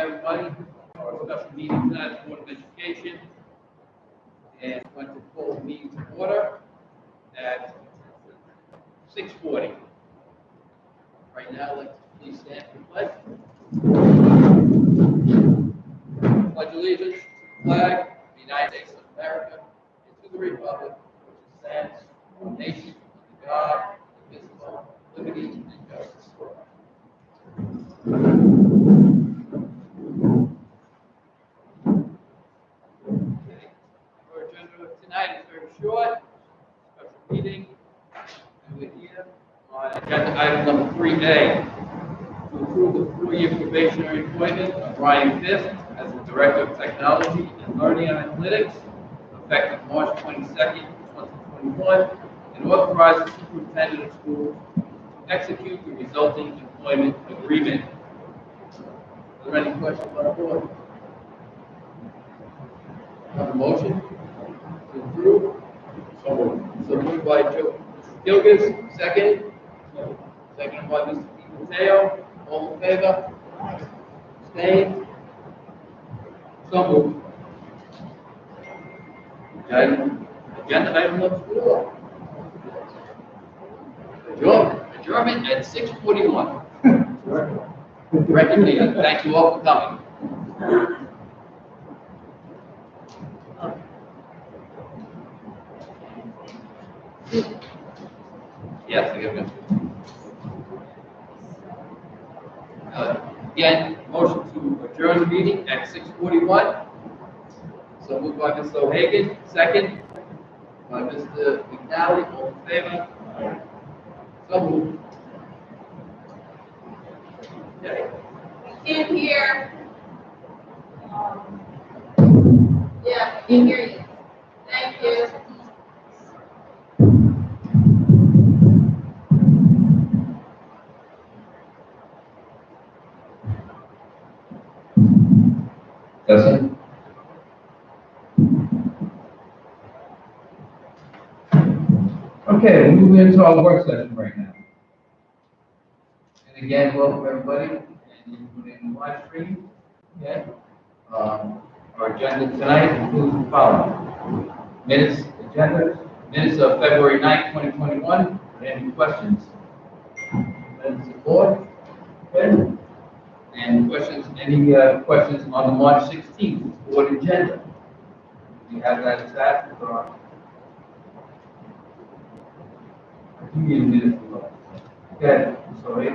everybody. Our special meeting tonight, Board of Education, and went to call the meeting to order at 6:40. Right now, let's please stand for the pledge. Pledge allegiance to the flag of the United States of America and to the republic which stands one nation under God, indivisible, liberty and justice for all. Our agenda tonight is very short, special meeting, and we're here on agenda item number 3A, to approve the 4-year probationary appointment of Ryan Fisk as the Director of Technology and Learning Analytics, effective March 22nd, 2021, and authorize the Superintendent of Schools to execute the resulting employment agreement. Are there any questions on the board? Have a motion to approve? So moved by Joe Gilgis, second. Second by Mr. Mateo. All in favor? Abstained? So moved. Agenda item number 4. Adjournment at 6:41. Record meeting. Thank you all for coming. Yes, I get it. Again, motion to adjourn the meeting at 6:41. So moved by Mr. O'Hagan, second by Mr. McNally, all in favor? So moved. Okay. Can't hear. Yeah, can't hear you. Thank you. Testing. Okay, we're moving into our work session right now. And again, welcome everybody, and including the live stream. Okay. Our agenda tonight includes the following: minutes of February 9th, 2021. Any questions? Minutes of board. Okay. And questions? Any questions on the March 16th board agenda? Do you have that attached? Give me a minute to look. Okay, sorry.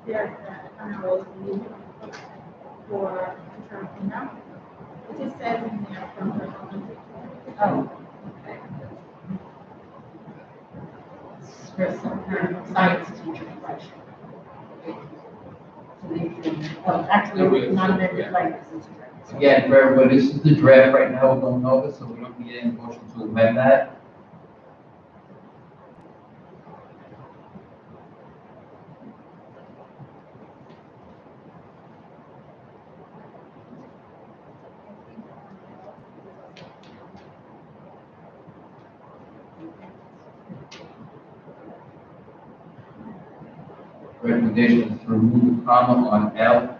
There's an hour meeting for Trump. It just says in there from the. Oh, okay. For some kind of science teacher question. So they can, actually, not amended like this. Again, for everybody, this is the draft right now, we're going over, so we don't need any motion to amend that. Recommendation is to remove the comma on L.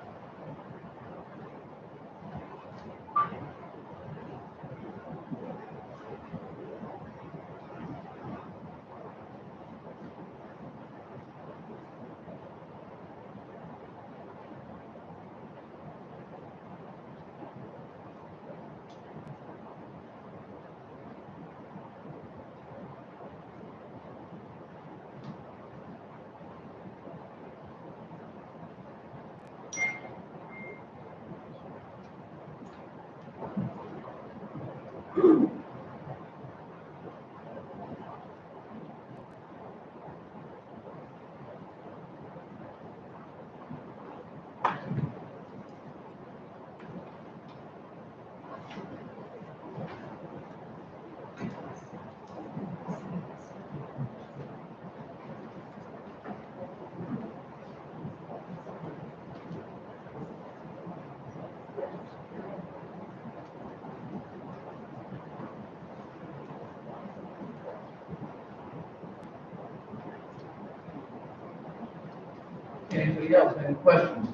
Anybody else, any questions?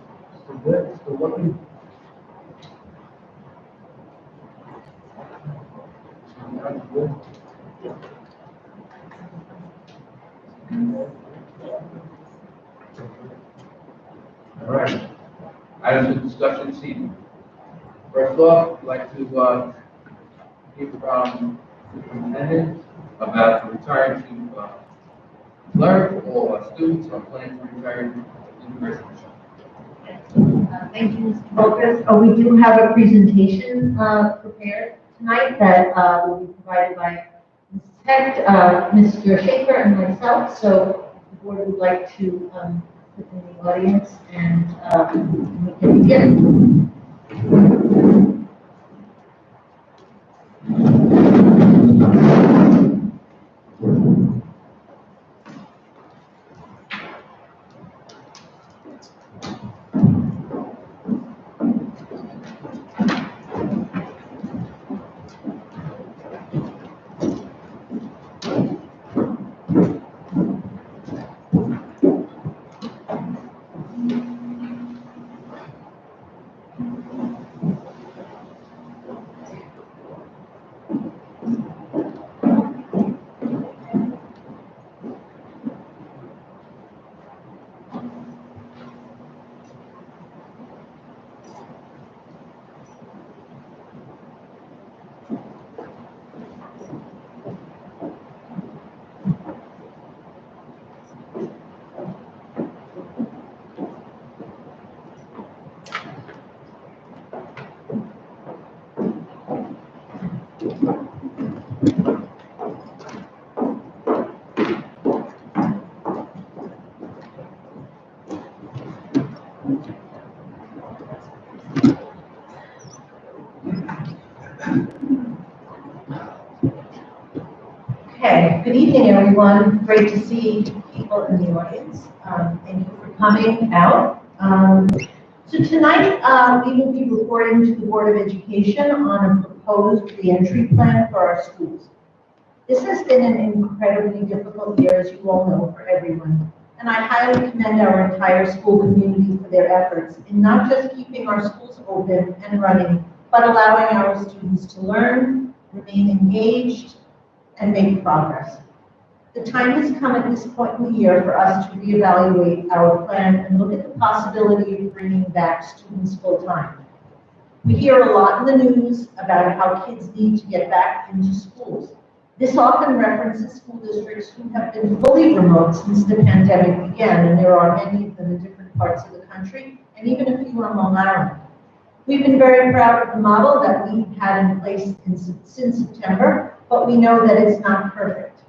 Still good, still looking? Good. All right. Items of discussion this evening. First off, I'd like to hear from the superintendent about the return to learn for all our students who are planning to return in person. Thank you, Mr. Focus. We do have a presentation prepared tonight that will be provided by Ms. Hecht, Mr. Schaefer, and myself. So the board would like to put in the audience and we can begin. Okay, good evening, everyone. Great to see people in the audience. Thank you for coming out. So tonight, we will be reporting to the Board of Education on a proposed reentry plan for our schools. This has been an incredibly difficult year, as you all know, for everyone. And I highly commend our entire school community for their efforts in not just keeping our schools open and running, but allowing our students to learn, remain engaged, and make progress. The time has come at this point in the year for us to reevaluate our plan and look at the possibility of bringing back students full-time. We hear a lot in the news about how kids need to get back into schools. This often references school districts who have been fully remote since the pandemic began, and there are many of them in different parts of the country, and even a few on Long Island. We've been very proud of the model that we've had in place since September, but we know that it's not perfect.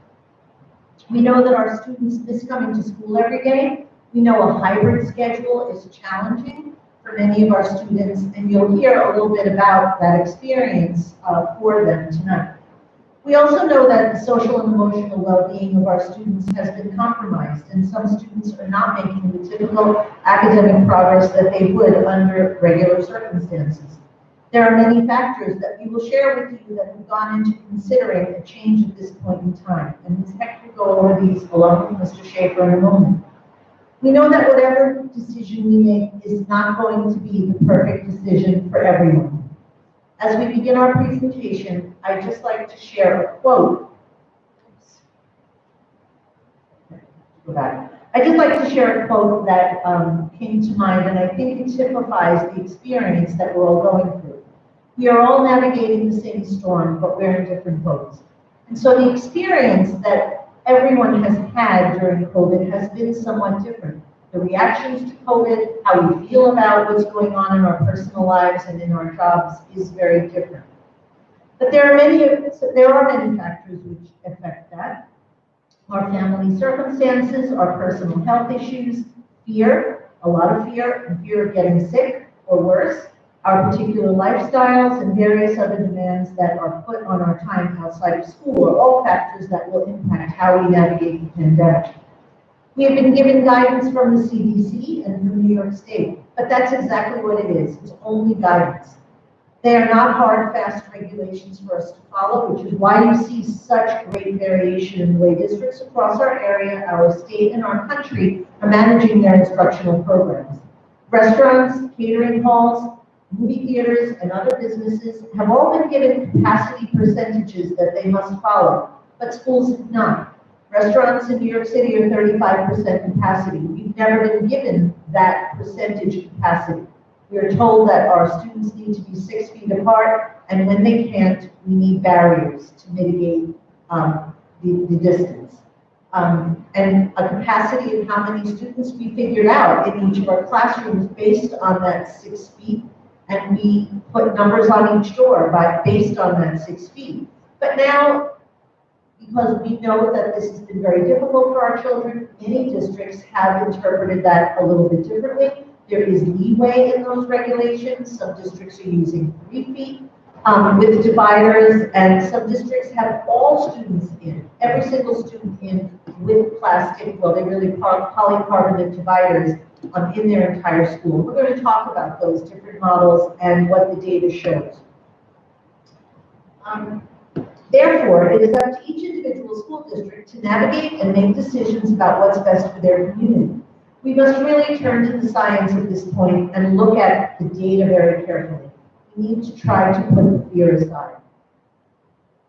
We know that our students miss coming to school every day. We know a hybrid schedule is challenging for many of our students, and you'll hear a little bit about that experience for them tonight. We also know that the social and emotional well-being of our students has been compromised, and some students are not making the typical academic progress that they would under regular circumstances. There are many factors that we will share with you that have gone into considering a change at this point in time, and Ms. Hecht will go over these along with Mr. Schaefer in a moment. We know that whatever decision we make is not going to be the perfect decision for everyone. As we begin our presentation, I'd just like to share a quote. I'd just like to share a quote that came to mind, and I think it typifies the experience that we're all going through. We are all navigating the same storm, but we're in different boats. And so the experience that everyone has had during COVID has been somewhat different. The reactions to COVID, how we feel about what's going on in our personal lives and in our jobs is very different. But there are many factors which affect that. Our family circumstances, our personal health issues, fear, a lot of fear, and fear of getting sick or worse, our particular lifestyles, and various other demands that are put on our time outside of school are all factors that will impact how we navigate the pandemic. We have been given guidance from the CDC and from New York State, but that's exactly what it is. It's only guidance. They are not hard, fast regulations for us to follow, which is why you see such great variation in the way districts across our area, our state, and our country are managing their instructional programs. Restaurants, catering halls, movie theaters, and other businesses have all been given capacity percentages that they must follow, but schools have not. Restaurants in New York City are 35% capacity. We've never been given that percentage capacity. We are told that our students need to be 6 feet apart, and when they can't, we need barriers to mitigate the distance. And a capacity of how many students we figured out in each of our classrooms based on that 6 feet, and we put numbers on each door based on that 6 feet. But now, because we know that this has been very difficult for our children, many districts have interpreted that a little bit differently. There is leeway in those regulations. Some districts are using 3 feet with dividers, and some districts have all students in, every single student in with plastic, well, they really polycarbonate dividers in their entire school. We're going to talk about those different models and what the data shows. Therefore, it is up to each individual school district to navigate and make decisions about what's best for their community. We must really turn to the science at this point and look at the data very carefully. We need to try to put the fear aside.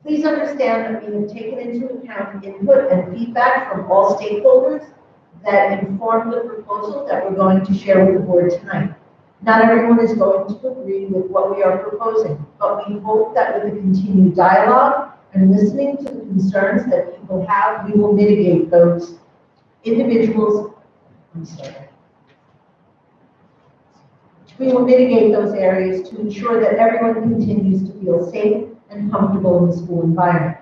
Please understand that we have taken into account input and feedback from all stakeholders that inform the proposal that we're going to share with the board tonight. Not everyone is going to agree with what we are proposing, but we hope that with the continued dialogue and listening to the concerns that people have, we will mitigate those individuals. I'm sorry. We will mitigate those areas to ensure that everyone continues to feel safe and comfortable in the school environment.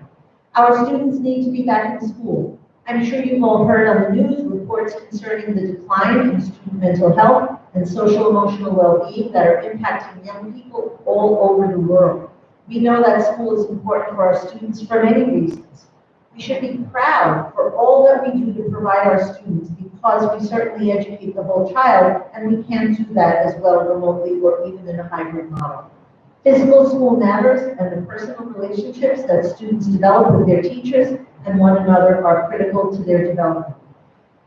Our students need to be back in school. I'm sure you've all heard on the news reports concerning the decline in student mental health and social emotional well-being that are impacting young people all over the world. We know that school is important for our students for many reasons. We should be proud for all that we do to provide our students because we certainly educate the whole child, and we can do that as well remotely or even in a hybrid model. Physical school matters, and the personal relationships that students develop with their teachers and one another are critical to their development.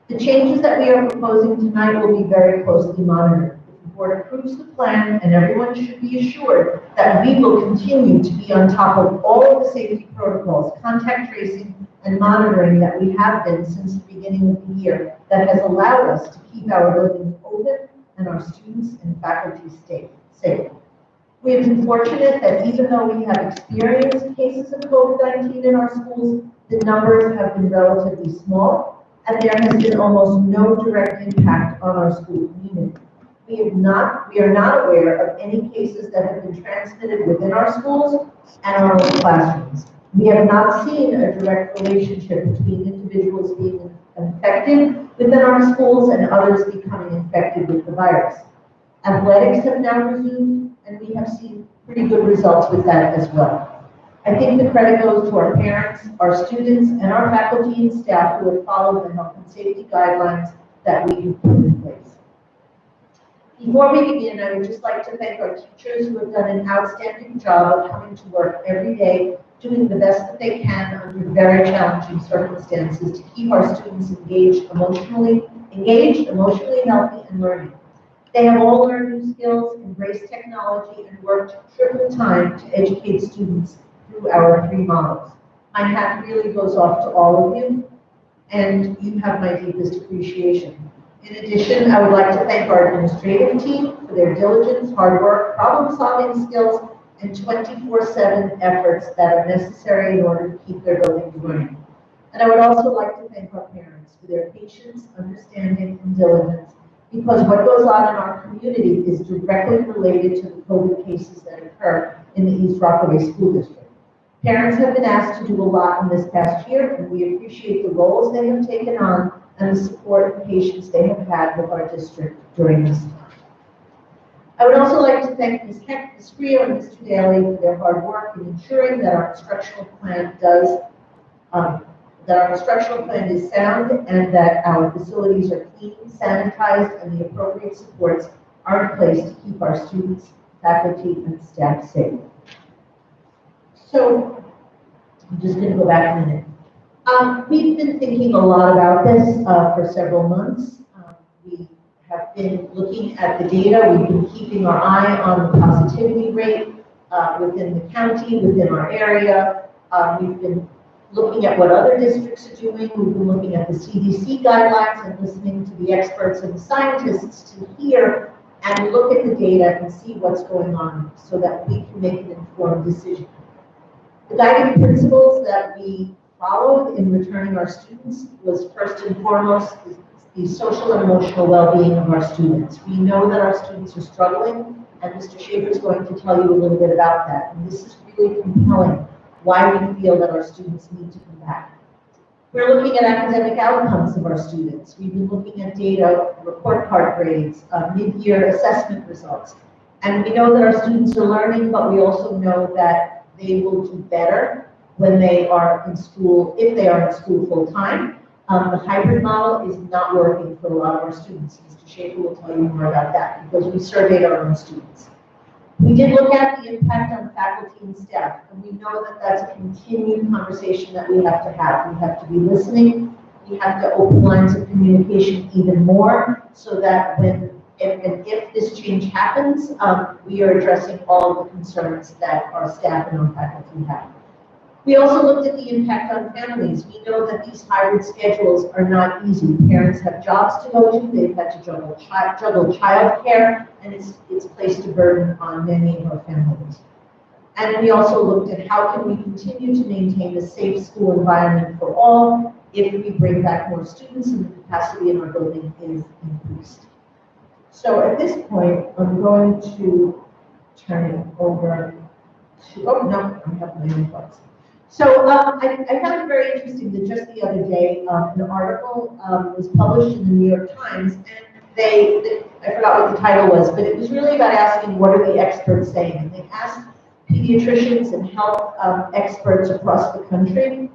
The changes that we are proposing tonight will be very closely monitored. If the board approves the plan, and everyone should be assured that we will continue to be on top of all of the safety protocols, contact tracing, and monitoring that we have been since the beginning of the year that has allowed us to keep our buildings open and our students and faculty safe. We have been fortunate that even though we have experienced cases of COVID-19 in our schools, the numbers have been relatively small, and there has been almost no direct impact on our school community. We are not aware of any cases that have been transmitted within our schools and our own classrooms. We have not seen a direct relationship between individuals being infected within our schools and others becoming infected with the virus. Athletics have now resumed, and we have seen pretty good results with that as well. I think the credit goes to our parents, our students, and our faculty and staff who have followed the health and safety guidelines that we have put in place. Before we begin, I would just like to thank our teachers who have done an outstanding job of coming to work every day, doing the best that they can under very challenging circumstances to keep our students engaged, emotionally healthy, and learning. They have all learned new skills, embraced technology, and worked triple time to educate students through our 3 models. My hat really goes off to all of you, and you have my deepest appreciation. In addition, I would like to thank our administrative team for their diligence, hard work, problem-solving skills, and 24/7 efforts that are necessary in order to keep their buildings running. And I would also like to thank our parents for their patience, understanding, and diligence, because what goes on in our community is directly related to the COVID cases that occur in the East Rockaway School District. Parents have been asked to do a lot in this past year, and we appreciate the roles they have taken on and the support and patience they have had with our district during this time. I would also like to thank Ms. Heck, Ms. Frio, and Mr. Daly for their hard work in ensuring that our instructional plan is sound and that our facilities are clean, sanitized, and the appropriate supports are in place to keep our students faculty, and staff safe. So, I'm just going to go back a minute. We've been thinking a lot about this for several months. We have been looking at the data. We've been keeping our eye on the positivity rate within the county, within our area. We've been looking at what other districts are doing. We've been looking at the CDC guidelines and listening to the experts and the scientists to hear and look at the data and see what's going on so that we can make an informed decision. The guiding principles that we followed in returning our students was first and foremost the social and emotional well-being of our students. We know that our students are struggling, and Mr. Schaefer is going to tell you a little bit about that. And this is really compelling why we feel that our students need to come back. We're looking at academic outcomes of our students. We've been looking at data, report card grades, mid-year assessment results. And we know that our students are learning, but we also know that they will do better when they are in school, if they are in school full-time. The hybrid model is not working for a lot of our students. Mr. Schaefer will tell you more about that because we surveyed our own students. We did look at the impact on faculty and staff, and we know that that's a continued conversation that we have to have. We have to be listening. We have to open lines of communication even more so that when if this change happens, we are addressing all of the concerns that our staff and our faculty have. We also looked at the impact on families. We know that these hybrid schedules are not easy. Parents have jobs to go to, they've had to juggle childcare, and it's placed a burden on many of our families. And we also looked at how can we continue to maintain a safe school environment for all if we bring back more students and the capacity in our building is increased. So at this point, I'm going to turn it over to, oh no, I have my own thoughts. So I found it very interesting that just the other day, an article was published in the New York Times, and I forgot what the title was, but it was really about asking what are the experts saying, and they asked pediatricians and health experts across the country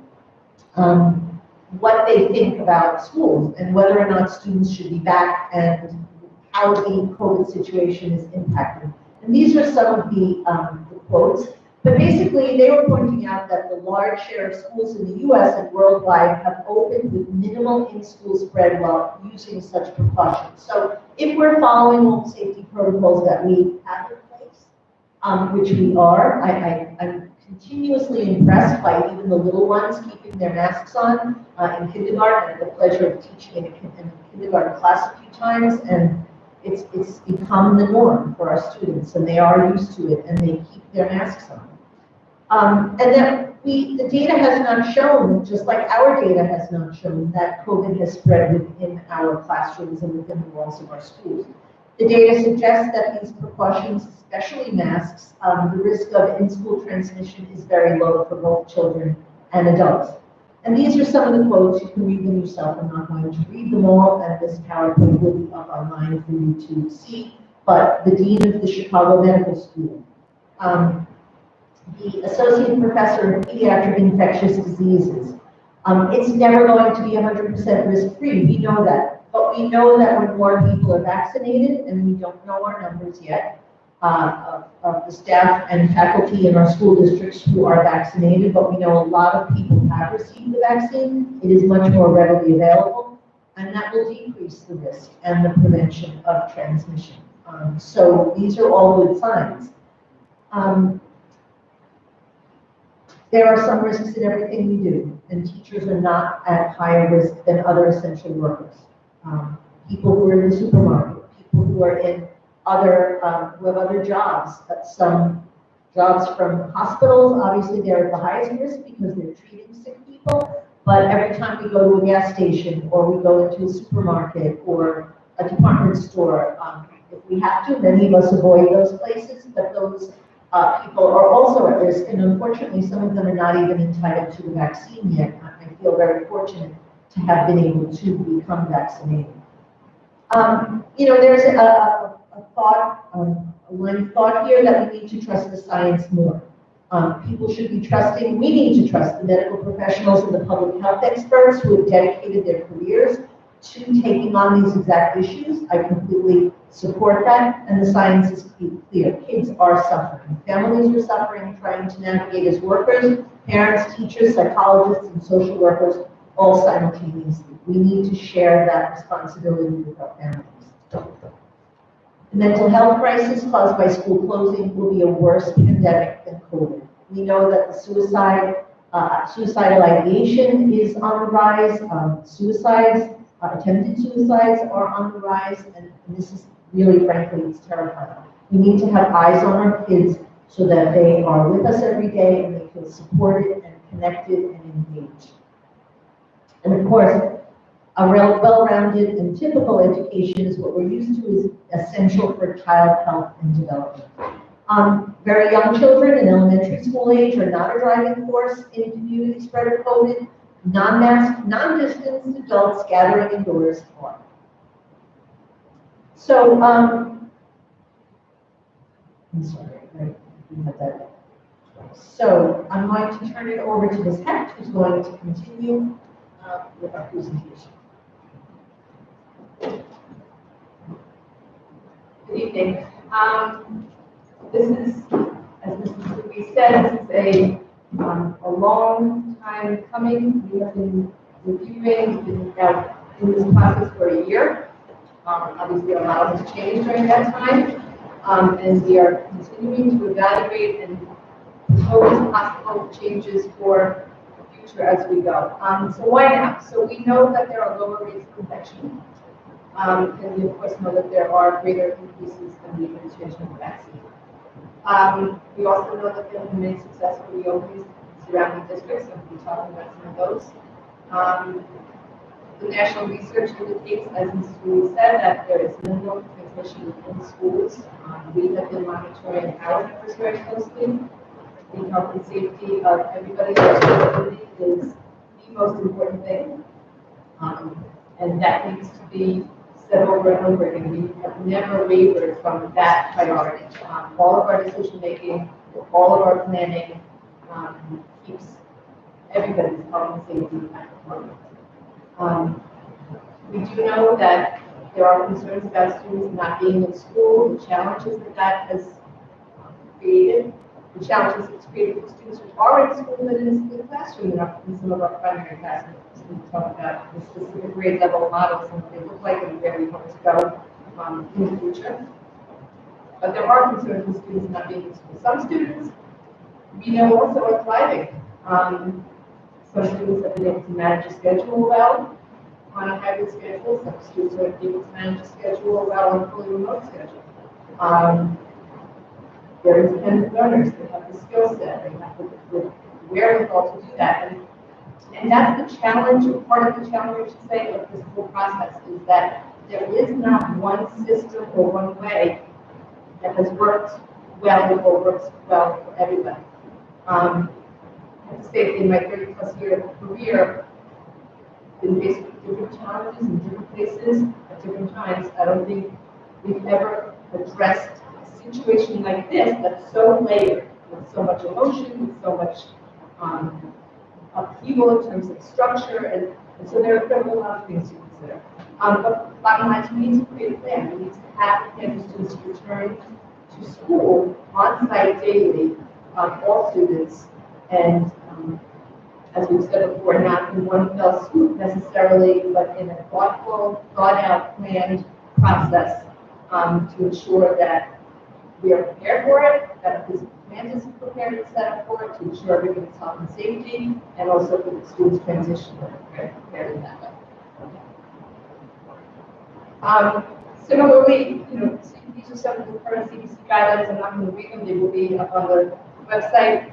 what they think about schools and whether or not students should be back and how the COVID situation is impacting. And these are some of the quotes. But basically, they were pointing out that the large share of schools in the US and worldwide have opened with minimal in-school spread while using such precautions. So if we're following all the safety protocols that we have in place, which we are, I'm continuously impressed by even the little ones keeping their masks on in kindergarten. I had the pleasure of teaching in a kindergarten class a few times, and it's become the norm for our students, and they are used to it, and they keep their masks on. And that the data has not shown, just like our data has not shown, that COVID has spread within our classrooms and within the walls of our schools. The data suggests that these precautions, especially masks, the risk of in-school transmission is very low for both children and adults. And these are some of the quotes. You can read them yourself. I'm not going to read them all, and this PowerPoint will be up online for you to see. But the dean of the Chicago Medical School, the associate professor of pediatric infectious diseases. It's never going to be 100% risk-free. We know that. But we know that when more people are vaccinated, and we don't know our numbers yet, of the staff and faculty in our school districts who are vaccinated, but we know a lot of people have received the vaccine. It is much more readily available, and that will decrease the risk and the prevention of transmission. So these are all good signs. There are some risks in everything we do, and teachers are not at higher risk than other essential workers. People who are in the supermarket, people who are in who have other jobs. Some jobs from hospitals, obviously they're at the highest risk because they're treating sick people, but every time we go to a gas station or we go into a supermarket or a department store, if we have to, many of us avoid those places, but those people are also at risk, and unfortunately some of them are not even entitled to the vaccine yet. I feel very fortunate to have been able to become vaccinated. There's a line of thought here that we need to trust the science more. People should be trusting, we need to trust the medical professionals and the public health experts who have dedicated their careers to taking on these exact issues. I completely support that, and the science is clear. Kids are suffering. Families are suffering, trying to navigate as workers, parents, teachers, psychologists, and social workers, all simultaneously. We need to share that responsibility with our families. The mental health crisis caused by school closing will be a worse pandemic than COVID. We know that the suicidal ideation is on the rise, attempted suicides are on the rise, and this is really, frankly, it's terrifying. We need to have eyes on our kids so that they are with us every day and they feel supported and connected and engaged. And of course, a well-rounded and typical education is what we're used to is essential for child health and development. Very young children in elementary school age are not a driving force in community spread of COVID. Non-masked, non-distanced adults gathering indoors are. So, I'm sorry, we had that. So, I'm going to turn it over to Ms. Hecht, who's going to continue with our presentation. Good evening. This is, as Mrs. Louise said, this is a long time coming. We have been reviewing, been now in this process for a year. Obviously, a lot has changed during that time, and we are continuing to evaluate and propose possible changes for the future as we go. So why now? So we know that there are lower rates of infection, and we of course know that there are greater increases in the administration of the vaccine. We also know that there have been many successful reopenings in surrounding districts, and we'll be talking about some of those. The national research indicates, as Mrs. Louise said, that there is minimal transmission in schools. We have been monitoring our numbers very closely. The health and safety of everybody in our community is the most important thing, and that needs to be said over and over again. We have never wavered from that priority. All of our decision making, all of our planning keeps everybody's health and safety at the forefront. We do know that there are concerns about students not being in school, the challenges that has created, the challenges it's created for students who are in school but in the classroom in some of our primary classes. We talk about the specific grade level models and what they look like and where we want to go in the future. But there are concerns with students not being in school. Some students, we know, also are thriving. Some students have been able to manage a schedule well on a hybrid schedule. Some students are able to manage a schedule well on a fully remote schedule. They're independent learners. They have the skill set. They have the wherewithal to do that. And that's the challenge, or part of the challenge, I should say, of this whole process, is that there is not one system or one way that has worked well or works well for everybody. I have to say, in my 30+ year career, been faced with different challenges in different places at different times. I don't think we've ever addressed a situation like this that's so layered, with so much emotion, with so much upheaval in terms of structure, and so there are a lot of things to consider. But bottom line, we need to create a plan. We need to have campus students return to school on-site daily, all students, and as we've said before, not in one fell swoop necessarily, but in a thoughtful, thought-out, planned process to ensure that we are prepared for it, that this plan is prepared and set up for it, to ensure everybody's health and safety, and also for the students' transition, we're prepared in that way. Similarly, these are some of the current CDC guidelines. I'm not going to read them; they will be up on the website.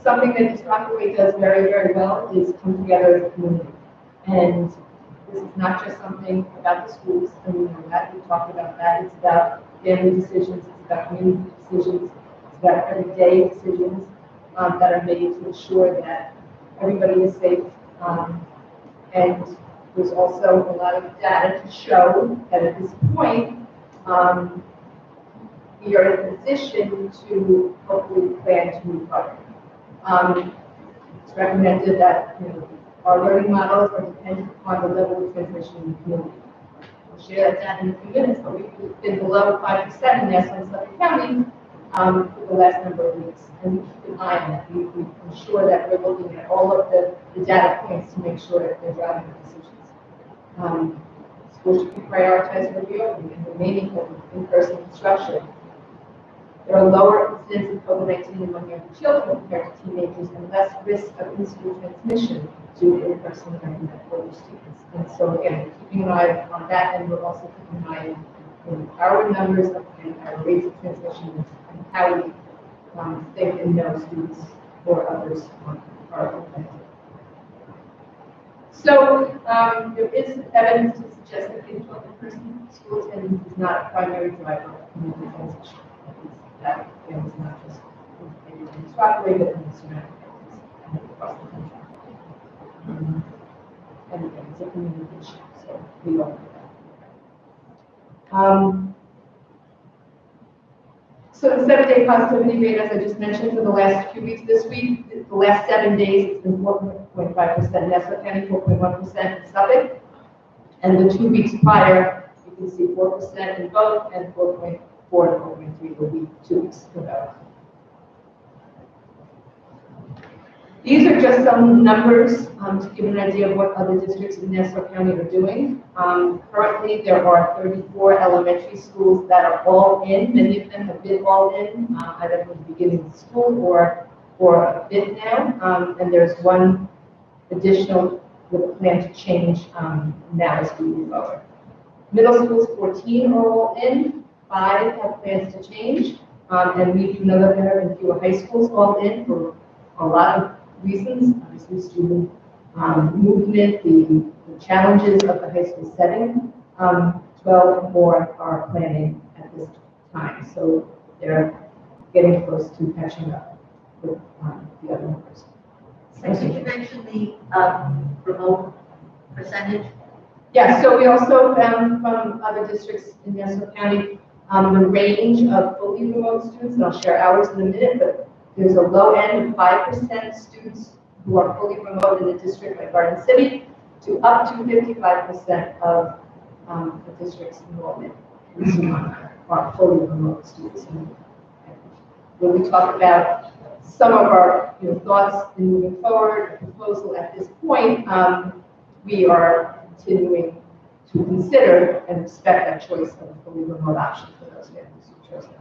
Something that this Rockaway does very, very well is come together as a community. And this is not just something about the schools, and we know that, we talked about that. It's about family decisions, it's about community decisions, it's about everyday decisions that are made to ensure that everybody is safe. And there's also a lot of data to show that at this point, we are in a position to hopefully plan to move forward. It's recommended that our learning models are dependent upon the level of transmission in the community. We'll share that data in a few minutes, but we've been below 5% in Nassau and Suffolk County for the last number of weeks. And we keep an eye on that. We ensure that we're looking at all of the data points to make sure that they're driving the decisions. Schools should be prioritized for reopening and remaining open in-person instruction. There are lower incidents of COVID-19 among younger children compared to teenagers and less risk of in-school transmission due to in-person learning for older students. And so again, keeping an eye on that, and we're also keeping an eye on our numbers and our rates of transmission and how we think and know students or others are affected. So there is evidence to suggest that in-person school attendance is not a primary driver of community transition. That again is not just in Rockaway, but in the surrounding areas and across the country. And again, it's a community issue, so we all know that. So the 7-day positivity rate, as I just mentioned, for the last few weeks this week, the last 7 days, it's been 4.5% in Nassau County, 4.1% in Suffolk. And the 2 weeks prior, you can see 4% in both and 4.4 to 4.3 the week 2 weeks ago. These are just some numbers to give an idea of what other districts in Nassau County are doing. Currently, there are 34 elementary schools that are all in. Many of them have been all in, either from the beginning of the school or for a bit now. And there's one additional with a plan to change now as we move forward. Middle schools, 14 are all in. 5 have plans to change. And we do know that there have been fewer high schools all in for a lot of reasons, obviously student movement, the challenges of the high school setting. 12 more are planning at this time, so they're getting close to catching up with the other numbers. So did you mention the remote percentage? Yeah, so we also found from other districts in Nassau County the range of fully remote students, and I'll share ours in a minute, but there's a low end of 5% students who are fully remote in a district like Garden City to up to 55% of the district's enrollment are fully remote students. And when we talk about some of our thoughts in moving forward, a proposal at this point, we are continuing to consider and respect that choice of a fully remote option for those families who chose that.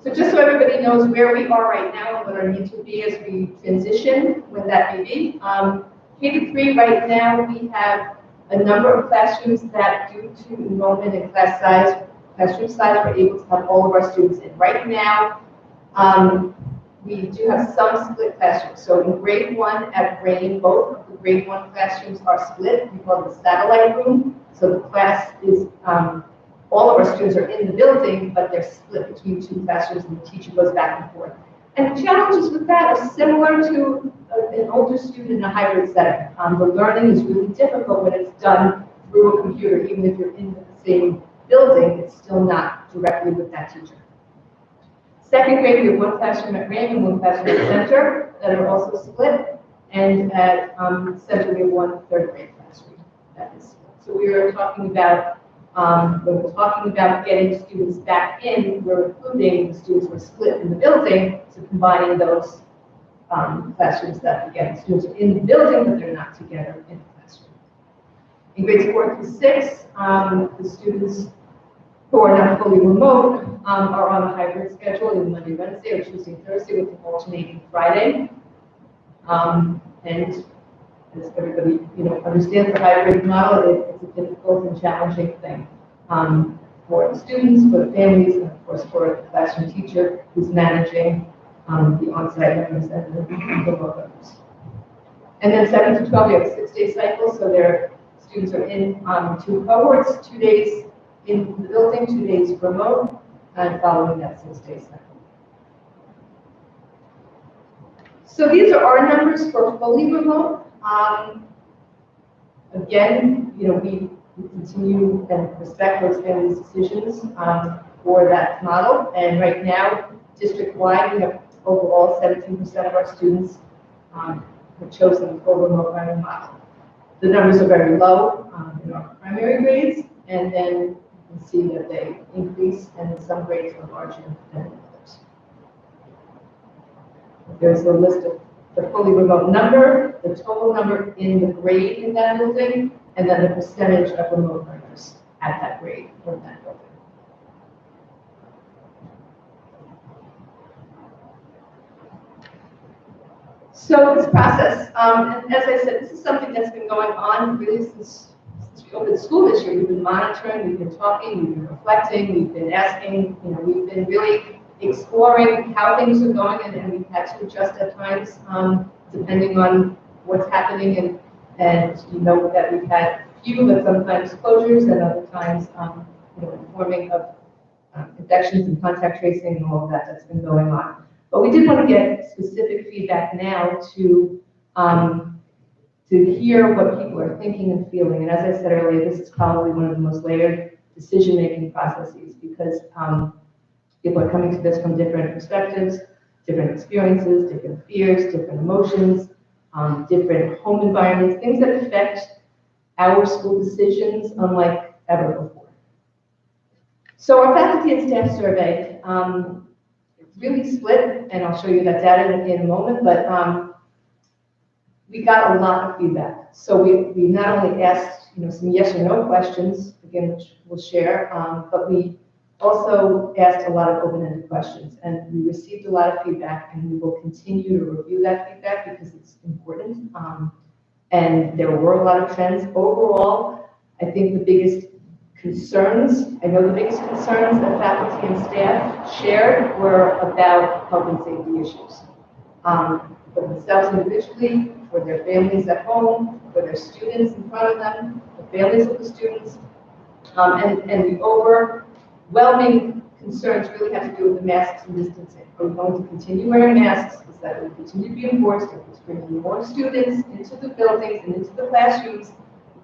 So just so everybody knows where we are right now and what our needs will be as we transition, when that may be. K-3 right now, we have a number of classrooms that, due to enrollment and classroom size, we're able to have all of our students in. Right now, we do have some split classrooms. So in grade 1 at Brain, both of the grade 1 classrooms are split. We call it the satellite room. So the class is, all of our students are in the building, but they're split between 2 classrooms and the teacher goes back and forth. And the challenges with that are similar to an older student in a hybrid setting. The learning is really difficult when it's done through a computer. Even if you're in the same building, it's still not directly with that teacher. Second grade, we have 1 classroom at Ram and 1 classroom at Center that are also split. And at Center, we have 1 third grade classroom that is split. So we are talking about, when we're talking about getting students back in, we're including the students who are split in the building, so combining those classrooms that, again, students are in the building, but they're not together in the classroom. In grades 4 through 6, the students who are not fully remote are on a hybrid schedule, either Monday, Wednesday, or Tuesday, Thursday, with an alternating Friday. And as everybody understands the hybrid model, it's a difficult and challenging thing for the students, for the families, and of course for the classroom teacher who's managing the on-site learners and the remote learners. And then 7 to 12, we have a 6-day cycle, so their students are in 2 cohorts, 2 days in the building, 2 days remote, and following that 6-day cycle. So these are our numbers for fully remote. Again, we continue and respect those families' decisions for that model. And right now, district-wide, we have overall 17% of our students have chosen the full remote learning model. The numbers are very low in our primary grades, and then you can see that they increase, and some grades are larger than others. There's a list of the fully remote number, the total number in the grade in that building, and then the percentage of remote learners at that grade or that building. So this process, and as I said, this is something that's been going on really since we opened school this year. We've been monitoring, we've been talking, we've been reflecting, we've been asking, we've been really exploring how things are going, and we've had to adjust at times, depending on what's happening, and you know that we've had few, but sometimes closures, and other times, informing of infections and contact tracing and all of that that's been going on. But we did want to get specific feedback now to hear what people are thinking and feeling. And as I said earlier, this is probably one of the most layered decision-making processes, because people are coming to this from different perspectives, different experiences, different fears, different emotions, different home environments, things that affect our school decisions unlike ever before. So our faculty and staff survey, really split, and I'll show you that data in a moment, but we got a lot of feedback. So we not only asked some yes or no questions, again, which we'll share, but we also asked a lot of open-ended questions, and we received a lot of feedback, and we will continue to review that feedback because it's important. And there were a lot of trends. Overall, I think the biggest concerns, I know the biggest concerns that faculty and staff shared were about health and safety issues. For themselves individually, for their families at home, for their students in front of them, the families of the students, and the overwhelming concerns really have to do with the masks and distancing. Are we going to continue wearing masks? Is that going to continue to be enforced? If it's bringing more students into the buildings and into the classrooms,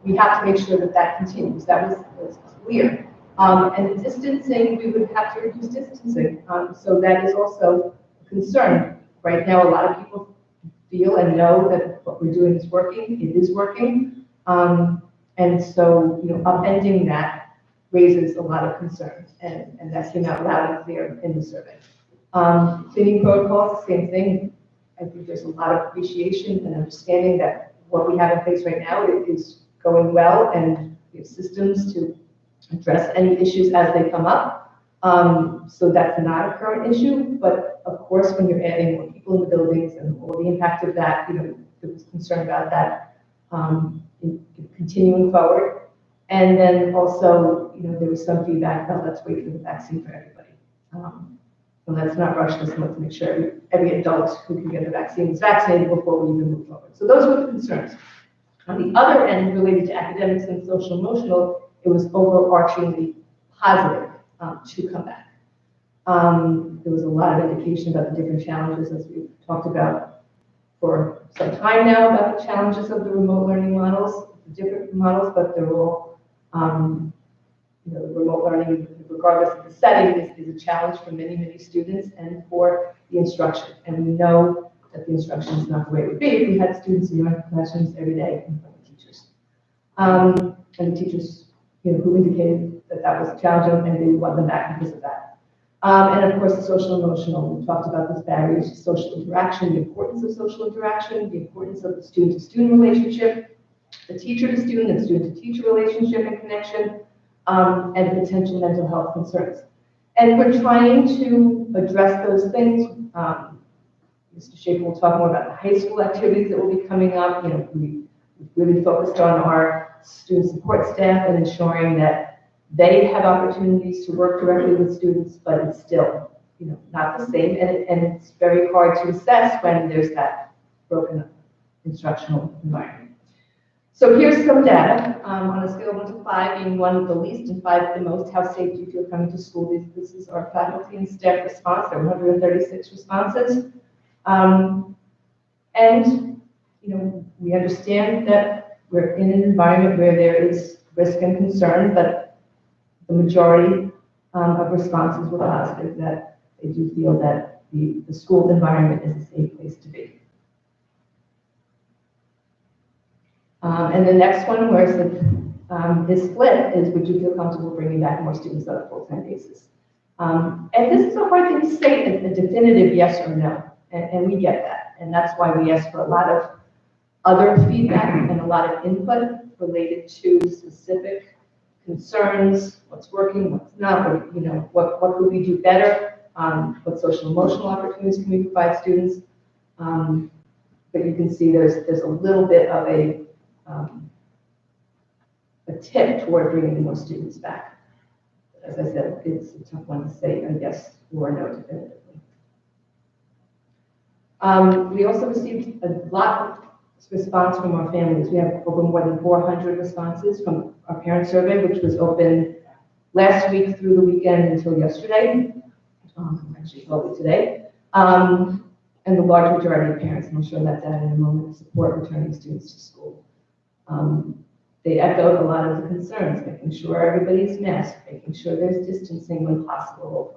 we have to make sure that that continues. That was clear. And the distancing, we would have to reduce distancing. So that is also a concern. Right now, a lot of people feel and know that what we're doing is working. It is working. And so, upending that raises a lot of concerns. And that came out loud and clear in the survey. Cleaning protocols, same thing. I think there's a lot of appreciation and understanding that what we have in place right now is going well, and we have systems to address any issues as they come up. So that's not a current issue, but of course, when you're adding more people in the buildings and all the impact of that, there was concern about that continuing forward. And then also, there was some feedback about let's wait for the vaccine for everybody. So let's not rush this, and let's make sure every adult who can get the vaccine is vaccinated before we even move forward. So those were the concerns. On the other end, related to academics and social emotional, it was overarchingly positive to come back. There was a lot of indication about the different challenges, as we've talked about for some time now, about the challenges of the remote learning models, the different models, but they're all, the remote learning, regardless of the setting, is a challenge for many, many students and for the instruction. And we know that the instruction is not the way it would be if we had students in our classrooms every day in front of teachers. And the teachers, who indicated that that was challenging and they want them back because of that. And of course, the social emotional, we talked about this barriers to social interaction, the importance of social interaction, the importance of the student-to-student relationship, the teacher-to-student and student-to-teacher relationship and connection, and potential mental health concerns. And we're trying to address those things. Mr. Schaefer will talk more about the high school activities that will be coming up. We really focused on our student support staff and ensuring that they have opportunities to work directly with students, but it's still, not the same. And it's very hard to assess when there's that broken instructional environment. So here's some data on a scale of 1 to 5, being 1 the least and 5 the most. How safe do you feel coming to school? This is our faculty and staff response. There were 136 responses. And, we understand that we're in an environment where there is risk and concern, but the majority of responses were positive, that they do feel that the school environment is a safe place to be. And the next one, where it's is split, is would you feel comfortable bringing back more students on a full-time basis? And this is a hard thing to say, a definitive yes or no, and we get that. And that's why we ask for a lot of other feedback and a lot of input related to specific concerns, what's working, what's not, what could we do better, what social emotional opportunities can we provide students. But you can see there's a little bit of a tip toward bringing more students back. As I said, it's a tough one to say a yes or a no definitively. We also received a lot of response from our families. We have over more than 400 responses from our parent survey, which was open last week through the weekend until yesterday, actually probably today. And the large majority of parents, and I'll show that data in a moment, support returning students to school. They echoed a lot of the concerns, making sure everybody's masked, making sure there's distancing when possible,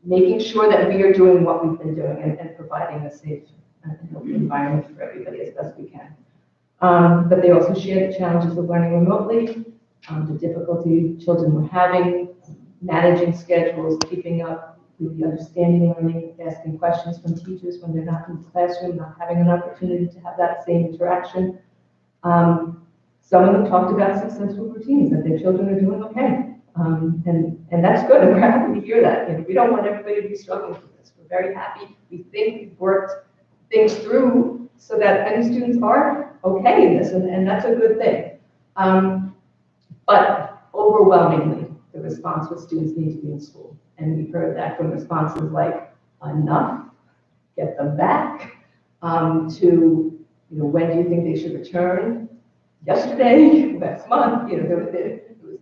making sure that we are doing what we've been doing and providing a safe and healthy environment for everybody as best we can. But they also shared the challenges of learning remotely, the difficulty children were having, managing schedules, keeping up with the understanding learning, asking questions from teachers when they're not in the classroom, not having an opportunity to have that same interaction. Some of them talked about successful routines, that their children are doing okay. And that's good, and we're happy to hear that. We don't want everybody to be struggling with this. We're very happy. We think we've worked things through so that many students are okay in this, and that's a good thing. But overwhelmingly, the response was students need to be in school. And we've heard that from responses like, enough, get them back, to, when do you think they should return? Yesterday, next month, it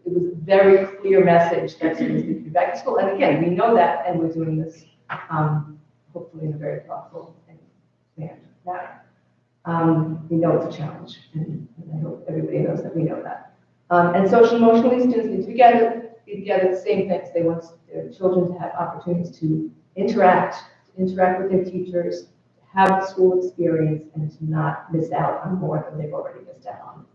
was a very clear message that students need to be back to school. And again, we know that, and we're doing this hopefully in a very thoughtful and manner. We know it's a challenge, and I hope everybody knows that we know that. And social emotionally, students need to be together, the same things. They want their children to have opportunities to interact with their teachers, to have the school experience, and to not miss out on more than they've already missed out on.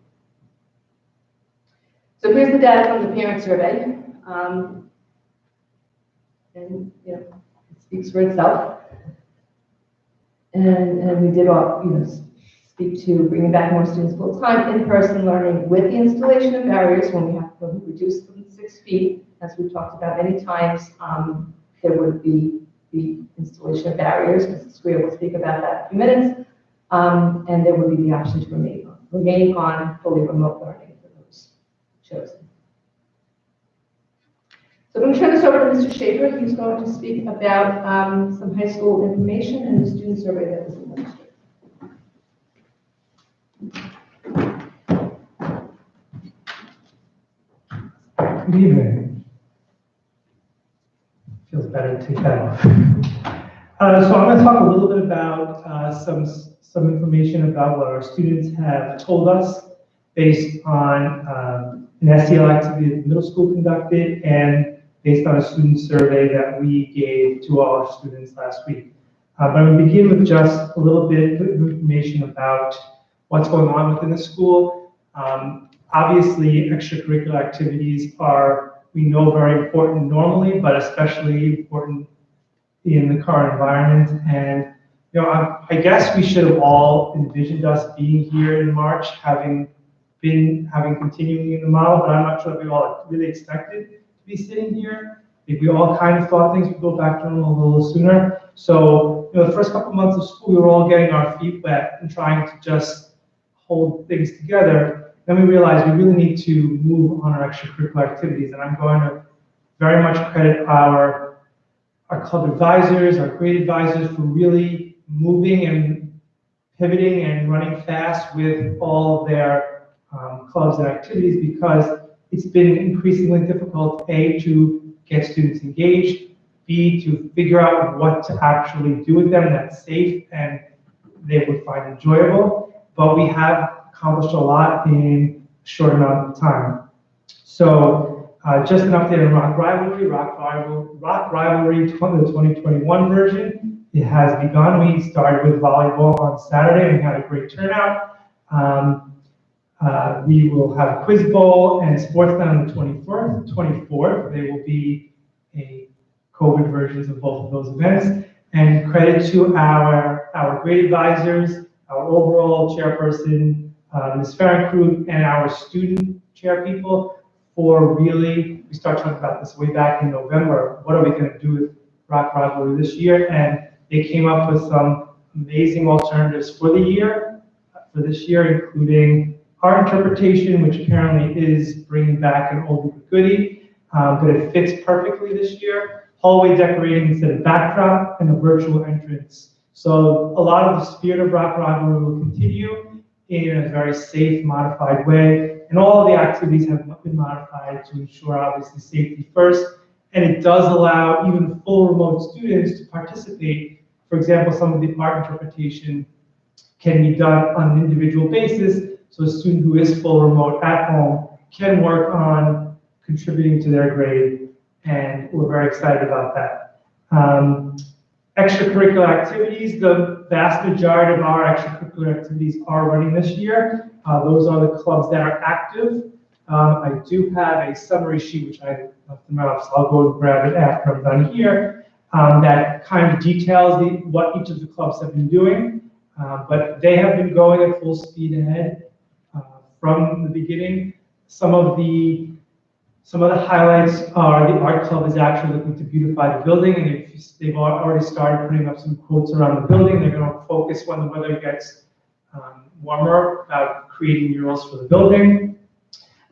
So here's the data from the parent survey. And it speaks for itself. And we did all, speak to bringing back more students full-time in-person learning with the installation of barriers when we reduce them to 6 feet. As we've talked about many times, there would be the installation of barriers. Mrs. Greer will speak about that in a few minutes. And there would be the option to remain on fully remote learning for those chosen. So I'm going to turn this over to Mr. Schaefer. He's going to speak about some high school information and the student survey that was administered. Good evening. Feels better to take that off. So I'm going to talk a little bit about some information about what our students have told us based on an SEL activity that the middle school conducted and based on a student survey that we gave to all our students last week. But I'm going to begin with just a little bit of information about what's going on within the school. Obviously, extracurricular activities are, we know, very important normally, but especially important in the current environment. And I guess we should have all envisioned us being here in March, having continuing in the model, but I'm not sure if we all really expected to be sitting here. I think we all kind of thought things would go back to normal a little sooner. So, the first couple of months of school, we were all getting our feet wet and trying to just hold things together. Then we realized we really need to move on our extracurricular activities, and I'm going to very much credit our club advisors, our grade advisors for really moving and pivoting and running fast with all of their clubs and activities, because it's been increasingly difficult, A, to get students engaged, B, to figure out what to actually do with them that's safe and they would find enjoyable. But we have accomplished a lot in a short amount of time. So just an update on Rock Rivalry. Rock Rivalry, the 2021 version, it has begun. We started with volleyball on Saturday and we had a great turnout. We will have a quiz bowl and sports night on the 24th. They will be a COVID versions of both of those events. And credit to our grade advisors, our overall chairperson, Ms. Farrenkrug, and our student chair people for really, we started talking about this way back in November. What are we going to do with Rock Rivalry this year? And they came up with some amazing alternatives for this year, including art interpretation, which apparently is bringing back an oldie but goodie, but it fits perfectly this year. Hallway decorating instead of backdrop, and a virtual entrance. So a lot of the spirit of Rock Rivalry will continue in a very safe, modified way. And all of the activities have been modified to ensure, obviously, safety first. And it does allow even full remote students to participate. For example, some of the art interpretation can be done on an individual basis. So a student who is full remote at home can work on contributing to their grade. And we're very excited about that. Extracurricular activities, the vast majority of our extracurricular activities are running this year. Those are the clubs that are active. I do have a summary sheet, which I left them out, so I'll go and grab it after I'm done here, that kind of details what each of the clubs have been doing. But they have been going at full speed ahead from the beginning. Some of the highlights are the art club is actually looking to beautify the building, and they've already started putting up some quotes around the building. They're going to focus when the weather gets warmer about creating murals for the building.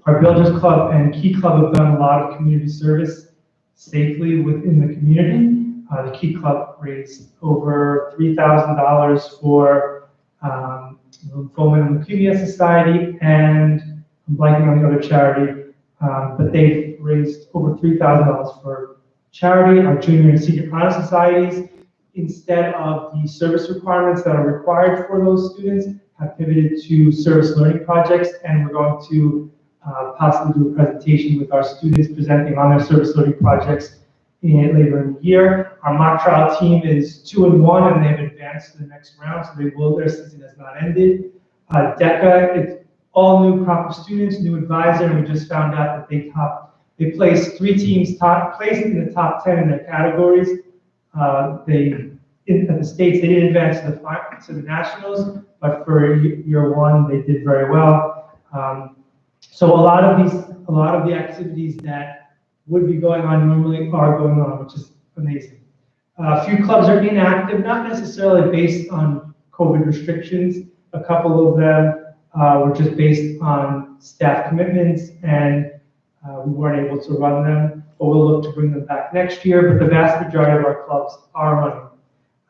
Our Builders Club and Key Club have done a lot of community service safely within the community. The Key Club raised over $3,000 for the Lymphoma and Leukemia Society, and I'm blanking on the other charity. But they've raised over $3,000 for charity. Our junior and senior honor societies, instead of the service requirements that are required for those students, have pivoted to service learning projects, and we're going to possibly do a presentation with our students presenting on their service learning projects later in the year. Our mock trial team is 2-1, and they've advanced to the next round, so their season has not ended. DECA, it's all new crop of students, new advisor, and we just found out that they placed 3 teams placed in the top 10 in their categories. At the States, they didn't advance to the nationals, but for year 1, they did very well. So a lot of the activities that would be going on normally are going on, which is amazing. A few clubs are inactive, not necessarily based on COVID restrictions. A couple of them were just based on staff commitments, and we weren't able to run them, but we'll look to bring them back next year. But the vast majority of our clubs are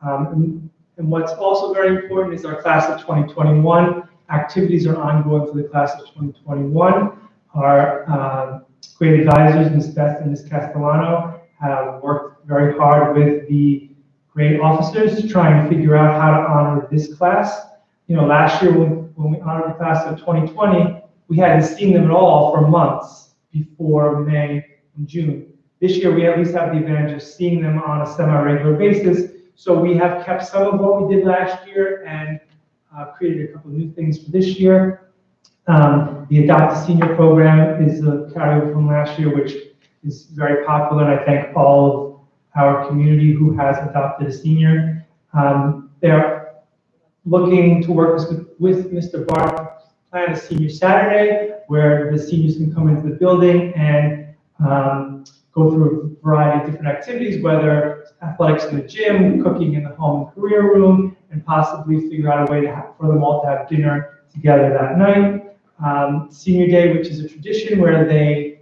running. And what's also very important is our class of 2021. Activities are ongoing for the class of 2021. Our great advisors, Ms. Beth and Ms. Castellano, have worked very hard with the grade officers to try and figure out how to honor this class. You know, last year when we honored the class of 2020, we hadn't seen them at all for months before May and June. This year, we at least have the advantage of seeing them on a semi-regular basis. So we have kept some of what we did last year and created a couple of new things for this year. The Adopt a Senior program is a carryover from last year, which is very popular, and I thank all of our community who has adopted a senior. They're looking to work with Mr. Bart to plan a senior Saturday, where the seniors can come into the building and go through a variety of different activities, whether athletics in the gym, cooking in the home and career room, and possibly figure out a way for them all to have dinner together that night. Senior Day, which is a tradition where they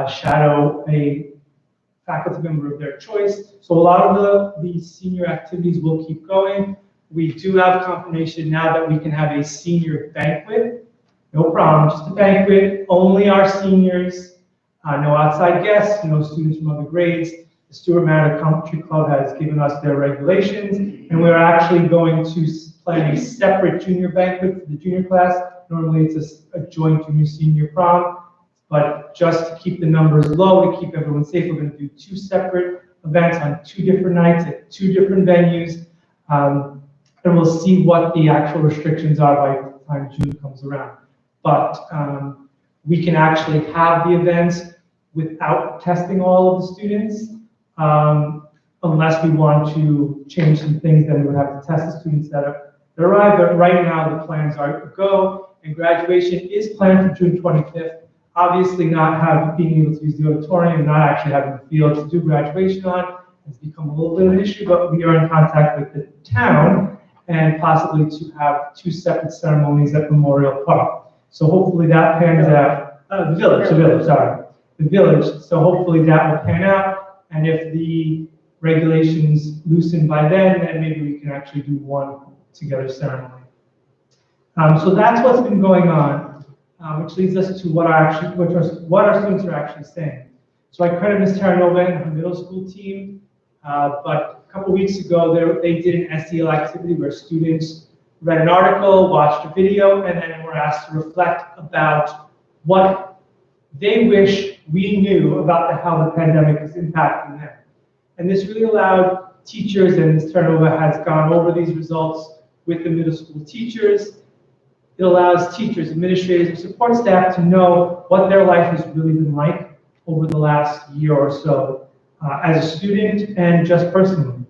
shadow a faculty member of their choice. So a lot of the senior activities will keep going. We do have confirmation now that we can have a senior banquet. No problem, just a banquet, only our seniors, no outside guests, no students from other grades. The Stuart Manor Country Club has given us their regulations, and we're actually going to plan a separate junior banquet for the junior class. Normally it's a joint junior-senior prom, but just to keep the numbers low, to keep everyone safe, we're going to do 2 separate events on 2 different nights at 2 different venues, and we'll see what the actual restrictions are by time June comes around. But we can actually have the events without testing all of the students. Unless we want to change some things, then we would have to test the students that arrive. But right now, the plans are to go, and graduation is planned for June 25th. Obviously, not being able to use the auditorium, not actually having the field to do graduation on has become a little bit of an issue, but we are in contact with the town and possibly to have 2 separate ceremonies at Memorial Park. So hopefully that pans out, the village, So hopefully that will pan out, and if the regulations loosen by then maybe we can actually do one together ceremony. So that's what's been going on, which leads us to what our students are actually saying. So I credit Ms. Terranova and her middle school team, but a couple weeks ago they did an SEL activity where students read an article, watched a video, and then were asked to reflect about what they wish we knew about how the pandemic is impacting them. And this really allowed teachers, and Ms. Terranova has gone over these results with the middle school teachers. It allows teachers, administrators, and support staff to know what their life has really been like over the last year or so as a student and just personally.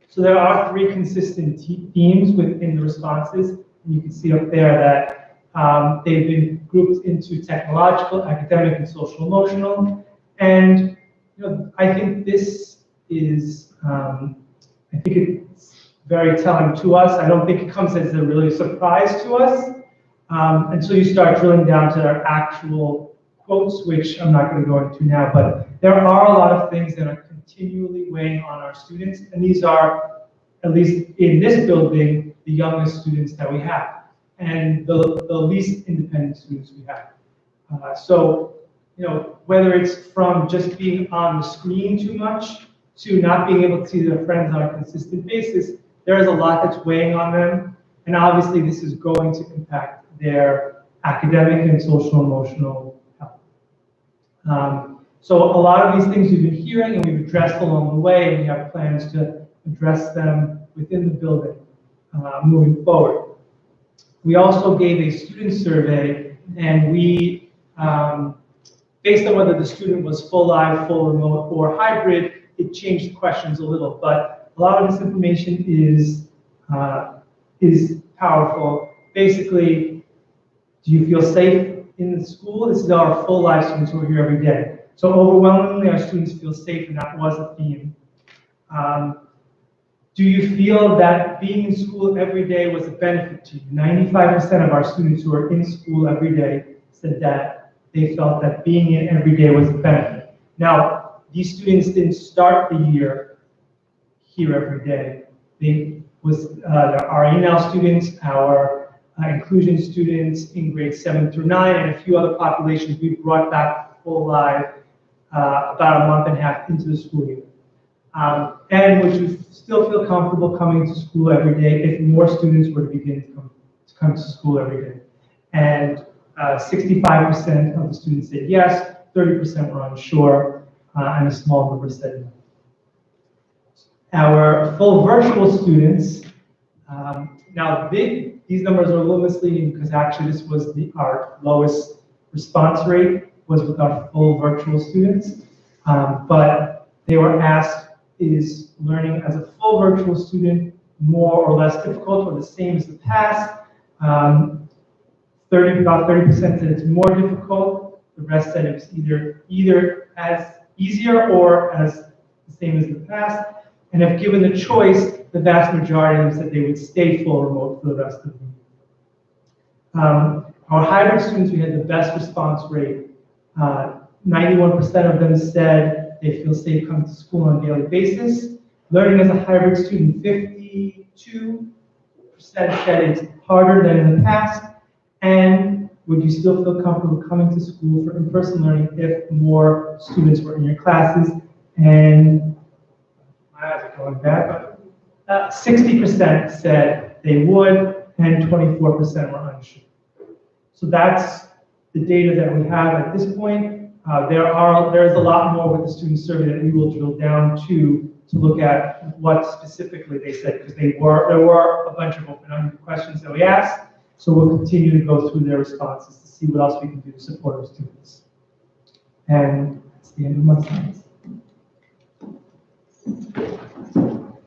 So there are 3 consistent themes within the responses. And you can see up there that they've been grouped into technological, academic, and social emotional. And I think this is, I think it's very telling to us. I don't think it comes as a really surprise to us until you start drilling down to their actual quotes, which I'm not going to go into now, but there are a lot of things that are continually weighing on our students, and these are, at least in this building, the youngest students that we have, and the least independent students we have. So, whether it's from just being on the screen too much to not being able to see their friends on a consistent basis, there is a lot that's weighing on them, and obviously this is going to impact their academic and social emotional health. So a lot of these things we've been hearing and we've addressed along the way, and we have plans to address them within the building moving forward. We also gave a student survey, and we, based on whether the student was full live, full remote, or hybrid, it changed the questions a little, but a lot of this information is powerful. Basically, do you feel safe in the school? This is our full live students who are here every day. So overwhelmingly, our students feel safe, and that was a theme. Do you feel that being in school every day was a benefit to you? 95% of our students who are in school every day said that they felt that being in every day was a benefit. Now, these students didn't start the year here every day. Our ENL students, our inclusion students in grades 7 through 9, and a few other populations we brought back full live about a month and a half into the school year. And would you still feel comfortable coming to school every day if more students were to begin to come to school every day? And 65% of the students said yes, 30% were unsure, and a small number said no. Our full virtual students, now these numbers are a little misleading because actually this was our lowest response rate was with our full virtual students, but they were asked, is learning as a full virtual student more or less difficult or the same as the past? About 30% said it's more difficult. The rest said it's either as easier or as the same as the past. And if given the choice, the vast majority of them said they would stay full remote for the rest of the year. Our hybrid students, we had the best response rate. 91% of them said they feel safe coming to school on a daily basis. Learning as a hybrid student, 52% said it's harder than in the past. And would you still feel comfortable coming to school for in-person learning if more students were in your classes? And my eyes are going bad, but 60% said they would, and 24% were unsure. So that's the data that we have at this point. There is a lot more with the student survey that we will drill down to look at what specifically they said, because there were a bunch of open-ended questions that we asked, So we'll continue to go through their responses to see what else we can do to support our students. And that's the end of my slides.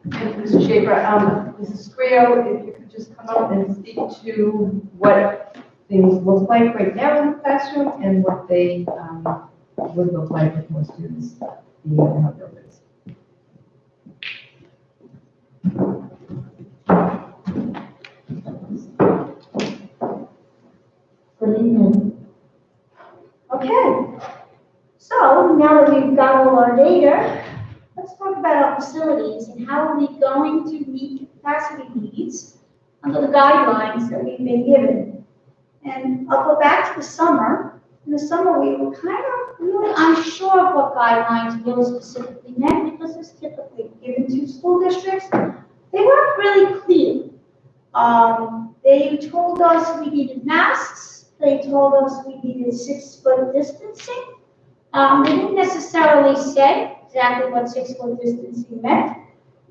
Thank you, Mr. Schaefer. Mrs. Scrio, if you could just come up and speak to what things look like right now in the classroom and what they would look like with more students being in our buildings. Good evening. Okay, so now that we've got all our data, let's talk about our facilities and how are we going to meet capacity needs under the guidelines that we've been given. And I'll go back to the summer. In the summer, we were kind of really unsure of what guidelines really specifically meant because it's typically given to school districts. They weren't really clear. They told us we needed masks. They told us we needed 6-foot distancing. They didn't necessarily say exactly what 6-foot distancing meant.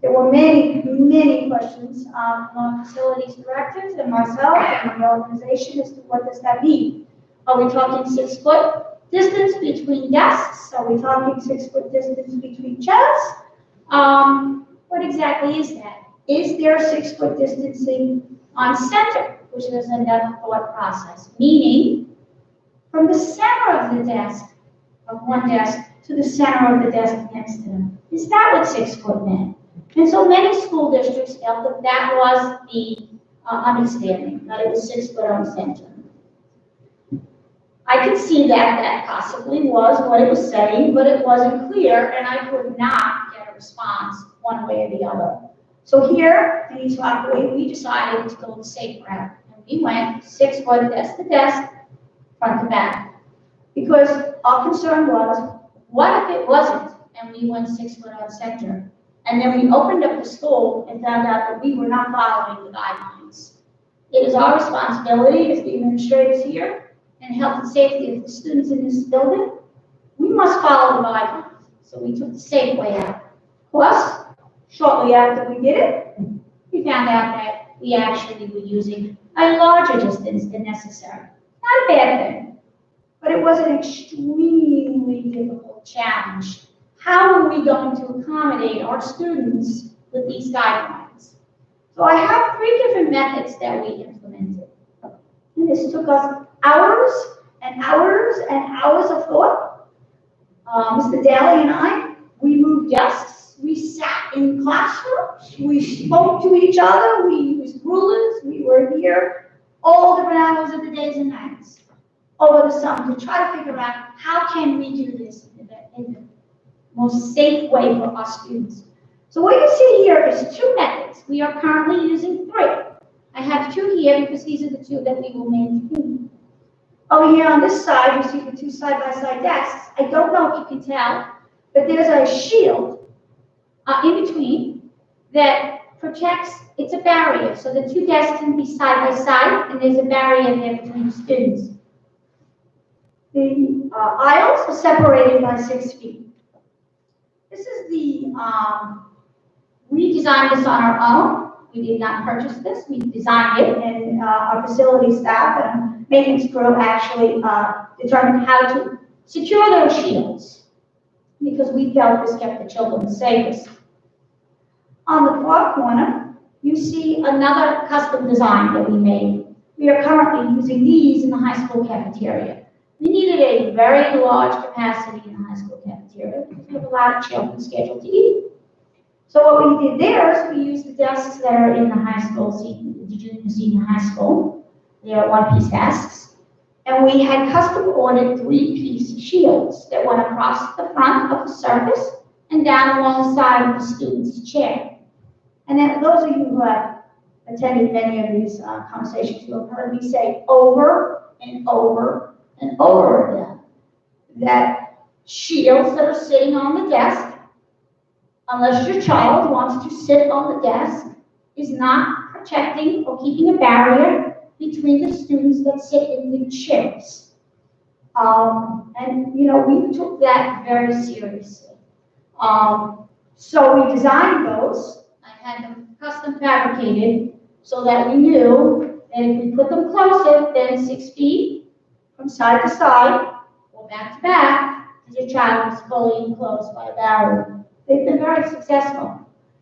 There were many, many questions from our facilities directors and myself and the organization as to what does that mean. Are we talking 6-foot distance between desks? Are we talking 6-foot distance between chairs? What exactly is that? Is there 6-foot distancing on center, which is another thought process, meaning from the center of the desk, of one desk, to the center of the desk next to them? Is that what 6-foot meant? And so many school districts felt that that was the understanding, that it was 6-foot on center. I could see that that possibly was what it was saying, but it wasn't clear, and I could not get a response one way or the other. So here in East Rockaway, we decided to go the safe route, and we went 6-foot desk to desk, front to back, because our concern was, what if it wasn't, and we went 6-foot on center? And then we opened up the school and found out that we were not following the guidelines. It is our responsibility as the administrators here and health and safety of the students in this building. We must follow the guidelines. So we took the safe way out. Plus, shortly after we did it, we found out that we actually were using a larger distance than necessary. Not a bad thing, but it was an extremely difficult challenge. How are we going to accommodate our students with these guidelines? So I have 3 different methods that we implemented. And this took us hours and hours and hours of thought. Mr. Daly and I, we moved desks, we sat in classrooms, we spoke to each other, we used rulers, we were here all different hours of the days and nights over the summer to try to figure out how can we do this in the most safe way for our students. So what you see here is 2 methods. We are currently using 3. I have 2 here because these are the 2 that we will maintain. Over here on this side, you see the 2 side-by-side desks. I don't know if you can tell, but there's a shield in between that protects, it's a barrier. So the 2 desks can be side by side, and there's a barrier there between the students. The aisles are separated by 6 feet. This is the, we designed this on our own. We did not purchase this. We designed it, and our facility staff and maintenance crew actually determined how to secure those shields because we felt this kept the children safest. On the far corner, you see another custom design that we made. We are currently using these in the high school cafeteria. We needed a very large capacity in the high school cafeteria because we have a lot of children scheduled to eat. So what we did there is we used the desks that are in the high school, the junior senior high school. They are 1-piece desks. And we had custom ordered 3-piece shields that went across the front of the surface and down along the side of the student's chair. And then those of you who have attended many of these conversations, you have heard me say over and over and over again that shields that are sitting on the desk, unless your child wants to sit on the desk, is not protecting or keeping a barrier between the students that sit in the chairs. And, you know, we took that very seriously. So we designed those. I had them custom fabricated so that we knew that if we put them closer than 6 feet from side to side or back to back, the child is fully enclosed by a barrier. They've been very successful.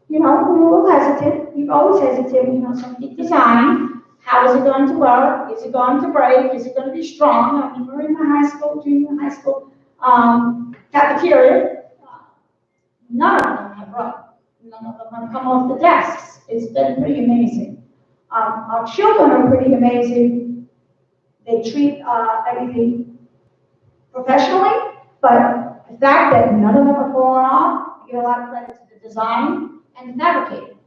You know, we're a little hesitant. You've always hesitated when you have something designed. How is it going to work? Is it going to break? Is it going to be strong? I mean, we're in the high school, junior high school cafeteria. None of them have broken. None of them have come off the desks. It's been pretty amazing. Our children are pretty amazing. They treat everything professionally, but the fact that none of them are falling off, I give a lot of credit to the design and the fabricating.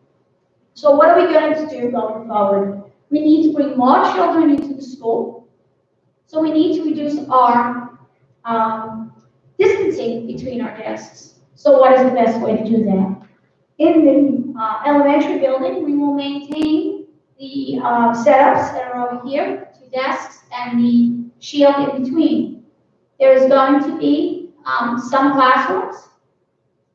So what are we going to do going forward? We need to bring more children into the school. So we need to reduce our distancing between our desks. So what is the best way to do that? In the elementary building, we will maintain the setups that are over here, 2 desks and the shield in between. There is going to be some classrooms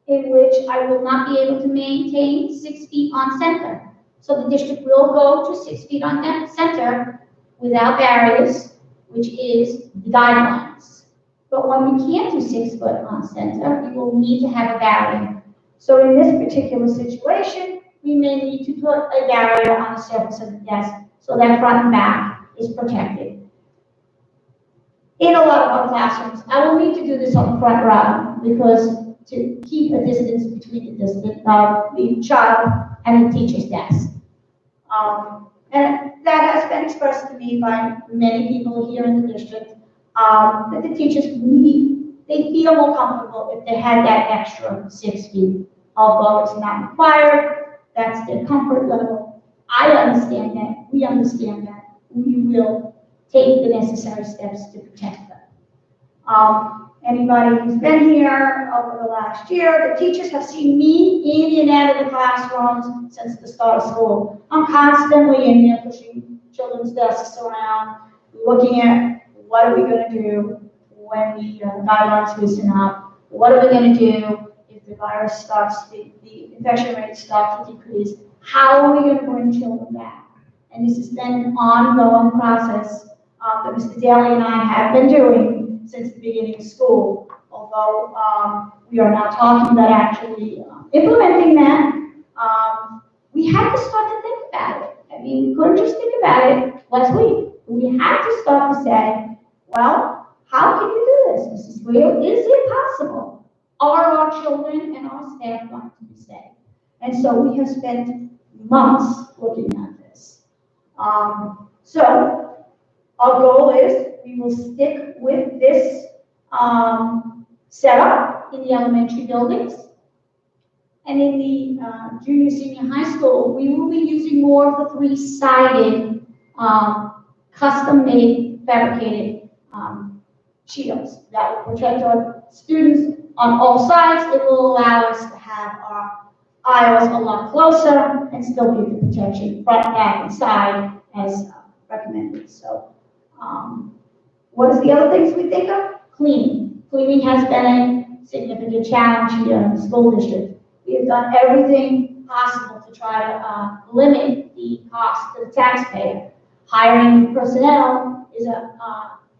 in which I will not be able to maintain 6 feet on center. So the district will go to 6 feet on center without barriers, which is the guidelines. But when we can't do 6 foot on center, we will need to have a barrier. So in this particular situation, we may need to put a barrier on the surface of the desk so that front and back is protected. In a lot of our classrooms, I will need to do this on the front row because to keep a distance between the child and the teacher's desk. And that has been expressed to me by many people here in the district, that the teachers they feel more comfortable if they had that extra 6 feet. Although it's not required, that's their comfort level. I understand that, we understand that. We will take the necessary steps to protect them. Anybody who's been here over the last year, the teachers have seen me in and out of the classrooms since the start of school. I'm constantly in there pushing children's desks around, looking at what are we going to do when the guidelines loosen up, what are we going to do if the virus starts, the infection rate starts to decrease, how are we going to bring children back? And this has been an ongoing process that Mr. Daly and I have been doing since the beginning of school, although we are now talking about actually implementing that. We had to start to think about it. I mean, we couldn't just think about it last week. We had to start to say, well, how can you do this, Mrs. Wheel? Is it possible? Are our children and our staff going to be safe? And so we have spent months looking at this. So our goal is we will stick with this setup in the elementary buildings. And in the junior, senior high school, we will be using more of the 3-sided, custom-made, fabricated shields that will protect our students on all sides. It will allow us to have our aisles a lot closer and still give the protection front, back, and side as recommended. So, what is the other things we think of? Cleaning. Cleaning has been a significant challenge here in the school district. We have done everything possible to try to limit the cost to the taxpayer. Hiring personnel is a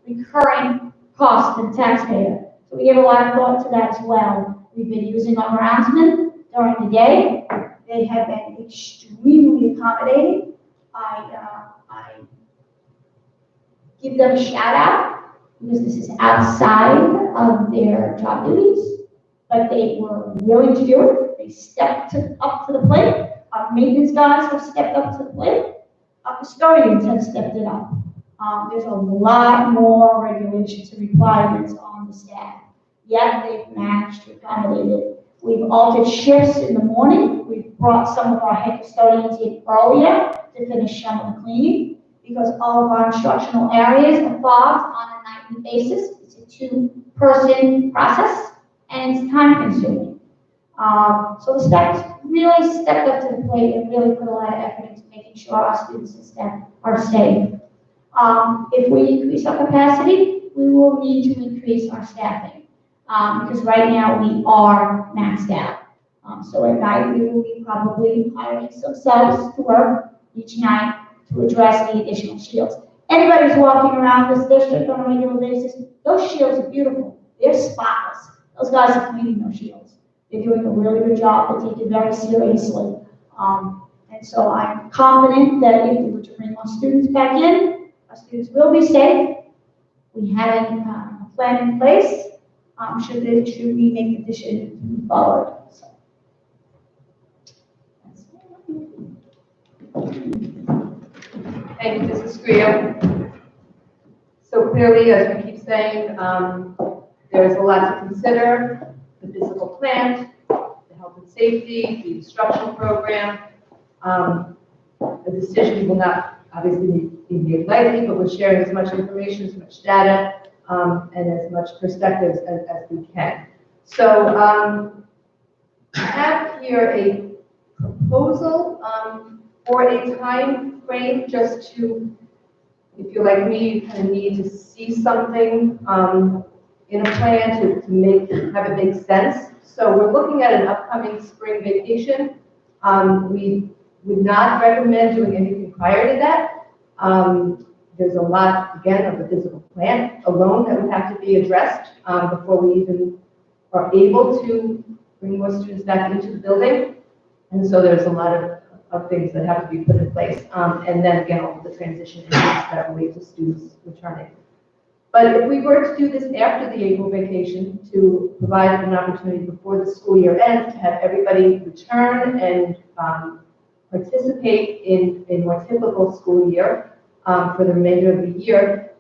recurring cost to the taxpayer. So we give a lot of thought to that as well. We've been using our groundsmen during the day. They have been extremely accommodating. I give them a shout out because this is outside of their job duties, but they were willing to do it. They stepped up to the plate. Our maintenance guys have stepped up to the plate. Our custodians have stepped it up. There's a lot more regulations and requirements on the staff, yet they've managed to accommodate it. We've altered shifts in the morning. We've brought some of our head custodians in earlier to finish some of the cleaning because all of our instructional areas are fogged on a nightly basis. It's a 2-person process and it's time consuming. So the staff really stepped up to the plate and really put a lot of effort into making sure our students and staff are safe. If we increase our capacity, we will need to increase our staffing because right now we are maxed out. So at night we will be probably hiring some subs to work each night to address the additional shields. Anybody who's walking around this district on a regular basis, those shields are beautiful. They're spotless. Those guys are cleaning those shields. They're doing a really good job. They take it very seriously. And so I'm confident that if we were to bring more students back in, our students will be safe. We have a plan in place, should we make the decision to move forward. So, that's Thank you, Mrs. Scrio. So clearly, as we keep saying, there is a lot to consider: the physical plant, the health and safety, the instructional program. The decision will not obviously be made lightly, but we're sharing as much information, as much data, and as much perspectives as we can. So I have here a proposal for a time frame, just to, if you're like me, you kind of need to see something in a plan to have it make sense. So we're looking at an upcoming spring vacation. We would not recommend doing anything prior to that. There's a lot, again, of the physical plant alone that would have to be addressed before we even are able to bring more students back into the building. And so there's a lot of things that have to be put in place. And then again, all of the transition issues that relate to students returning. But if we were to do this after the April vacation, to provide an opportunity before the school year ends to have everybody return and participate in a more typical school year for the remainder of the year.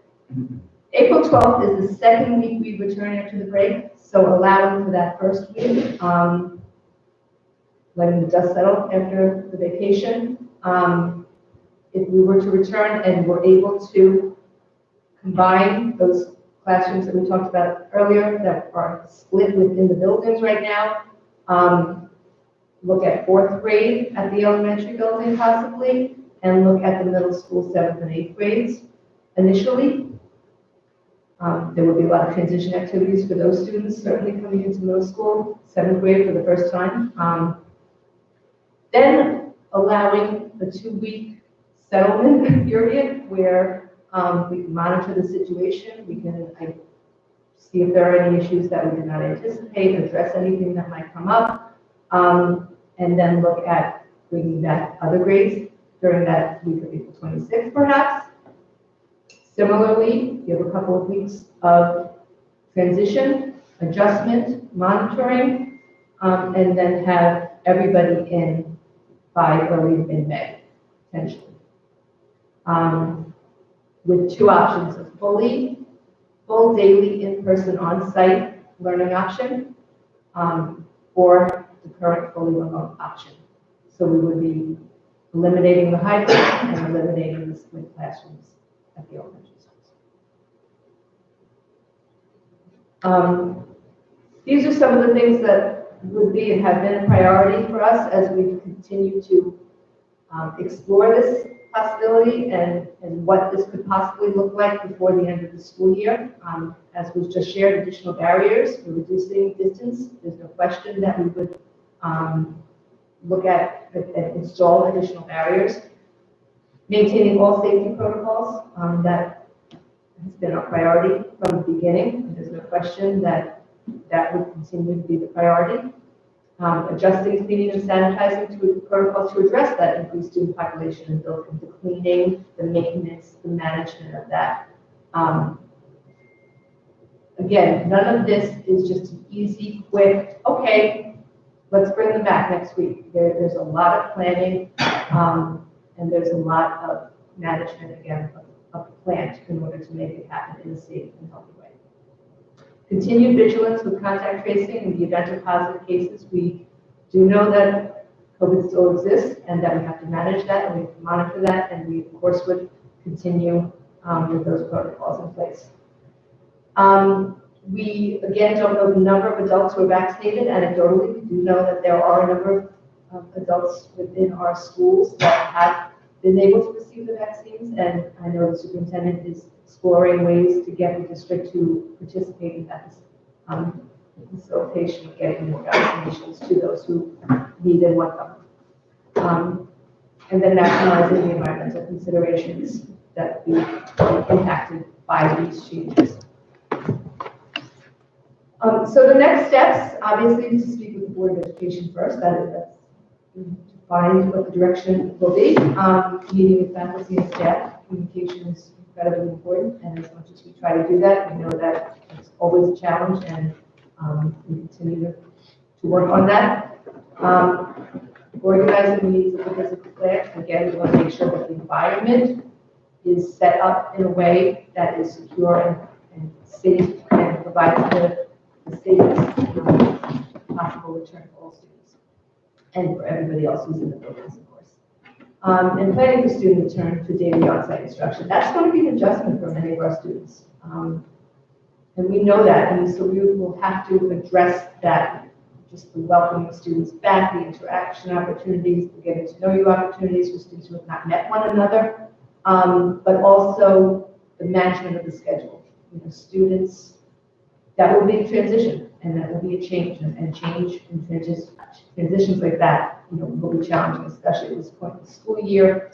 April 12th is the second week we return after the break, so allowing for that first week, letting the dust settle after the vacation. If we were to return and were able to combine those classrooms that we talked about earlier that are split within the buildings right now, look at 4th grade at the elementary building possibly, and look at the middle school 7th and 8th grades initially. There will be a lot of transition activities for those students, certainly coming into middle school, 7th grade for the first time. Then allowing a 2-week settlement period where we can monitor the situation, we can see if there are any issues that we did not anticipate, address anything that might come up, and then look at bringing back other grades during that week of April 26th, perhaps. Similarly, you have a couple of weeks of transition, adjustment, monitoring, and then have everybody in by early mid-May, potentially. With 2 options, a full daily in-person on-site learning option, or the current fully remote option. So we would be eliminating the hybrid and eliminating the split classrooms at the elementary schools. These are some of the things that would be and have been a priority for us as we continue to explore this possibility and what this could possibly look like before the end of the school year. As was just shared, additional barriers, we're reducing distance. There's no question that we would look at and install additional barriers. Maintaining all safety protocols, that has been our priority from the beginning. And there's no question that that would continue to be the priority. Adjusting cleaning and sanitizing to protocols to address that increased student population and built into cleaning, the maintenance, the management of that. Again, none of this is just an easy, quick, okay, let's bring them back next week. There's a lot of planning, and there's a lot of management, again, of the plant in order to make it happen in a safe and healthy way. Continued vigilance with contact tracing in the event of positive cases. We do know that COVID still exists and that we have to manage that and we have to monitor that, and we, of course, would continue with those protocols in place. We, again, don't know the number of adults who are vaccinated. Anecdotally, we do know that there are a number of adults within our schools that have been able to receive the vaccines, and I know the superintendent is exploring ways to get the district to participate in that facilitation of getting more vaccinations to those who need and want them. and then maximizing the environmental considerations that be impacted by these changes. So the next steps, obviously, is to speak with the Board of Education first. That's to find what the direction will be. Meeting with faculty and staff, communication is incredibly important, and as much as we try to do that, we know that it's always a challenge, and we continue to work on that. Organizing meetings with the physical class, again, we want to make sure that the environment is set up in a way that is secure and safe and provides the safest possible return for all students and for everybody else who's in the buildings, of course. And planning for student return to daily on-site instruction. That's going to be an adjustment for many of our students. And we know that, and so we will have to address that, just the welcoming students back, the interaction opportunities, the getting to know you opportunities for students who have not met one another, but also the management of the schedule. You know, students, that will be a transition, and that will be a change, and change and transitions like that, you know, will be challenging, especially at this point in the school year.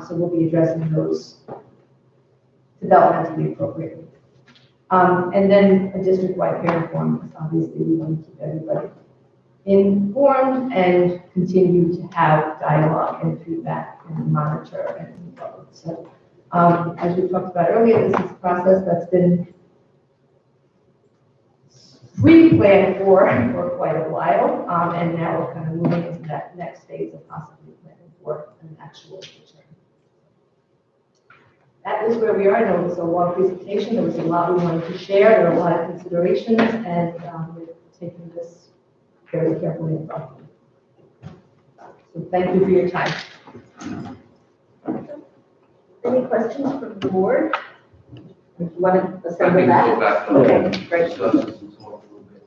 So we'll be addressing those developmentally appropriately. And then a district-wide parent forum, because obviously we want to keep everybody informed and continue to have dialogue and feedback and monitor and follow. So as we talked about earlier, this is a process that's been pre-planned for quite a while, and now we're kind of moving into that next phase of possibly planning for an actual return. That is where we are. I know it was a long presentation. There was a lot we wanted to share. There are a lot of considerations, and we're taking this very carefully and thoughtfully. So thank you for your time. Any questions from the board? If you want to I assemble think that? we'll go back to Okay, great. discuss this and talk a little bit.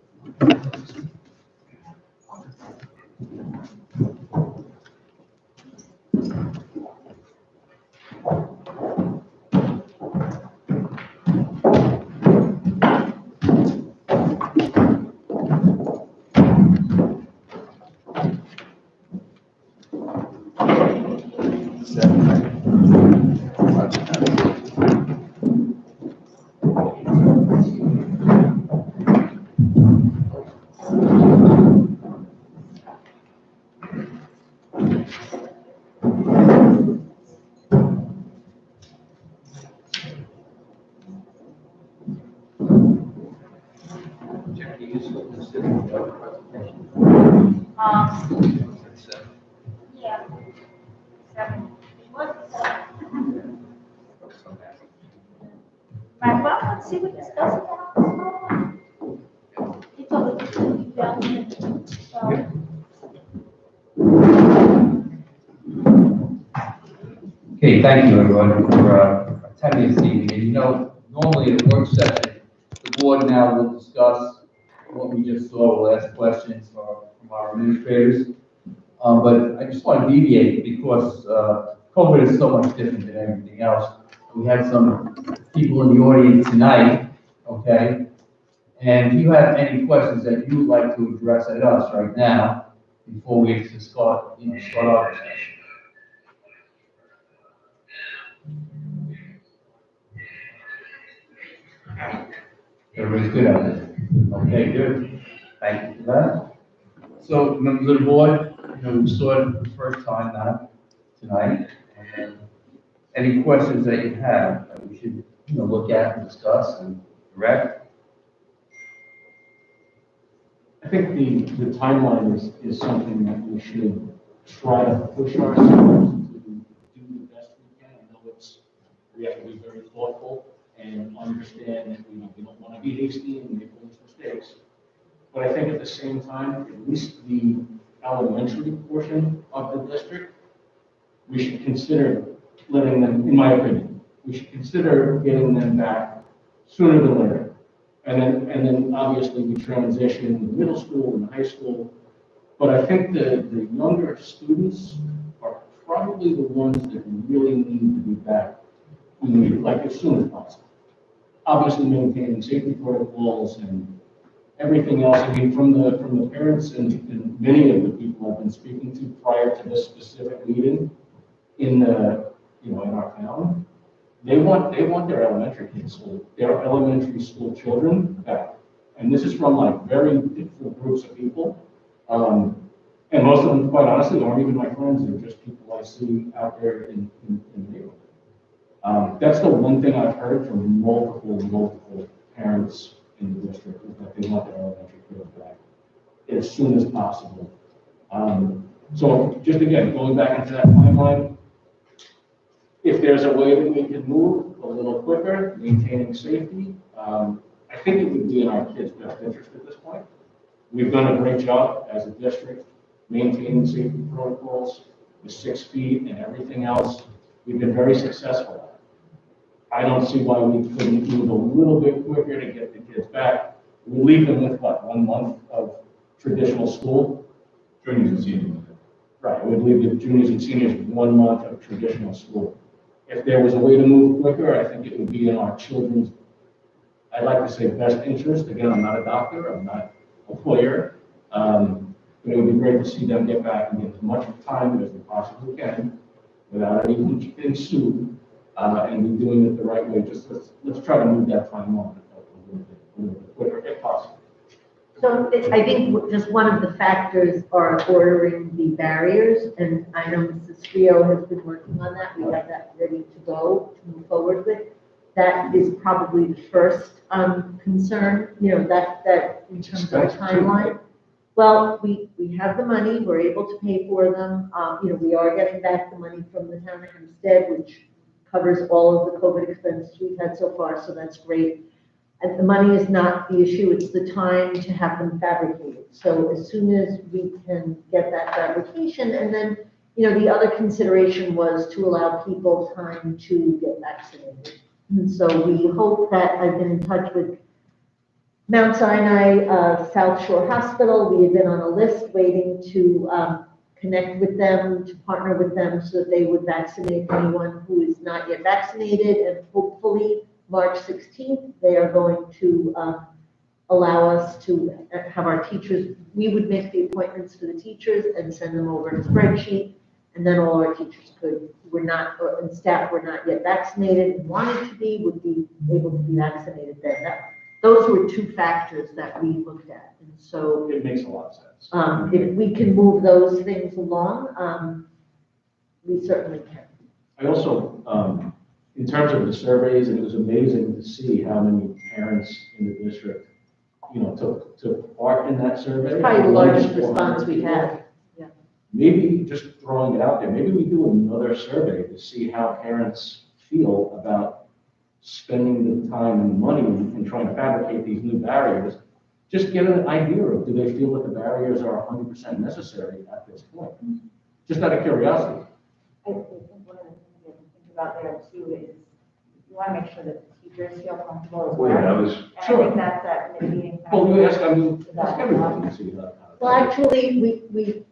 Yeah. 7. What? 7. Right, well, let's see what this does again. It's all the so. Okay, thank you everyone for attending this evening. And you know, normally at a work session, the board now will discuss what we just saw. We'll ask questions from our administrators. But I just want to deviate because COVID is so much different than everything else. We had some people in the audience tonight, okay? And if you have any questions that you would like to address at us right now, before we start our session. Everybody's good at it. Okay, good. Thank you for that. So, members of the board, we saw it the first time now, tonight. And any questions that you have that we should, look at and discuss and direct? I think the timeline is something that we should try to push ourselves to do the best we can. I know we have to be very thoughtful and understand that we don't want to be hasty and make those mistakes. But I think at the same time, at least the elementary portion of the district, we should consider letting them, in my opinion, we should consider getting them back sooner than later. And then obviously we transition in the middle school and high school. But I think the younger students are probably the ones that really need to be back, like as soon as possible. Obviously maintaining safety protocols and everything else. I mean, from the parents and many of the people I've been speaking to prior to this specific meeting, in the, in our town, they want their elementary school children back. And this is from like very different groups of people. And most of them, quite honestly, aren't even my friends. They're just people I see out there in the neighborhood. That's the one thing I've heard from multiple parents in the district, is that they want their elementary kids back as soon as possible. So just again, going back into that timeline, if there's a way that we can move a little quicker, maintaining safety, I think it would be in our kids' best interest at this point. We've done a great job as a district maintaining safety protocols, the 6 feet and everything else. We've been very successful. I don't see why we couldn't move a little bit quicker to get the kids back. We leave them with what, 1 month of traditional school? Juniors and seniors. Right, we'd leave the juniors and seniors 1 month of traditional school. If there was a way to move quicker, I think it would be in our children's, I'd like to say, best interest. Again, I'm not a doctor, I'm not a lawyer, but it would be great to see them get back and get as much time as we possibly can without anyone getting sued, and be doing it the right way. Just let's try to move that time on a little bit quicker if possible. So I think just one of the factors are ordering the barriers, and I know Mrs. Frio has been working on that. We have that ready to go to move forward with. That is probably the first concern, that in terms of timeline. Well, we have the money, we're able to pay for them. We are getting back the money from the town of Hempstead, which covers all of the COVID expenses we've had so far, so that's great. And the money is not the issue, it's the time to have them fabricated. So as soon as we can get that fabrication, and then, the other consideration was to allow people time to get vaccinated. And so we hope that, I've been in touch with Mount Sinai South Shore Hospital. We have been on a list waiting to connect with them, to partner with them so that they would vaccinate anyone who is not yet vaccinated, and hopefully March 16th, they are going to allow us to have our teachers, we would make the appointments for the teachers and send them over a spreadsheet, and then all our teachers and staff were not yet vaccinated and wanted to be, would be able to be vaccinated then. Those were 2 factors that we looked at, and so. It makes a lot of sense. If we can move those things along, we certainly can. I also, in terms of the surveys, and it was amazing to see how many parents in the district, took part in that survey. It's probably the largest response we've had. Yeah. Maybe just throwing it out there, maybe we do another survey to see how parents feel about spending the time and money and trying to fabricate these new barriers. Just get an idea of, do they feel that the barriers are 100% necessary at this point? Just out of curiosity. I think one of the things you have to think about there too is you want to make sure that the teachers feel comfortable as well. Well, yeah, that was. And I think that's that mitigating factor. Well, you ask everyone to see that. Well, actually,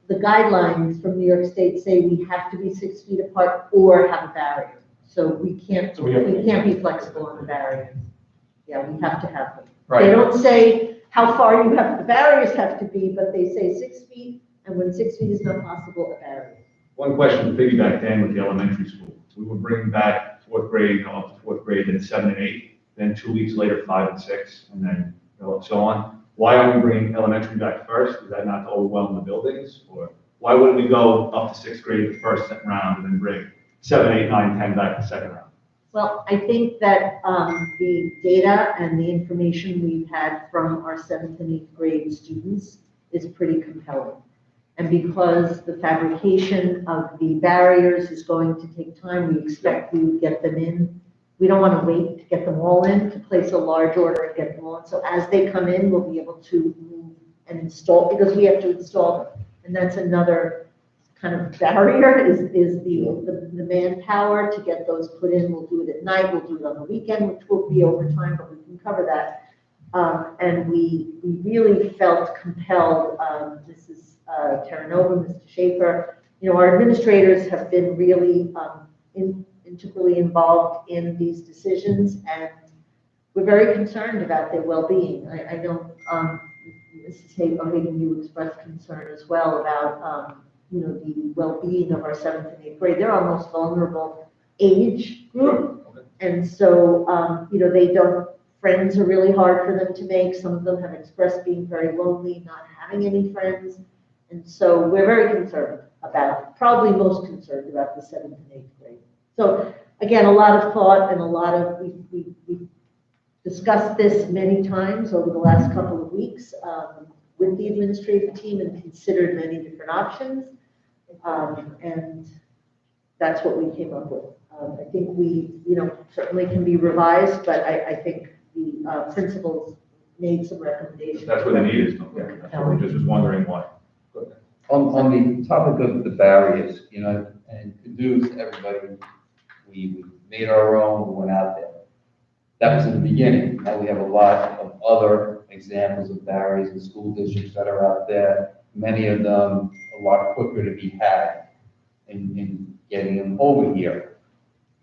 the guidelines from New York State say we have to be 6 feet apart or have a barrier. So we can't be flexible on the barriers. Yeah, we have to have them. Right. They don't say how far the barriers have to be, but they say 6 feet, and when 6 feet is not possible, a barrier. One question to piggyback then with the elementary school. We were bringing back 4th grade, up to 4th grade, then 7 and 8, then 2 weeks later, 5 and 6, and then so on. Why are we bringing elementary back first? Is that not to overwhelm the buildings? Or why wouldn't we go up to 6th grade the first round and then bring 7, 8, 9, 10 back the second round? Well, I think that the data and the information we've had from our 7th and 8th grade students is pretty compelling. And because the fabrication of the barriers is going to take time, we expect we would get them in. We don't want to wait to get them all in, to place a large order and get them all in. So as they come in, we'll be able to move and install, because we have to install them. And that's another kind of barrier, is the manpower to get those put in. We'll do it at night, we'll do it on the weekend, which will be overtime, but we can cover that. And we really felt compelled, Mrs. Terranova, Mr. Schaefer, our administrators have been really integrally involved in these decisions, and we're very concerned about their well-being. I know Mrs. Hagan, you expressed concern as well about the well-being of our 7th and 8th grade. They're our most vulnerable age group. And so, they don't, friends are really hard for them to make. Some of them have expressed being very lonely, not having any friends. And so we're very concerned about, probably most concerned about the 7th and 8th grade. So again, a lot of thought and a lot of, we've discussed this many times over the last couple of weeks with the administrative team and considered many different options. And that's what we came up with. I think we, certainly can be revised, but I think the principals made some recommendations. That's what the need is, that's what we just was wondering why. On the topic of the barriers, and kudos to everybody, we made our own, we went out there. That was in the beginning. Now we have a lot of other examples of barriers in school districts that are out there. Many of them a lot quicker to be had in getting them over here.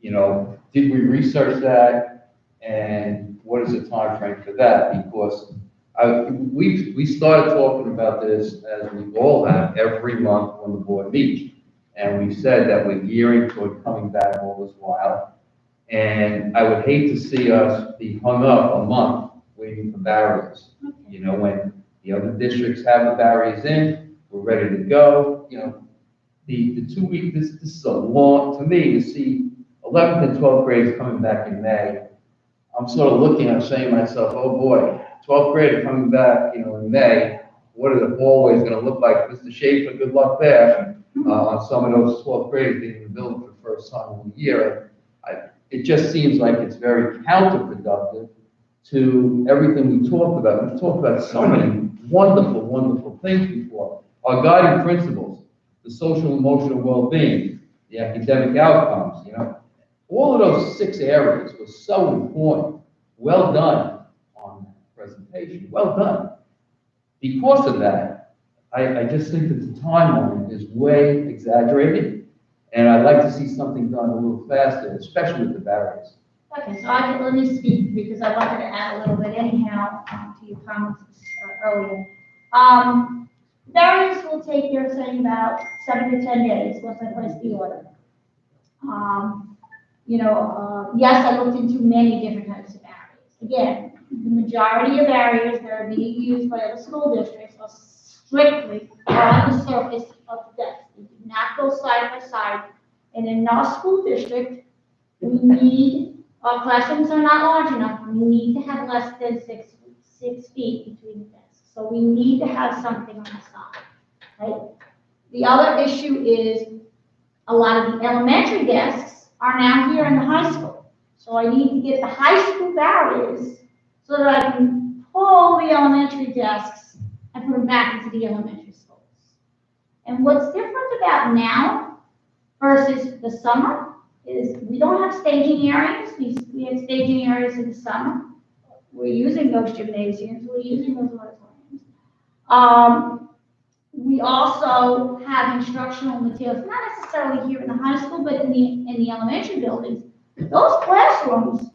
Did we research that? And what is the time frame for that? Because we started talking about this, as we all have, every month when the board meets. And we said that we're gearing toward coming back all this while. And I would hate to see us be hung up a month waiting for barriers. When the other districts have the barriers in, we're ready to go. The 2 week, this is a long, to me, to see 11th and 12th grades coming back in May. I'm sort of looking, I'm saying to myself, oh boy, 12th grade coming back, in May. What are the hallways going to look like? Mr. Schaefer, good luck there. On some of those 12th graders being in the building for the first time in a year. It just seems like it's very counterproductive to everything we talked about. We've talked about so many wonderful, wonderful things before. Our guiding principles, the social emotional well-being, the academic outcomes, all of those 6 areas were so important. Well done on that presentation, well done. Because of that, I just think that the timeline is way exaggerated. And I'd like to see something done a little faster, especially with the barriers. Okay, so let me speak because I wanted to add a little bit anyhow to your comments earlier. Barriers will take, you're saying, about 7 to 10 days once I place the order. Yes, I looked into many different types of barriers. Again, the majority of barriers that are being used by other school districts are strictly on the surface of the desk. They do not go side by side. And in our school district, our classrooms are not large enough, and we need to have less than 6 feet between the desks. So we need to have something on the side, right? The other issue is a lot of the elementary desks are now here in the high school. So I need to get the high school barriers so that I can pull the elementary desks and put them back into the elementary schools. And what's different about now versus the summer is we don't have staging areas. We have staging areas in the summer. We're using those gymnasiums. We're using those auditoriums. We also have instructional materials, not necessarily here in the high school, but in the elementary buildings. Those classrooms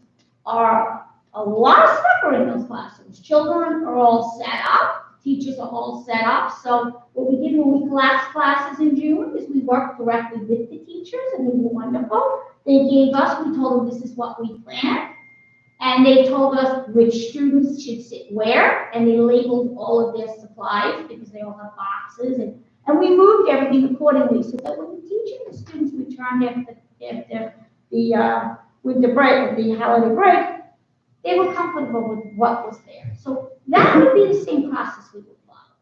are a lot of separate in those classrooms. Children are all set up. Teachers are all set up. So what we did when we collapsed classes in June is we worked directly with the teachers, and they were wonderful. They gave us, we told them this is what we planned. And they told us which students should sit where, and they labeled all of their supplies because they all have boxes. And we moved everything accordingly so that when the teacher and the students returned after the winter break, the holiday break, they were comfortable with what was there. So that would be the same process we would follow.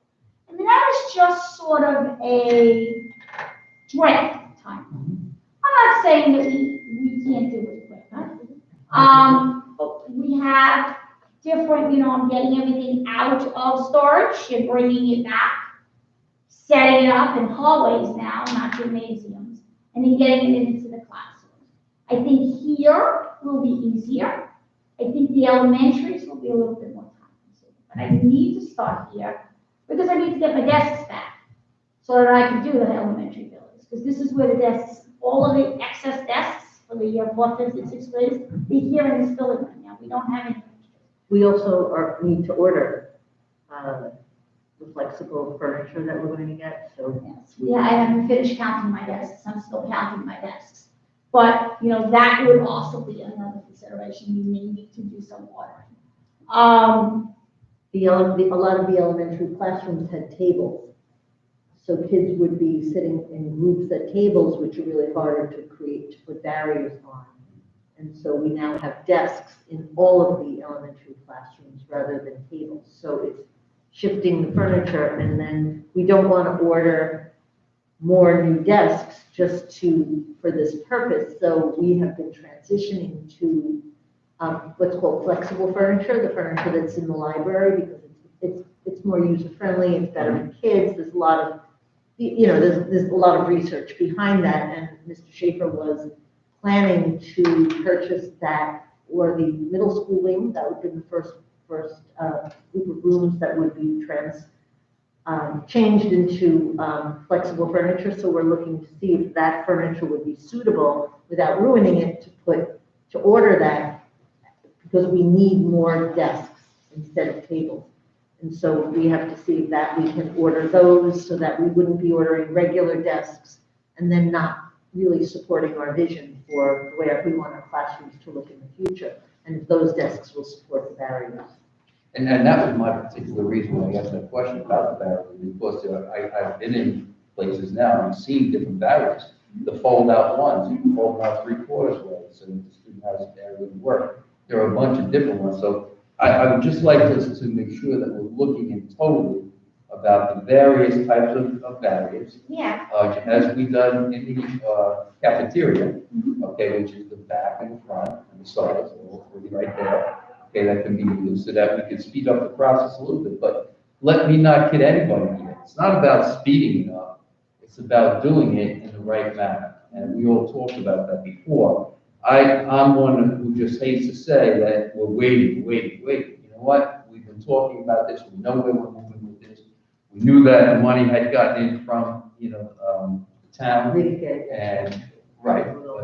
And that is just sort of a draft timeline. I'm not saying that we can't do it quick, huh? We have different, I'm getting everything out of storage and bringing it back, setting it up in hallways now, not gymnasiums, and then getting it into the classrooms. I think here will be easier. I think the elementaries will be a little bit more time consuming, but I need to start here because I need to get my desks back so that I can do the elementary buildings, because this is where the desks, all of the excess desks for the year 4th, 5th, and 6th graders, they're here in this building right now. We don't have any. We also need to order the flexible furniture that we're going to get, so. Yes, yeah, I haven't finished counting my desks, I'm still counting my desks. But, you know, that would also be another consideration, you may need to do some ordering. A lot of the elementary classrooms had tables. So kids would be sitting in groups at tables, which are really harder to create, to put barriers on. And so we now have desks in all of the elementary classrooms rather than tables. So it's shifting the furniture, and then we don't want to order more new desks just for this purpose. So we have been transitioning to what's called flexible furniture, the furniture that's in the library, because it's more user-friendly, it's better for kids. There's a lot of, there's a lot of research behind that, and Mr. Schaefer was planning to purchase that or the middle school wing. That would be the first group of rooms that would be changed into flexible furniture. So we're looking to see if that furniture would be suitable without ruining it to order that, because we need more desks instead of tables. And so we have to see that we can order those so that we wouldn't be ordering regular desks and then not really supporting our vision for the way we want our classrooms to look in the future. And if those desks will support the barriers. And that was my particular reason why I asked that question about the barriers, because I've been in places now and seen different barriers. The fold-out ones, you can fold them out 3/4 way, so the student has an area to work. There are a bunch of different ones, so I would just like us to make sure that we're looking in totally about the various types of barriers. Yeah. As we've done in the cafeteria, okay, which is the back and the front and the sides, all three right there. Okay, that can be used so that we can speed up the process a little bit. But let me not kid anybody here. It's not about speeding it up. It's about doing it in the right manner. And we all talked about that before. I'm one who just hates to say that we're waiting. You know what? We've been talking about this. We know where we're moving with this. We knew that the money had gotten in from, the town. And, right. We'll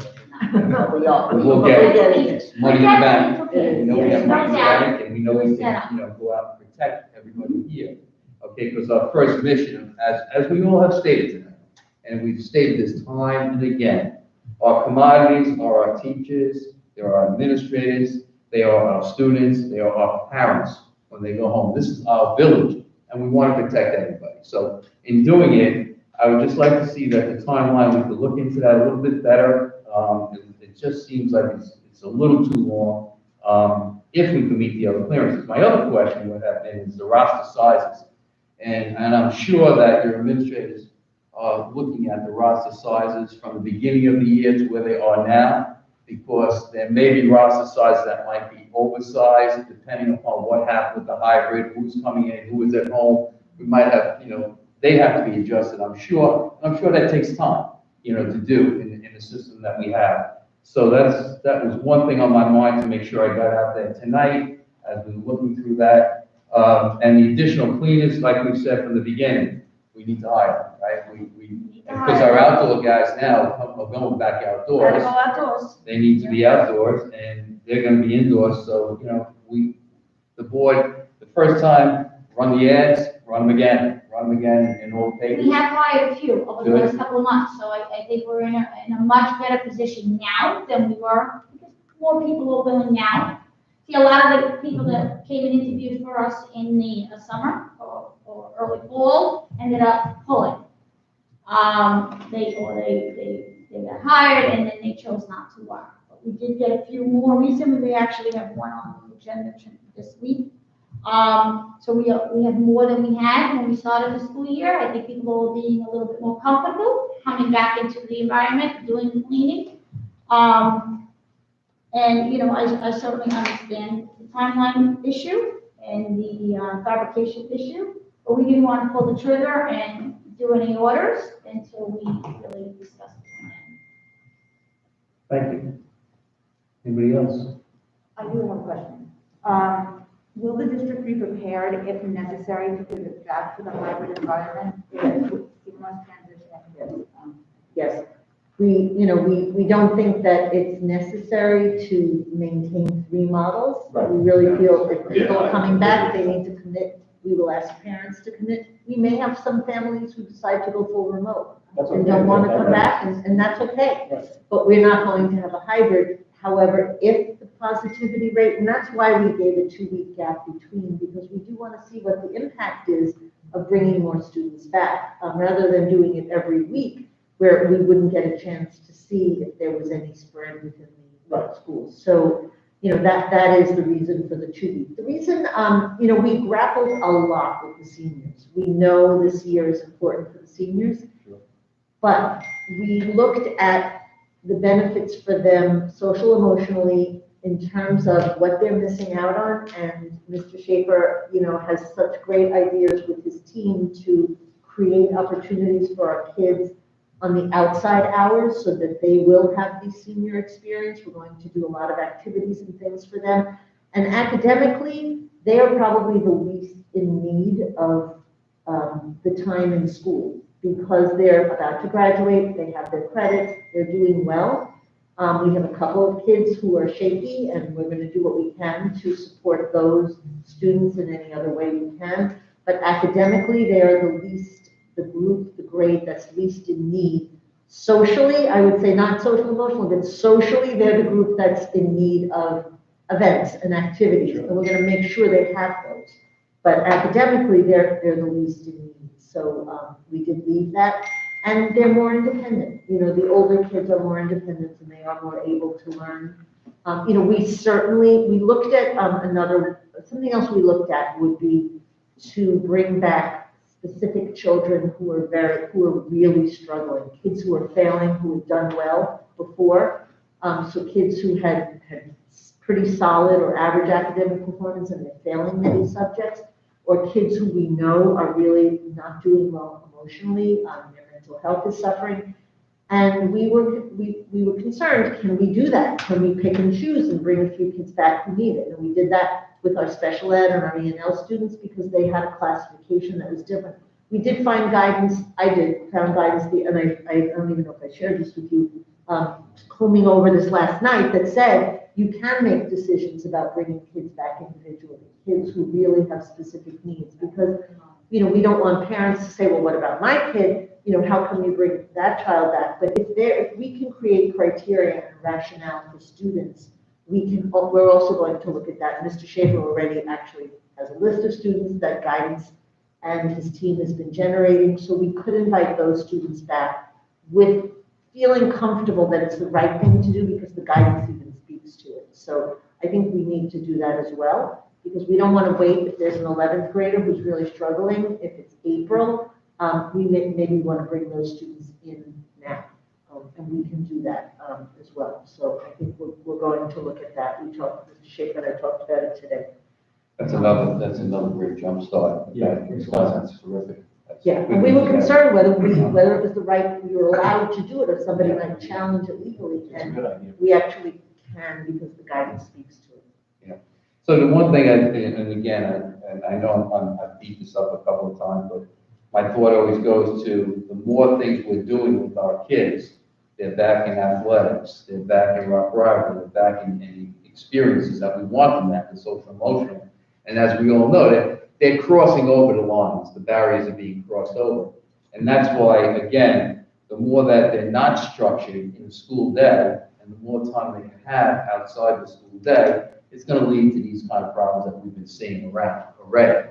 get money in the bank. We know we have money in the bank, and we know we can, go out and protect everybody here. Okay, because our first mission, as we all have stated tonight, and we've stated this time and again, our commodities are our teachers, they're our administrators, they are our students, they are our parents when they go home. This is our village, and we want to protect everybody. So in doing it, I would just like to see that the timeline, we could look into that a little bit better. It just seems like it's a little too long, if we can meet the other clearances. My other question would have been is the roster sizes. And I'm sure that your administrators are looking at the roster sizes from the beginning of the year to where they are now, because there may be roster sizes that might be oversized depending upon what happened with the hybrid, who's coming in, who is at home. We might have, they have to be adjusted, I'm sure. I'm sure that takes time, to do in the system that we have. So that was one thing on my mind to make sure I got out there tonight as we were looking through that. And the additional cleaners, like we said from the beginning, we need to hire, right? Because our outdoor guys now are going back outdoors. Gotta go outdoors. They need to be outdoors, and they're going to be indoors. So, the board, the first time, run the ads, run them again, in all papers. We have hired a few over the Good. last couple of months, so I think we're in a much better position now than we were, because more people are willing now. See, a lot of the people that came and interviewed for us in the summer or early fall ended up pulling. They got hired and then they chose not to work. But we did get a few more recently. We actually have one on the agenda this week. So we have more than we had when we started the school year. I think people are being a little bit more comfortable coming back into the environment, doing the cleaning. And, I certainly understand the timeline issue and the fabrication issue, but we didn't want to pull the trigger and do any orders until we really discuss the plan. Thank you. Anybody else? I do have a question. Will the district be prepared, if necessary, to pivot back to the hybrid environment? Seamless transition? Yes. We don't think that it's necessary to maintain 3 models. Right. We really feel if people are coming back, they need to commit We will ask parents to commit. We may have some families who decide to go full remote That's and okay. don't want to That- come back, and that's okay. Right. But we're not going to have a hybrid. However, if the positivity rate, and that's why we gave a 2-week gap between, because we do want to see what the impact is of bringing more students back, rather than doing it every week, where we wouldn't get a chance to see if there was any spread within the schools. So, that is the reason for the 2 week. The reason, we grappled a lot with the seniors. We know this year is important for the seniors, but we looked at the benefits for them social, emotionally, in terms of what they're missing out on. And Mr. Schaefer, has such great ideas with his team to create opportunities for our kids on the outside hours so that they will have the senior experience. We're going to do a lot of activities and things for them. And academically, they are probably the least in need of the time in school, because they're about to graduate, they have their credits, they're doing well. We have a couple of kids who are shaky, and we're going to do what we can to support those students in any other way we can. But academically, they are the group, the grade that's least in need. Socially, I would say not social emotional, but socially, they're the group that's in need of events and activities, and we're going to make sure they have those. But academically, they're the least in need. So we did leave that, and they're more independent. The older kids are more independent, and they are more able to learn. We looked at something else we looked at would be to bring back specific children who are really struggling, kids who are failing, who have done well before. So kids who had pretty solid or average academic performance and they're failing many subjects, or kids who we know are really not doing well emotionally, their mental health is suffering. And we were concerned, can we do that? Can we pick and choose and bring a few kids back who need it? And we did that with our special ed and our E&L students because they had a classification that was different. We did find guidance, found guidance, and I don't even know if I shared this with you, combing over this last night, that said you can make decisions about bringing kids back individually, kids who really have specific needs, because we don't want parents to say, well, what about my kid? How can we bring that child back? But if we can create criteria and rationale for students, we're also going to look at that. Mr. Schaefer already actually has a list of students that guidance and his team has been generating, so we could invite those students back with feeling comfortable that it's the right thing to do because the guidance even speaks to it. So I think we need to do that as well, because we don't want to wait if there's an 11th grader who's really struggling. If it's April, we maybe want to bring those students in now, and we can do that as well. So I think we're going to look at that. We talked with Mr. Schaefer and I talked about it today. That's another great jump start. Yeah. That's terrific. Yeah, and we were concerned whether it was the right, we were allowed to do it, or somebody might challenge it legally, It's a and good idea. we actually can because the guidance speaks to it. So the one thing, and again, I know I've beat this up a couple of times, but my thought always goes to the more things we're doing with our kids, they're back in athletics, they're back in rock ride, they're back in experiences that we want them at, the social emotional. And as we all know, they're crossing over the lines, the barriers are being crossed over. And that's why, again, the more that they're not structured in the school day, and the more time they can have outside the school day, it's going to lead to these kind of problems that we've been seeing around already,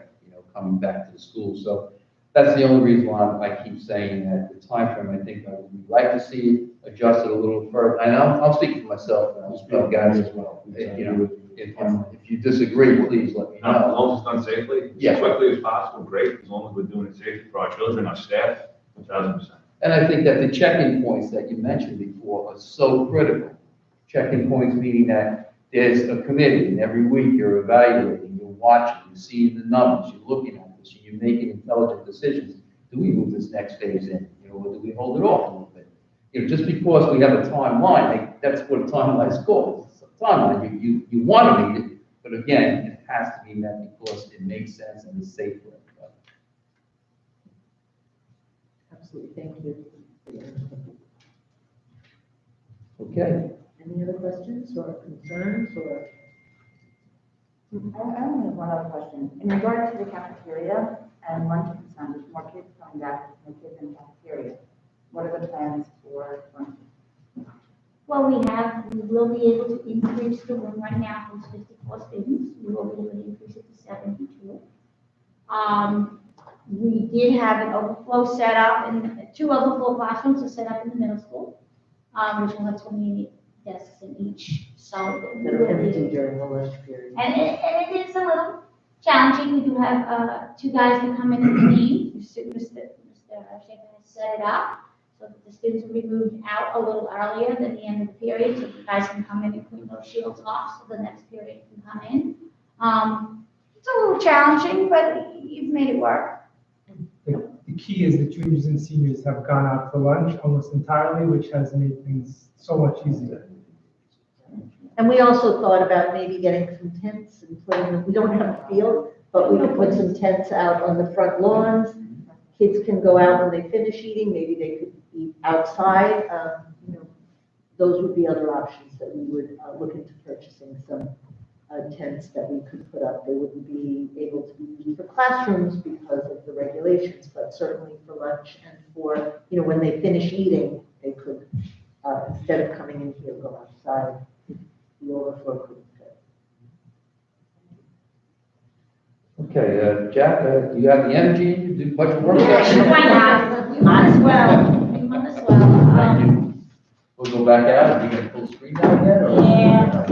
coming back to the school. So that's the only reason why I keep saying that the time frame, I think we'd like to see it adjusted a little further. And I'm speaking for myself, and I'll speak guys as well. If you disagree, please let me As know. long as it's done safely, Yeah. as quickly as possible, great, as long as we're doing it safely for our children, our staff, 1,000%. And I think that the check-in points that you mentioned before are so critical. Check-in points meaning that there's a committee, and every week you're evaluating, you're watching, you're seeing the numbers, you're looking at this, you're making intelligent decisions. Do we move this next phase in, or do we hold it off a little bit? Just because we have a timeline, that's what a timeline is called. It's a timeline. You want to meet it, but again, it has to be met because it makes sense and is safe for everybody. Absolutely, thank you. Okay. Any other questions or concerns or? I only have one other question. In regard to the cafeteria and lunch concerns, with more kids coming back, more kids in the cafeteria, what are the plans for lunch? Well, we will be able to increase the room right now from 54 students. We will be able to increase it to 72. We did have an overflow set up, and 2 overflow classrooms are set up in the middle school, which will have 28 desks in each. So That are empty during the lunch period. And it is a little challenging. We do have 2 guys that come in and clean. Mr. Shaker has set it up so that the students will be moved out a little earlier than the end of the period, so the guys can come in and clean those shields off so the next period can come in. It's a little challenging, but you've made it work. The key is that juniors and seniors have gone out for lunch almost entirely, which has made things so much easier. And we also thought about maybe getting some tents and putting them, we don't have a field, but we could put some tents out on the front lawns. Kids can go out when they finish eating, maybe they could eat outside. Those would be other options that we would look into purchasing some tents that we could put up. They wouldn't be able to be used for classrooms because of the regulations, but certainly for lunch and for, when they finish eating, they could, instead of coming in here, go outside. The overflow couldn't fit. Okay, Jack, do you have the energy to do much work? Yeah, why not? You might as well. You might as well. Thank you. We'll go back out. Are you going to full screen now again? Or? Yeah.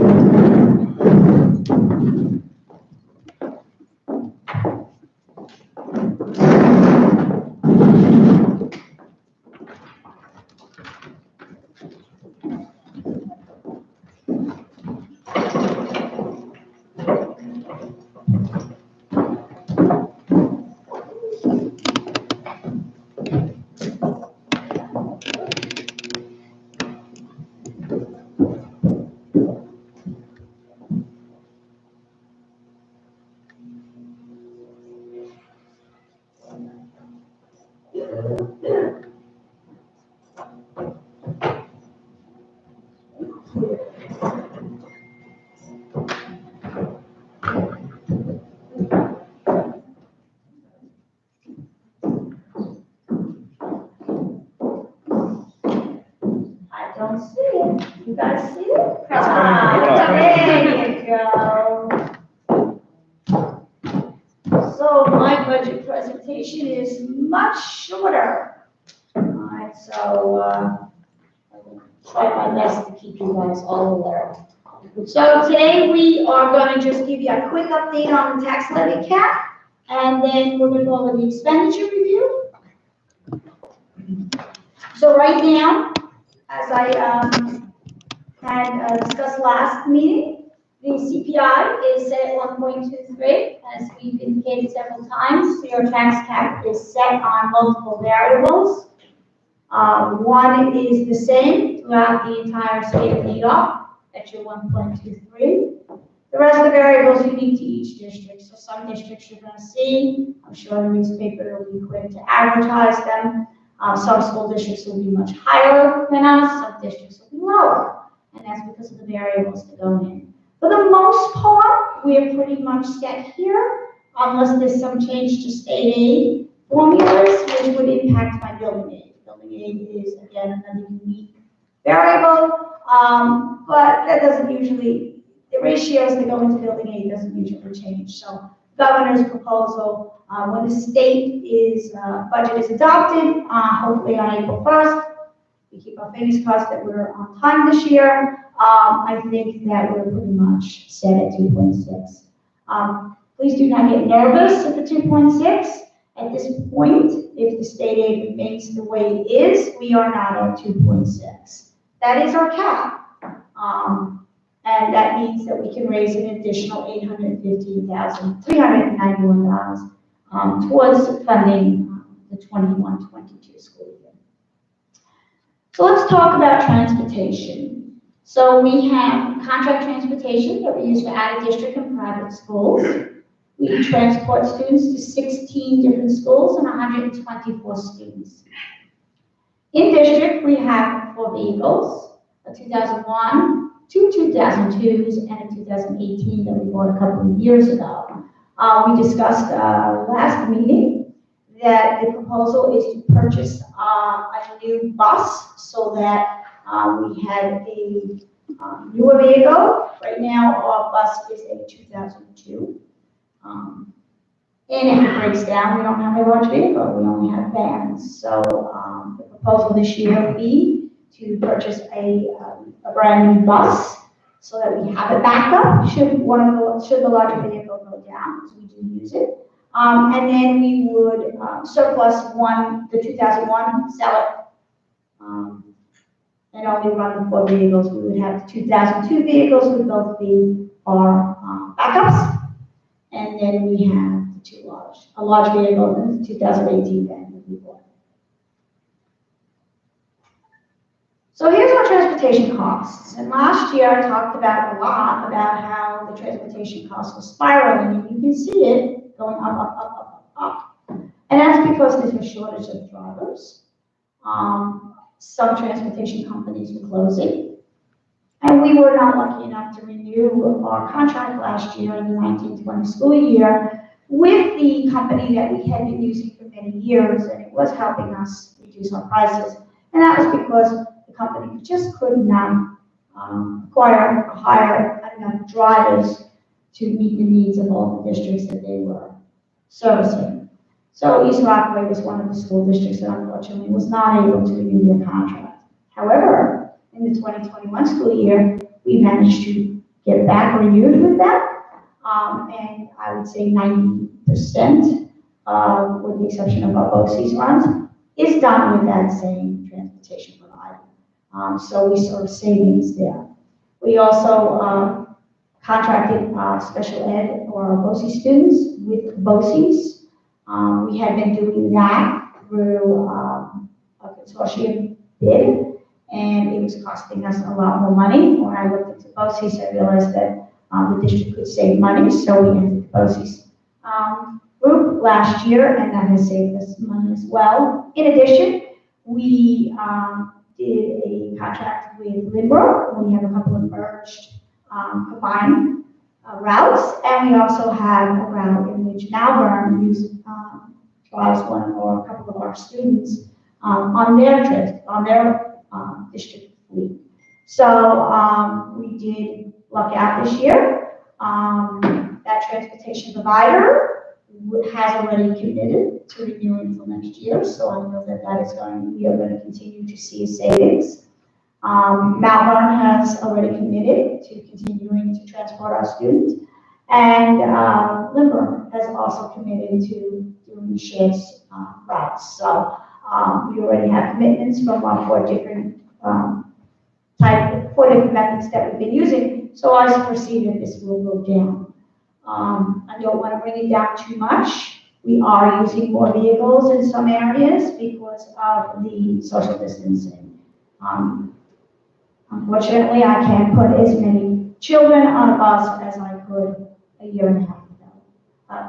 I don't see it. You guys see it? There you go. So my budget presentation is much shorter. All right, so I will try my best to keep you guys all alert. So today we are going to just give you a quick update on the tax levy cap, and then we're going to go over the expenditure review. So right now, as I had discussed last meeting, the CPI is set at 1.23. As we've indicated several times, your tax cap is set on multiple variables. One is the same throughout the entire state of New York, at your 1.23. The rest of the variables unique to each district. So some districts you're going to see, I'm sure the newspaper will be quick to advertise them. Some school districts will be much higher than us, some districts will be lower, and that's because of the variables that go in. For the most part, we are pretty much set here, unless there's some change to state aid formulas, which would impact my building aid. Building aid is, again, another unique variable, but that doesn't usually, the ratios that go into building aid doesn't usually change. So governor's proposal, when the state budget is adopted, hopefully on April 1st, we keep our fingers crossed that we're on time this year. I think that we're pretty much set at 2.6. Please do not get nervous at the 2.6. At this point, if the state aid remains the way it is, we are not at 2.6. That is our cap. And that means that we can raise an additional $815,391 towards funding the 21-22 school year. So let's talk about transportation. So we have contract transportation that we use for out-of-district and private schools. We transport students to 16 different schools and 124 students. In district, we have 4 vehicles, a 2001 two 2002s and a 2018 that we bought a couple of years ago. We discussed last meeting that the proposal is to purchase a new bus so that we have a newer vehicle. Right now, our bus is a 2002. And if it breaks down, we don't have a large vehicle, we only have vans. So the proposal this year would be to purchase a brand new bus so that we have a backup should the larger vehicle go down, because we do use it. And then we would surplus the 2001, sell it, and only run the 4 vehicles. We would have the 2002 vehicles would both be our backups, and then we have the 2 a large vehicle and the 2018 van that we bought. So here's our transportation costs. And last year I talked about a lot about how the transportation costs were spiraling, and you can see it going up, up, up, up, up, up. And that's because there's a shortage of drivers. Some transportation companies were closing. And we were not lucky enough to renew our contract last year in the 1920 school year with the company that we had been using for many years, and it was helping us reduce our prices. And that was because the company just could not acquire or hire enough drivers to meet the needs of all the districts that they were servicing. So East Rockaway was one of the school districts that unfortunately was not able to renew their contract. However, in the 2021 school year, we managed to get back renewed with them, and I would say 90%, with the exception of our BOCES runs, is done with that same transportation provider. So we saw savings there. We also contracted special ed or BOCES students with BOCES. We had been doing that through a consortium bid, and it was costing us a lot more money. When I looked into BOCES, I realized that the district could save money, so we entered the BOCES group last year, and that has saved us money as well. In addition, we did a contract with Lindbrook. We have a couple of merged combined routes, and we also have a route in which Malvern drives one or a couple of our students on their trip, on their district fleet. So we did luck out this year. That transportation provider has already committed to renewing for next year, so I know that we are going to continue to see savings. Malvern has already committed to continuing to transport our students, and Lindbrook has also committed to doing shared routes. So we already have commitments from our 4 different methods that we've been using, so I foresee that this will go down. I don't want to bring it down too much. We are using more vehicles in some areas because of the social distancing. Unfortunately, I can't put as many children on a bus as I could a year and a half ago.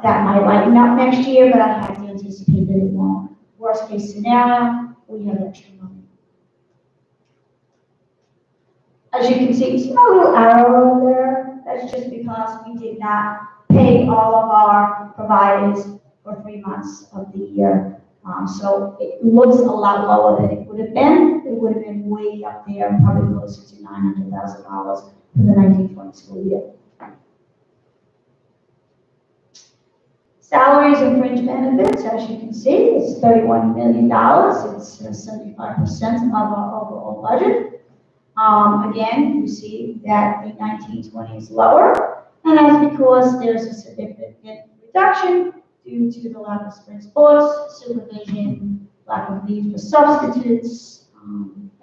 That might lighten up next year, but I have to anticipate that it won't. Worst case scenario, we have extra money. As you can see, you see a little arrow over there? That's just because we did not pay all of our providers for 3 months of the year. So it looks a lot lower than it would have been. It would have been way up there, probably closer to $900,000 for the 1920 school year. Salaries and fringe benefits, as you can see, is $31 million. It's 75% of our overall budget. Again, you see that the 1920 is lower, and that's because there's a significant reduction due to the lack of spring sports, supervision, lack of need for substitutes,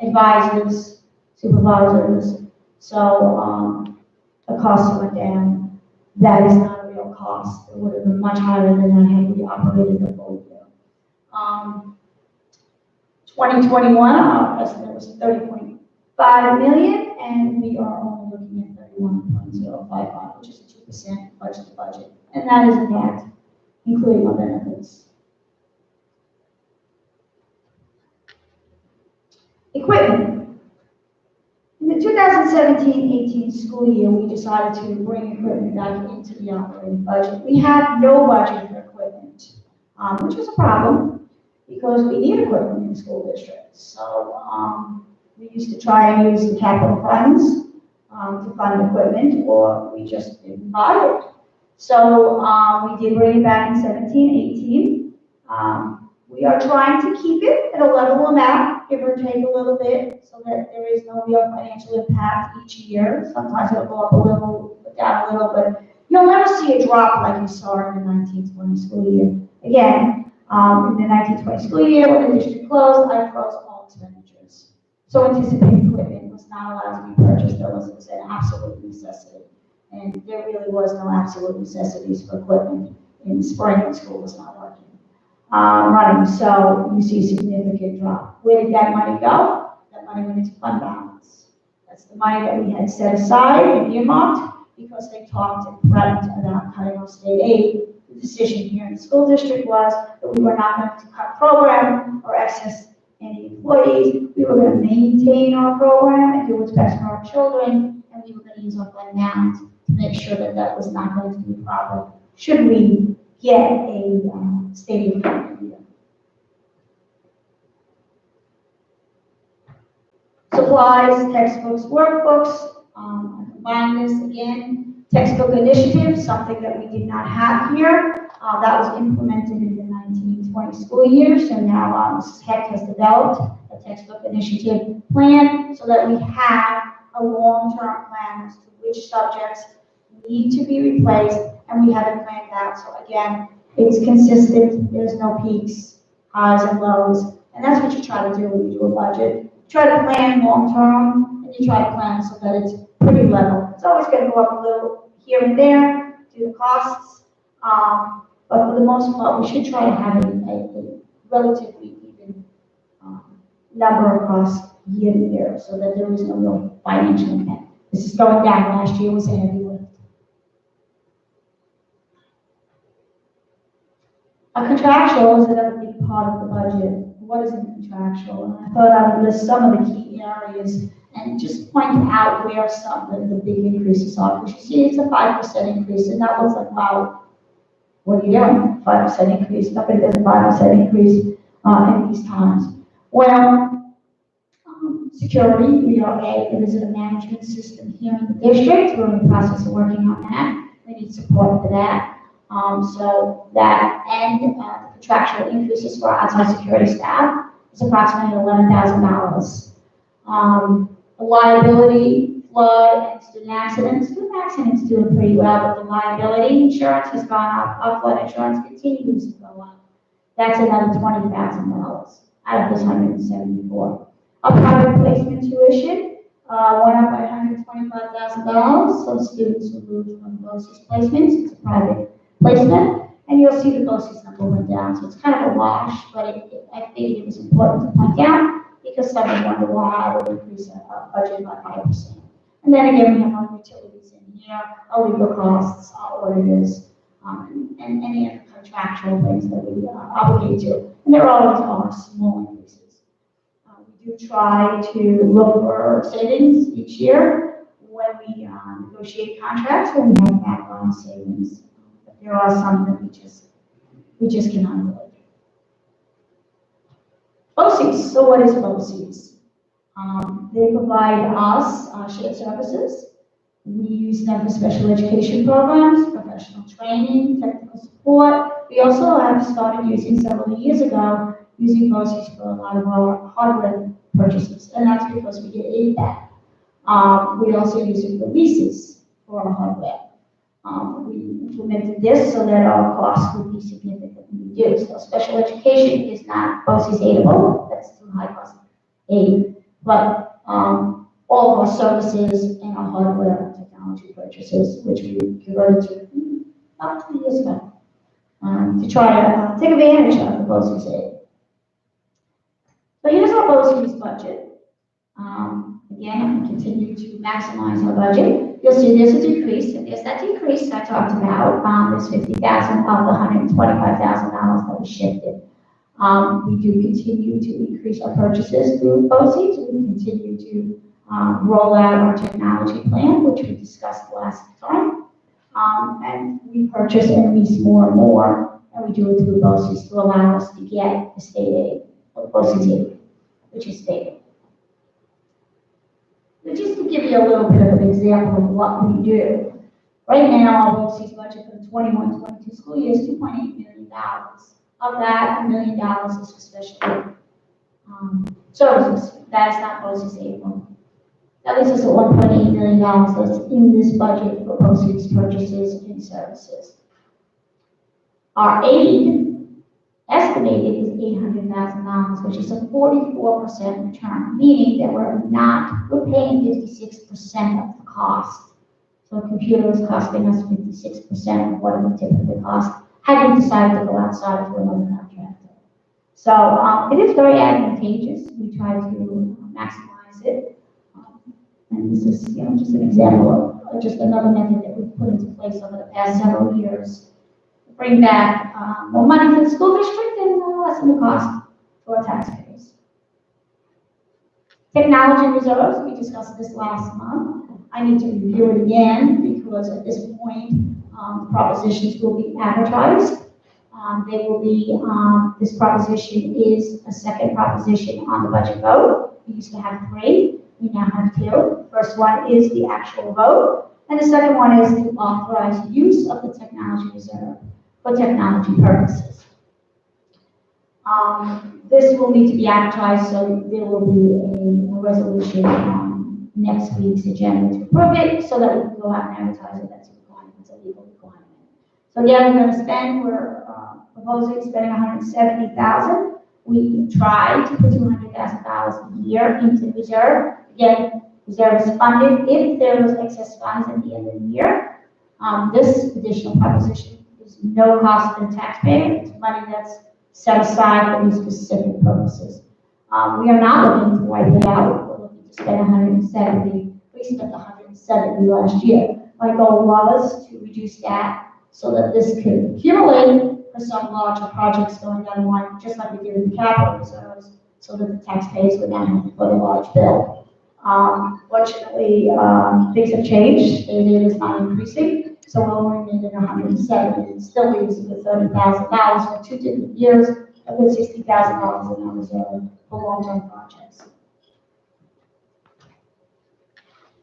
advisors, supervisors. So the costs went down. That is not a real cost. It would have been much higher than that had we operated the full year. 2021, our estimate was $30.5 million, and we are only looking at $31.055, which is a 2% budget to budget, and that is net, including our benefits. Equipment. the 2017-18 school year, we decided to bring equipment back into the operating budget. We had no budget for equipment, which was a problem because we need equipment in the school district. So we used to try and use the capital funds to fund equipment, or we just didn't buy it. So we did bring it back in 17-18. We are trying to keep it at a level amount, give or take a little bit, so that there is no real financial impact each year. Sometimes it'll go up a little, down a little, but you'll never see a drop like you saw in the 1920 school year. Again, in the 1920 school year, when the district closed, I froze all expenditures. So anticipated equipment was not allowed to be purchased unless it was an absolute necessity. And there really was no absolute necessities for equipment in the spring when school was not working. Running, so you see a significant drop. Where did that money go? That money went into fund balance. That's the money that we had set aside and earmarked because they talked and threatened about cutting off state aid. The decision here in the school district was that we were not going to cut program or excess any employees. We were going to maintain our program and do what's best for our children, and we were going to use our fund balance to make sure that that was not going to be a problem should we get a state aid program. Supplies, textbooks, workbooks. I combined this again. Textbook initiative, something that we did not have here. That was implemented in the 1920 school year. So now Mrs. Heck has developed a textbook initiative plan so that we have a long-term plan as to which subjects need to be replaced, and we have it planned out. So again, it's consistent. There's no peaks, highs, and lows, and that's what you try to do when you do a budget. You try to plan long-term, and you try to plan so that it's pretty level. It's always going to go up a little here and there due to costs, but for the most part, we should try to have a relatively even number of costs year to year so that there is no real financial impact. This is going down. Last year was a heavy lift. A contractual is another big part of the budget. What is a contractual? And I thought I would list some of the key areas and just point out where some of the big increases are. Because you see it's a 5% increase, and that looks like, wow, what are you doing? 5% increase. Nobody does a 5% increase in these times. Well, security, we are a visitor management system here in the district. We're in the process of working on that. We need support for that. So that and the contractual increases for our outside security staff is approximately $11,000. The liability, flood, and student accidents. Student accidents doing pretty well, but the liability insurance has gone up. Our flood insurance continues to go up. That's another $20,000 out of this 174. Our private placement tuition went up by $125,000. So students who moved from BOCES placements, it's a private placement, and you'll see the BOCES number went down. So it's kind of a wash, but I think it was important to point out because someone wondered why I would increase our budget by 5%. And then again, we have our utilities in here, our legal costs, our auditors, and any other contractual things that we are obligated to. And there always are small increases. We do try to look for savings each year when we negotiate contracts, when we have background savings. But there are some that we just cannot avoid. BOCES. So what is BOCES? They provide us shared services. We use them for special education programs, professional training, technical support. We also have started using several years ago, using BOCES for a lot of our hardware purchases, and that's because we get aid back. We also use it for leases for our hardware. We implemented this so that our costs would be significantly reduced. So special education is not BOCES aidable, that's too high cost aid, but all of our services and our hardware technology purchases, which we converted to about 2 years ago, to try to take advantage of the BOCES aid. So here's our BOCES budget. Again, I'm going to continue to maximize our budget. You'll see there's a decrease, and there's that decrease I talked about. There's $50,000 of the $125,000 that was shifted. We do continue to increase our purchases through BOCES. We continue to roll out our technology plan, which we discussed last time. And we purchase enemies more and more, and we do it through BOCES to allow us to get the state aid, or BOCES aid, which is state aid. But just to give you a little bit of an example of what we do, right now, our BOCES budget for the 21-22 school year is $2.8 million. Of that, $1 million is for special ed. Services. That is not BOCES aid. That leaves us at $1.8 million that's in this budget for BOCES purchases and services. Our aid estimated is $800,000, which is a 44% return, meaning that we're paying 56% of the cost. So a computer is costing us 56% of what it would typically cost, had we decided to go outside for another contractor. So it is very advantageous. We try to maximize it. And this is, just an example of just another method that we've put into place over the past several years to bring back more money to the school district and lessen the cost for our taxpayers. Technology reserves, we discussed this last month. I need to review it again because at this point, propositions will be advertised. They will be, this proposition is a second proposition on the budget vote. We used to have 3. We now have 2. First one is the actual vote, and the second one is to authorize use of the technology reserve for technology purposes. This will need to be advertised, so there will be a resolution on next week's agenda to approve it, so that we can go out and advertise it. That's a requirement, it's a legal requirement. So again, we're proposing spending $170,000. We try to put $200,000 a year into the reserve. Again, reserve is funded if there was excess funds at the end of the year. This additional proposition is no cost to the taxpayer. It's money that's set aside for these specific purposes. We are not looking to wipe it out. We're looking to spend 170. We spent 170 last year. My goal was to reduce that so that this could accumulate for some larger projects going down the line, just like we did with the capital reserves, so that the taxpayers would not have to put a large bill. Fortunately, things have changed. State aid is not increasing, so we're only needing 170. It still leaves us with $30,000 for 2 different years, and with $60,000 in our reserve for long-term projects.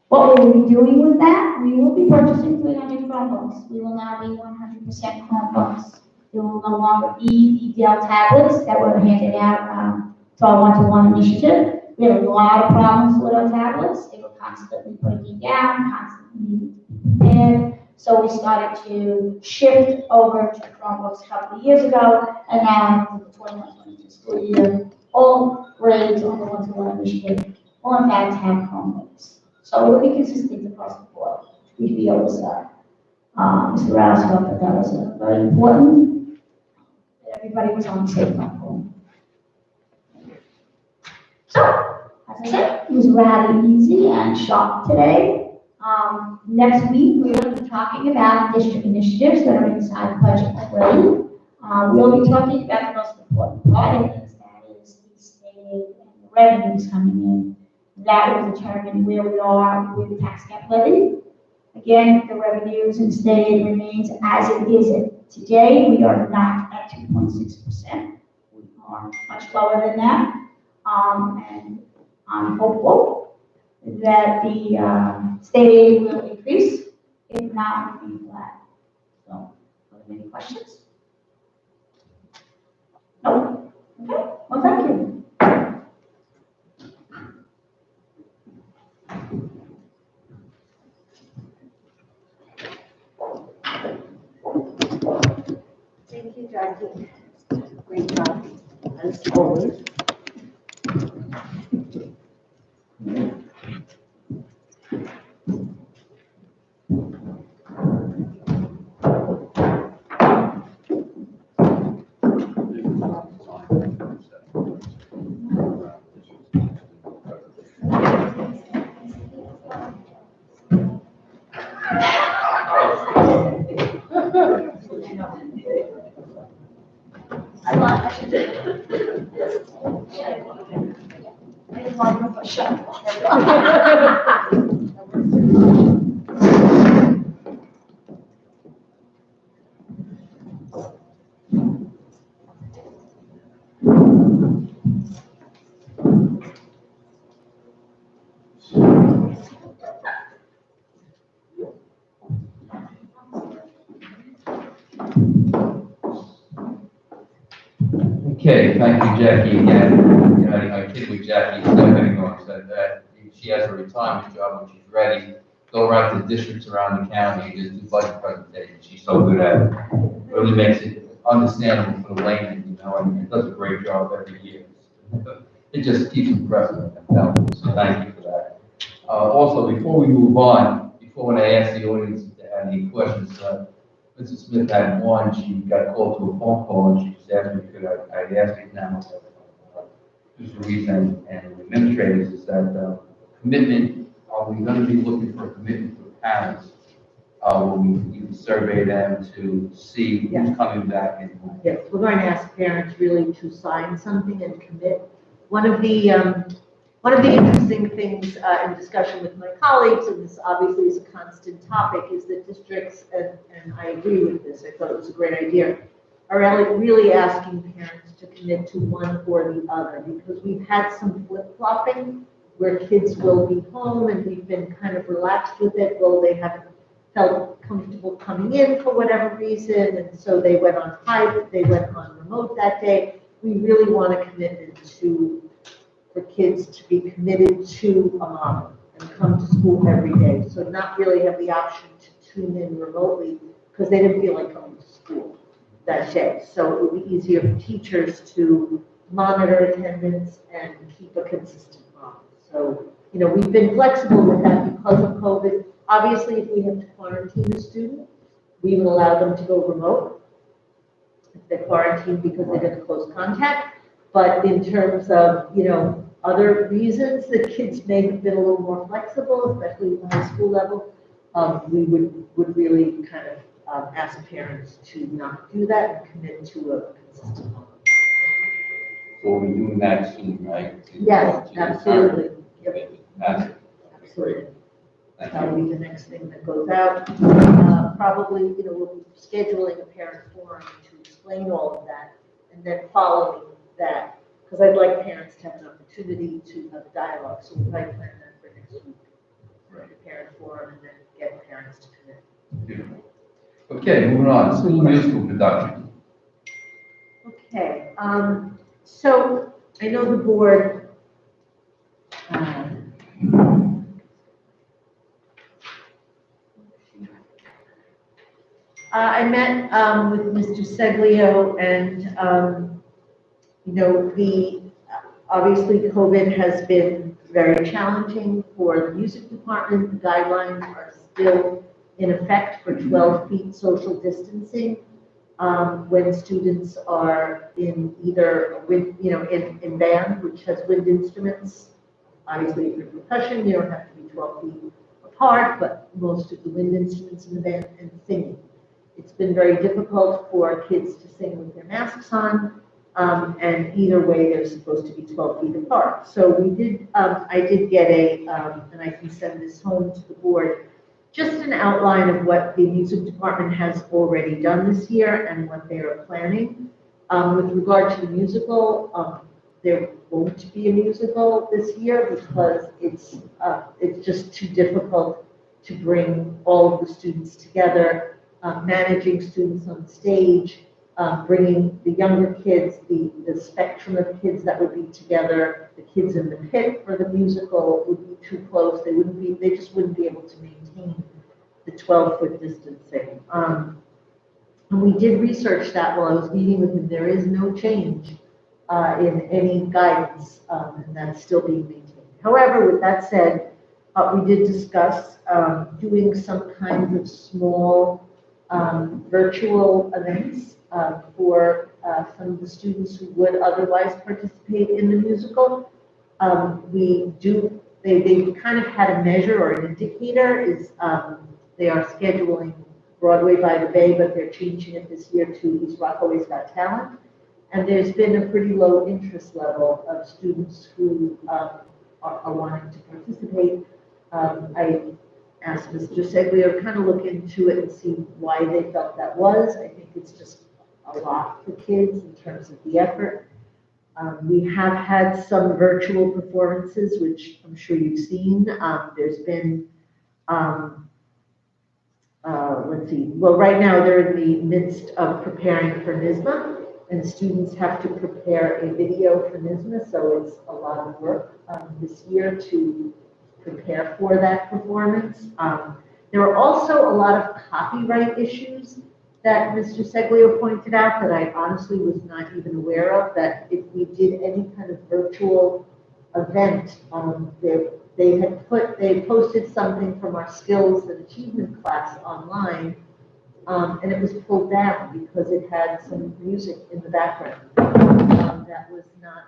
What will we be doing with that? We will be purchasing 300 Chromebooks. We will now be 100% Chromebooks. There will no longer be the Dell tablets that were handed out to our one-to-one initiative. We had a lot of problems with our tablets. They were constantly breaking down, constantly needing to be repaired. So we started to shift over to Chromebooks a couple of years ago, and now for the 21-22 school year, all grades on the one-to-one initiative will in fact have Chromebooks. So it will be consistent across the board. We feel as Mr. Rouse felt that that was very important. Everybody was on the same platform. So, as I said, it was rather easy and short today. Next week, we're going to be talking about district initiatives that are inside the budget already. We'll be talking about the most important part of this, that is the state aid and the revenues coming in. That will determine where we are with the tax cap levy. Again, the revenues and state aid remains as it is today. We are not at 2.6%. We are much lower than that. And I'm hopeful that the state aid will increase, if not, remain flat. So, are there any questions? No? Okay, well, thank you. Thank you, Jackie. Great job, as always. Okay, thank you, Jackie, again. You know, I kid with Jackie stepping on, said that she has a retirement job when she's ready, go around to districts around the county and just do budget presentations. She's so good at it. Really makes it understandable for the layman, you know, and does a great job every year. It just keeps impressing them, so thank you for that. Also, before we move on, when I ask the audience if they have any questions, Mrs. Smith had one. She got called to a phone call and she just asked me, could I ask it now? Mr. Reese and the administrators is that commitment, are we going to be looking for a commitment for parents? When we survey them to see who's coming back and when? Yes, we're going to ask parents really to sign something and commit. One of the interesting things in discussion with my colleagues, and this obviously is a constant topic, is that districts, and I agree with this, I thought it was a great idea, are really asking parents to commit to one or the other, because we've had some flip-flopping where kids will be home and we've been kind of relaxed with it. Well, they haven't felt comfortable coming in for whatever reason, and so they went on hybrid, they went on remote that day. We really want a commitment for kids to be committed to a model and come to school every day. So not really have the option to tune in remotely because they didn't feel like coming to school that day. So it would be easier for teachers to monitor attendance and keep a consistent model. So, you know, we've been flexible with that because of COVID. Obviously, if we have to quarantine a student, we would allow them to go remote if they're quarantined because they did a close contact. But in terms of, you know, other reasons that kids may have been a little more flexible, especially at the high school level, we would really kind of ask parents to not do that and commit to a consistent model. So we'll be doing that soon, right? Yes, absolutely. Yep. Absolutely. That'll be the next thing that goes out. Probably, you know, we'll be scheduling a parent forum to explain all of that, and then following that, because I'd like parents to have an opportunity to have a dialogue, so we'll probably plan that for next week. For the parent forum, and then get parents to commit. Beautiful. Okay, moving on, school musical production. Okay, so I know the board, I met with Mr. Seglio, and you know, obviously COVID has been very challenging for the music department. The guidelines are still in effect for 12 feet social distancing when students are in either in band, which has wind instruments. Obviously, if you're percussion, you don't have to be 12 feet apart, but most of the wind instruments in the band, and singing. It's been very difficult for kids to sing with their masks on, and either way, they're supposed to be 12 feet apart. So we did, I did get and I can send this home to the board, just an outline of what the music department has already done this year and what they are planning. With regard to the musical, there won't be a musical this year because it's just too difficult to bring all of the students together. Managing students on stage, bringing the younger kids, the spectrum of kids that would be together, the kids in the pit for the musical would be too close. They just wouldn't be able to maintain the 12-foot distancing. And we did research that while I was meeting with him. There is no change in any guidance, and that's still being maintained. However, with that said, we did discuss doing some kinds of small virtual events for some of the students who would otherwise participate in the musical. They kind of had a measure or an indicator is they are scheduling Broadway by the Bay, but they're changing it this year to East Rockaway's Got Talent. And there's been a pretty low interest level of students who are wanting to participate. I asked Mr. Seglio to kind of look into it and see why they felt that was. I think it's just a lot for kids in terms of the effort. We have had some virtual performances, which I'm sure you've seen. There's been let's see, well, right now they're in the midst of preparing for NISMA, and students have to prepare a video for NISMA, so it's a lot of work this year to prepare for that performance. There are also a lot of copyright issues that Mr. Seglio pointed out that I honestly was not even aware of, that if we did any kind of virtual event, they posted something from our skills and achievement class online, and it was pulled down because it had some music in the background that was not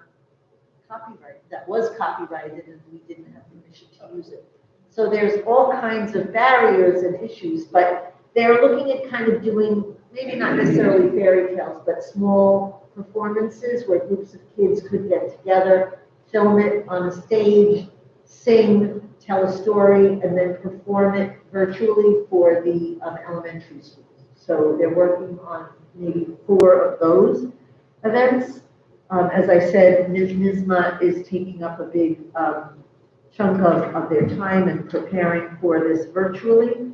copyrighted, that was copyrighted, and we didn't have permission to use it. So there's all kinds of barriers and issues, but they're looking at kind of doing, maybe not necessarily fairy tales, but small performances where groups of kids could get together, film it on a stage, sing, tell a story, and then perform it virtually for the elementary schools. So they're working on maybe 4 of those events. As I said, NISMA is taking up a big chunk of their time and preparing for this virtually.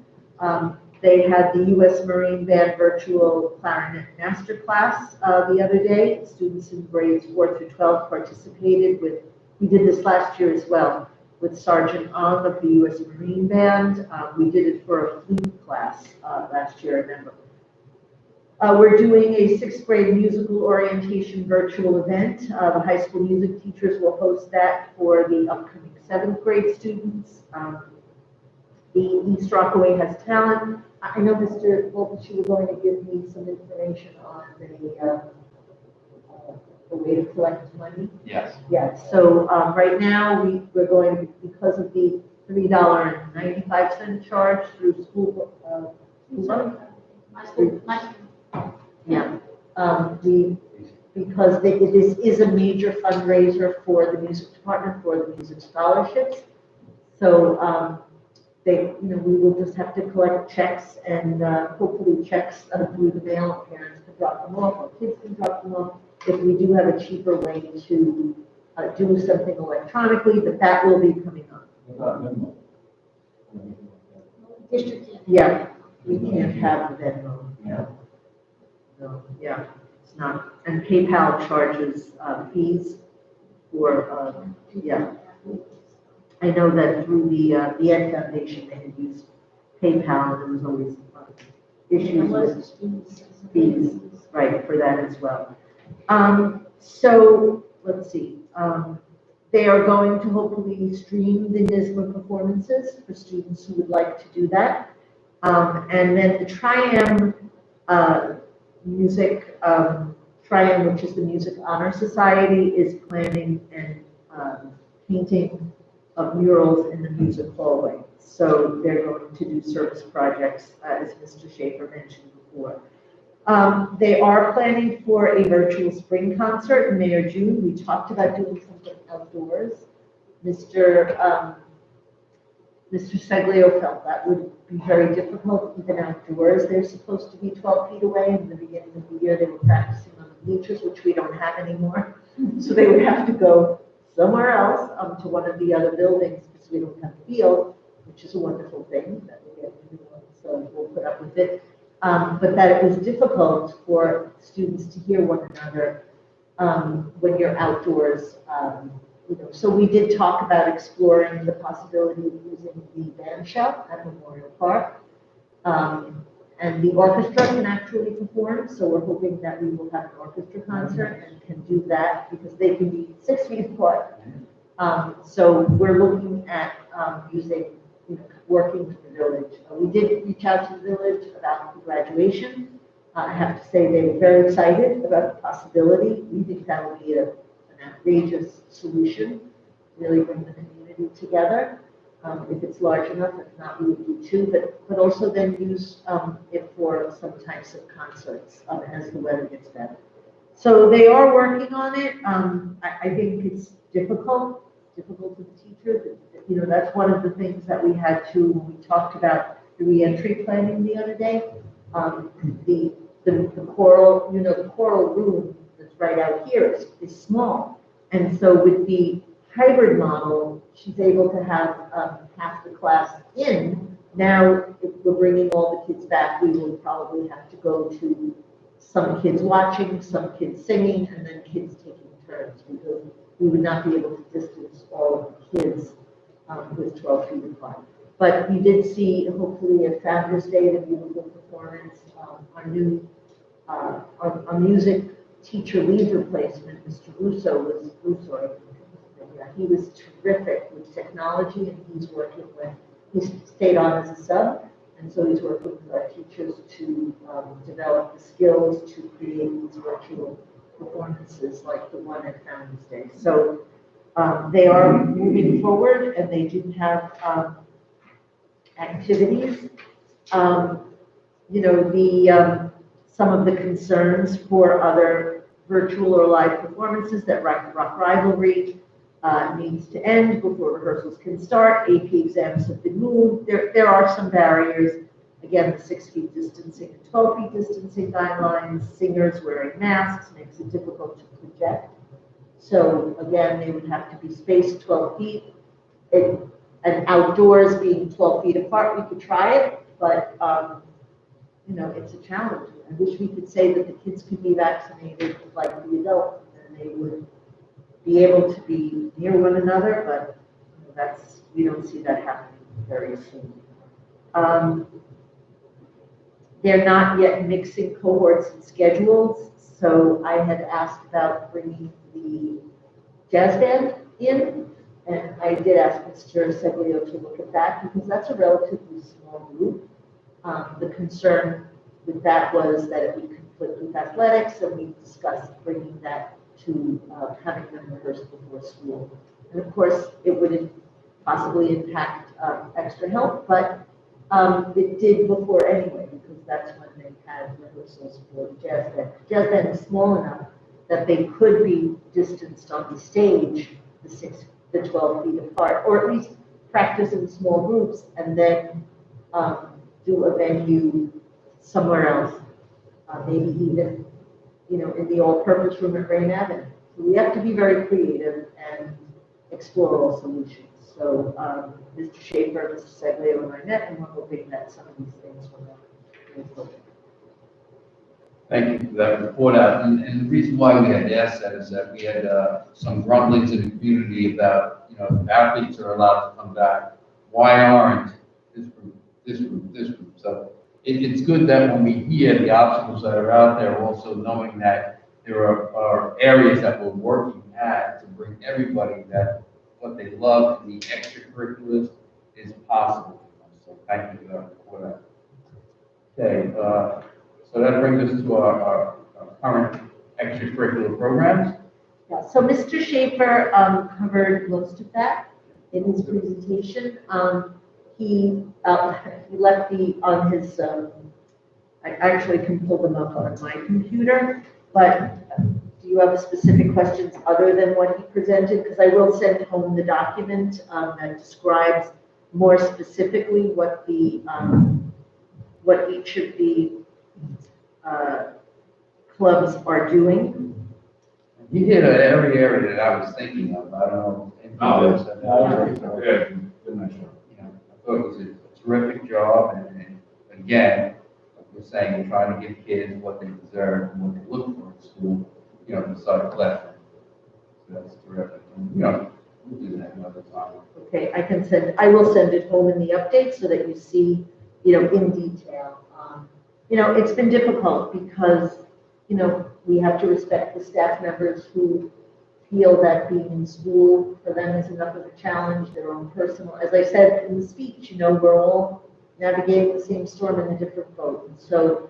They had the U.S. Marine Band virtual clarinet masterclass the other day. Students in grades 4 through 12 participated with, we did this last year as well, with Sergeant Ong of the U.S. Marine Band. We did it for a flute class last year, I remember. We're doing a 6th grade musical orientation virtual event. The high school music teachers will host that for the upcoming 7th grade students. The East Rockaway Has Talent. I know Mr. Volpich, you were going to give me some information on the way to collect money. Yes. Yes, so right now we're going, because of the $3.95 charge through school, yeah, because this is a major fundraiser for the music department, for the music scholarships. So we will just have to collect checks, and hopefully checks through the mail. Parents can drop them off, or kids can drop them off. If we do have a cheaper way to do something electronically, that will be coming up. Yeah, we can't have the Venmo. Yeah. No, yeah, it's not. And PayPal charges fees for, yeah. I know that through the Ed Foundation, they had used PayPal, and there was always issues with fees, right, for that as well. So let's see. They are going to hopefully stream the NISMA performances for students who would like to do that. And then the Triam Music, Triam, which is the Music Honor Society, is planning and painting of murals in the music hallway. So they're going to do service projects, as Mr. Schaefer mentioned before. They are planning for a virtual spring concert in May or June. We talked about doing something outdoors. Mr. Seglio felt that would be very difficult, even outdoors. They're supposed to be 12 feet away. In the beginning of the year, they were practicing on the bleachers, which we don't have anymore. So they would have to go somewhere else to one of the other buildings, because we don't have a field, which is a wonderful thing that we get to do, so we'll put up with it. But that it was difficult for students to hear one another when you're outdoors. So we did talk about exploring the possibility of using the band shell at Memorial Park. And the orchestra can actually perform, so we're hoping that we will have an orchestra concert and can do that, because they can be 6 feet apart. So we're looking at using, working with the village. We did reach out to the village about the graduation. I have to say they were very excited about the possibility. We think that will be an outrageous solution, really bring the community together. If it's large enough, if not, we would do 2, but also then use it for some types of concerts as the weather gets better. So they are working on it. I think it's difficult for the teachers. That's one of the things that we had to, when we talked about the reentry planning the other day. The choral, the choral room that's right out here is small. And so with the hybrid model, she's able to have half the class in Now, if we're bringing all the kids back, we will probably have to go to some kids watching, some kids singing, and then kids taking turns, because we would not be able to distance all of the kids with 12 feet apart. But we did see, hopefully, at Founder's Day, the beautiful performance. Our music teacher lead replacement, Mr. He was terrific with technology, and he's working with, he stayed on as a sub, and so he's working with our teachers to develop the skills to create these virtual performances like the one at Founder's Day. So they are moving forward, and they do have activities. You know, some of the concerns for other virtual or live performances, that rock rivalry needs to end before rehearsals can start. AP exams have been moved. There are some barriers. Again, the 6 feet distancing and 12 feet distancing guidelines, singers wearing masks makes it difficult to project. So again, they would have to be spaced 12 feet. And outdoors being 12 feet apart, we could try it, but you know, it's a challenge. I wish we could say that the kids could be vaccinated like the adults, and they would be able to be near one another, but you know, we don't see that happening very soon. They're not yet mixing cohorts and schedules, so I had asked about bringing the jazz band in, and I did ask Mr. Seglio to look at that, because that's a relatively small group. The concern with that was that it would conflict with athletics, and we discussed bringing that to having them rehearse before school. And of course, it would possibly impact extra help, but it did before anyway, because that's when they had rehearsals for the jazz band. The jazz band is small enough that they could be distanced on the stage, the 12 feet apart, or at least practice in small groups, and then do a venue somewhere else, maybe even, you know, in the all-purpose room at Rain Avenue. So we have to be very creative and explore all solutions. So Mr. Schaefer, Mr. Seglio, and I met, and we're hoping that some of these things will. Thank you for that report out. And the reason why we had asked that is that we had some grumblings in the community about, you know, athletes are allowed to come back. Why aren't this group, this group, this group? So it's good that when we hear the obstacles that are out there, also knowing that there are areas that we're working at to bring everybody that what they love and the extracurriculars is possible. So thank you for that. Okay, so that brings us to our current extracurricular programs. Yeah, so Mr. Schaefer covered most of that in his presentation. He left on his, I actually can pull them up on my computer, but do you have specific questions other than what he presented? Because I will send home the document that describes more specifically what the what each of the clubs are doing. You hit every area that I was thinking of. I don't know. I thought it was a terrific job, and again, like we're saying, we're trying to give kids what they deserve and what they look for in school, you know, besides classroom. So that's terrific. And, you know, we'll do that another time. Okay, I will send it home in the update so that you see, you know, in detail. You know, it's been difficult because, you know, we have to respect the staff members who feel that being in school for them is enough of a challenge, their own personal, as I said in the speech, you know, we're all navigating the same storm in a different boat. And so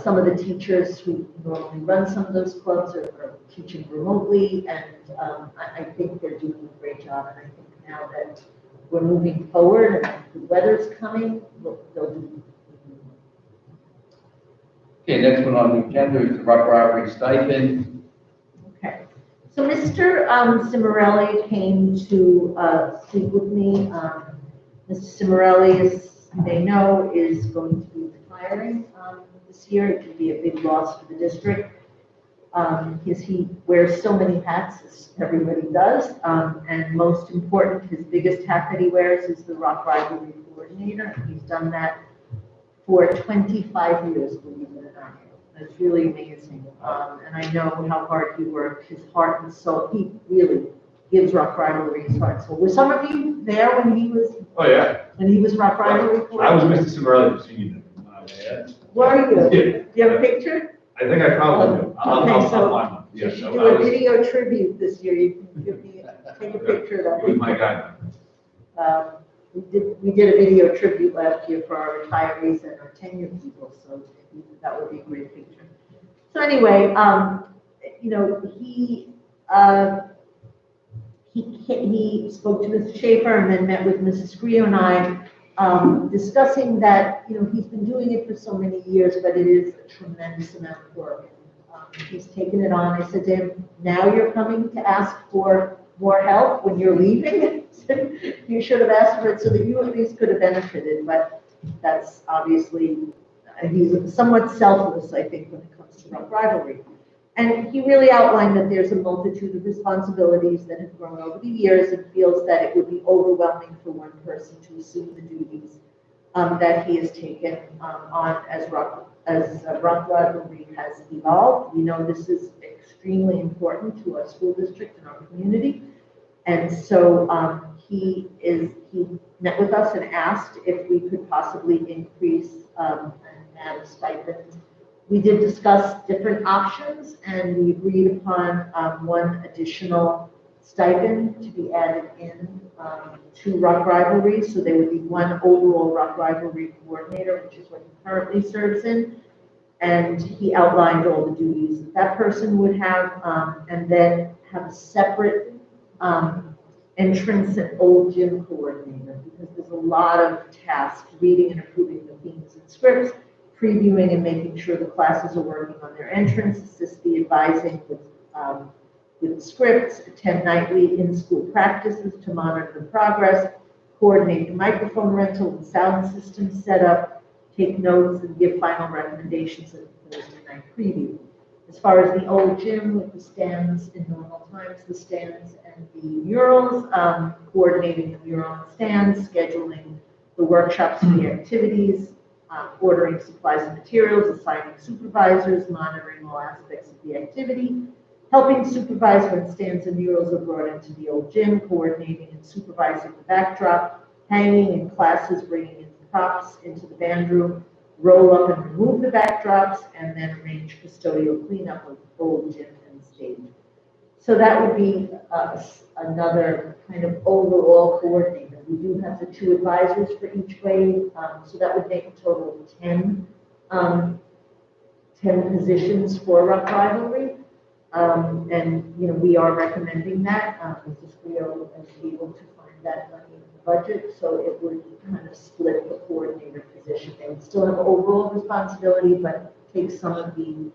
some of the teachers who normally run some of those clubs are teaching remotely, and I think they're doing a great job. And I think now that we're moving forward and the weather's coming, they'll do. Okay, next one on the agenda is the rock rivalry stipend. Okay, so Mr. Cimarelli came to speak with me. Mr. Cimarelli, as you may know, is going to be retiring this year. It could be a big loss for the district. because he wears so many hats, as everybody does. And most important, his biggest hat that he wears is the Rock Rivalry Coordinator. He's done that for 25 years, believe it or not. That's really amazing. And I know how hard he worked, his heart and soul. He really gives Rock Rivalry his heart and soul. Were some of you there when he was? Oh, yeah. When he was Rock Rivalry I was Coordinator? Mr. Cimarelli for senior day. Were you? Yeah. Do you have a picture? I think I probably do. I'll Okay, so find one. You Yes, should I do a was- video tribute this year. You can give me, take a picture of He was that. my guy. We did a video tribute last year for our retirees and our tenured people, so that would be a great picture. So anyway, he spoke to Mr. Schaefer and then met with Mrs. Grio and I, discussing that, he's been doing it for so many years, but it is a tremendous amount of work. He's taken it on. I said to him, now you're coming to ask for more help when you're leaving? You should have asked for it so that you at least could have benefited, but that's obviously, he's somewhat selfless, I think, when it comes to Rock Rivalry. And he really outlined that there's a multitude of responsibilities that have grown over the years and feels that it would be overwhelming for one person to assume the duties that he has taken on as Rock Rivalry has evolved. We know this is extremely important to our school district and our community. And so he met with us and asked if we could possibly increase and add a stipend. We did discuss different options, and we agreed upon one additional stipend to be added in to Rock Rivalry. So there would be one overall Rock Rivalry coordinator, which is what he currently serves in. And he outlined all the duties that person would have, and then have a separate entrance and old gym coordinator, because there's a lot of tasks, reading and approving the themes and scripts, previewing and making sure the classes are working on their entrance, assist the advising with scripts, attend nightly in-school practices to monitor the progress, coordinate the microphone rental and sound system setup, take notes and give final recommendations at the Thursday night preview. As far as the old gym with the stands in normal times, the stands and the murals, coordinating the mural and stands, scheduling the workshops and the activities, ordering supplies and materials, assigning supervisors, monitoring all aspects of the activity, helping supervise when stands and murals are brought into the old gym, coordinating and supervising the backdrop, hanging in classes, bringing in props into the band room, roll up and remove the backdrops, and then arrange custodial cleanup of the old gym and stage. So that would be another kind of overall coordinator. We do have the 2 advisors for each grade, so that would make a total of 10 positions for Rock Rivalry. And we are recommending that. Mrs. Grio is able to find that money in the budget, so it would kind of split the coordinator position. They would still have overall responsibility, but take some of the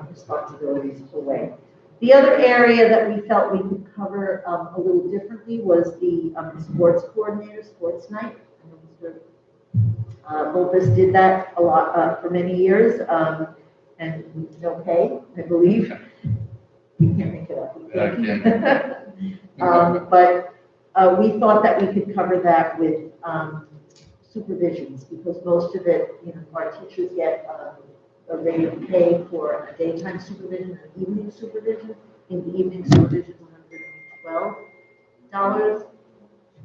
responsibilities away. The other area that we felt we could cover a little differently was the sports coordinator, sports night. I know Mr. Bulbus did that a lot for many years, and no pay, I believe. We can't make it up. But we thought that we could cover that with supervisions, because most of it, our teachers get a rate of pay for a daytime supervision and evening supervision. In the evening supervision, $112,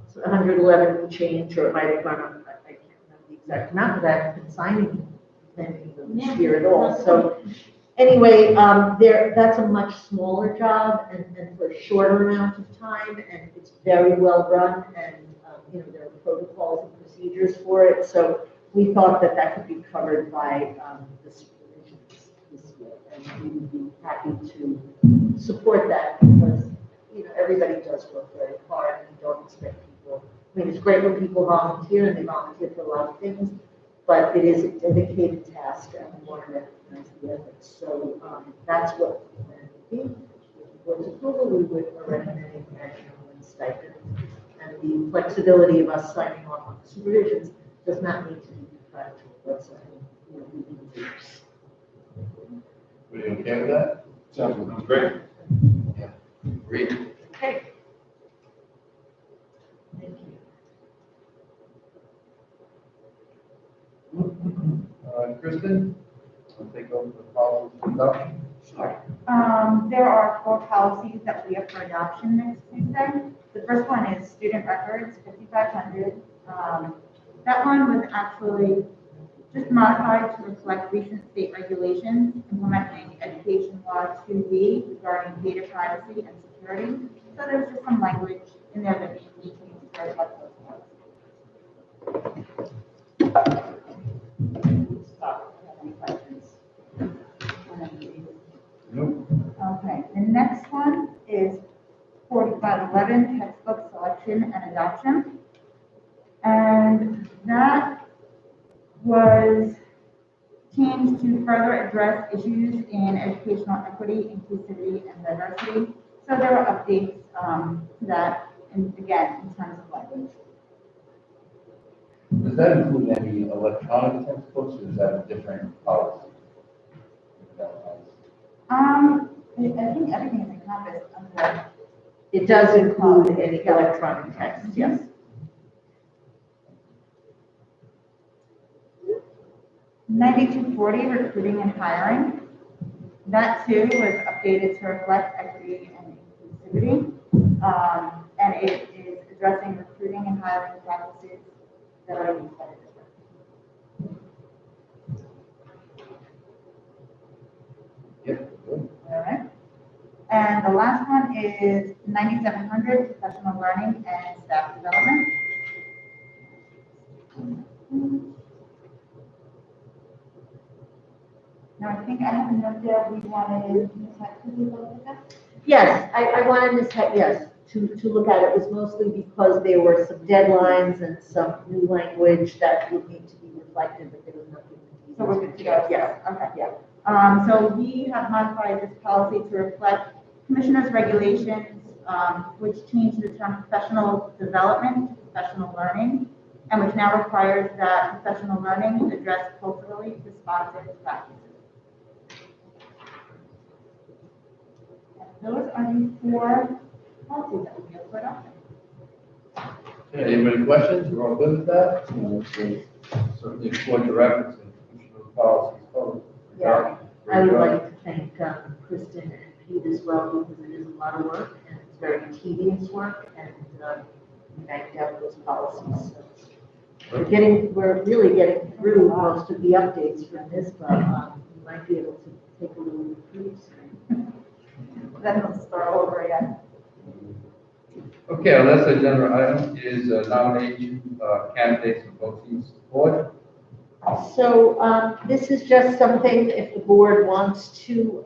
so 111 and change, or it might have gone up. I can't remember the exact amount, but I've been signing many of them this year at all. So anyway, that's a much smaller job and for a shorter amount of time, and it's very well run, and there are protocols and procedures for it. So we thought that could be covered by the supervisions this year, and we would be happy to support that, because everybody does work very hard, and we don't expect people. I mean, it's great when people volunteer, and they volunteer for a lot of things, but it is a dedicated task, and we want to recognize the efforts. So that's what we plan to do. With the board's approval, we would recommend action on the stipend, and the flexibility of us signing off on the supervisions does not need to be contractual. That's something we can do. Are you okay with that? Sounds good. Sounds great. Great. Okay. Thank you. Kristen, I'll take over the policy adoption. Sure. There are 4 policies that we have for adoption next Tuesday. The first one is student records, 5,500. That one was actually just modified to reflect recent state regulations implementing Education Law 2B regarding data privacy and security. So there's just some language in there that needs to be changed to reflect those laws. Stop. Any questions? Nope. Okay, the next one is 4511, textbook selection and adoption. And that was changed to further address issues in educational equity, inclusivity, and diversity. So there were updates to that, and again, in terms of language. Does that include any electronic textbooks, or is that a different policy? I think everything is encompassed under. It does include any electronic text, yes. $92.40 recruiting and hiring. That too was updated to reflect equity and inclusivity. And it is addressing recruiting and hiring practices that are used by the district. Yep, good. All right. And the last one is 9700 professional learning and staff development. Now, I think I have a note there, we wanted, could you look at that? Yes, I wanted Ms. Heck, yes, to look at it was mostly because there were some deadlines and some new language that would need to be reflected, but there was nothing. So we're good to go? Yes. Okay. So we have modified this policy to reflect Commissioner's regulations, which changed the term professional development to professional learning, and which now requires that professional learning address culturally responsive practices. And those are the 4 policies that we have put up. Okay, anybody questions? We're all good with that? Certainly exploit the reference and those policies forward. Yeah, I would like to thank Kristen and Pete as well, because it is a lot of work and it's very tedious work, and we banked out those policies. So we're really getting through most of the updates from this, but we might be able to take a little reprieve soon. Then we'll start over again. Okay, our last agenda item is nomination candidates for BOCES board. So this is just something, if the board wants to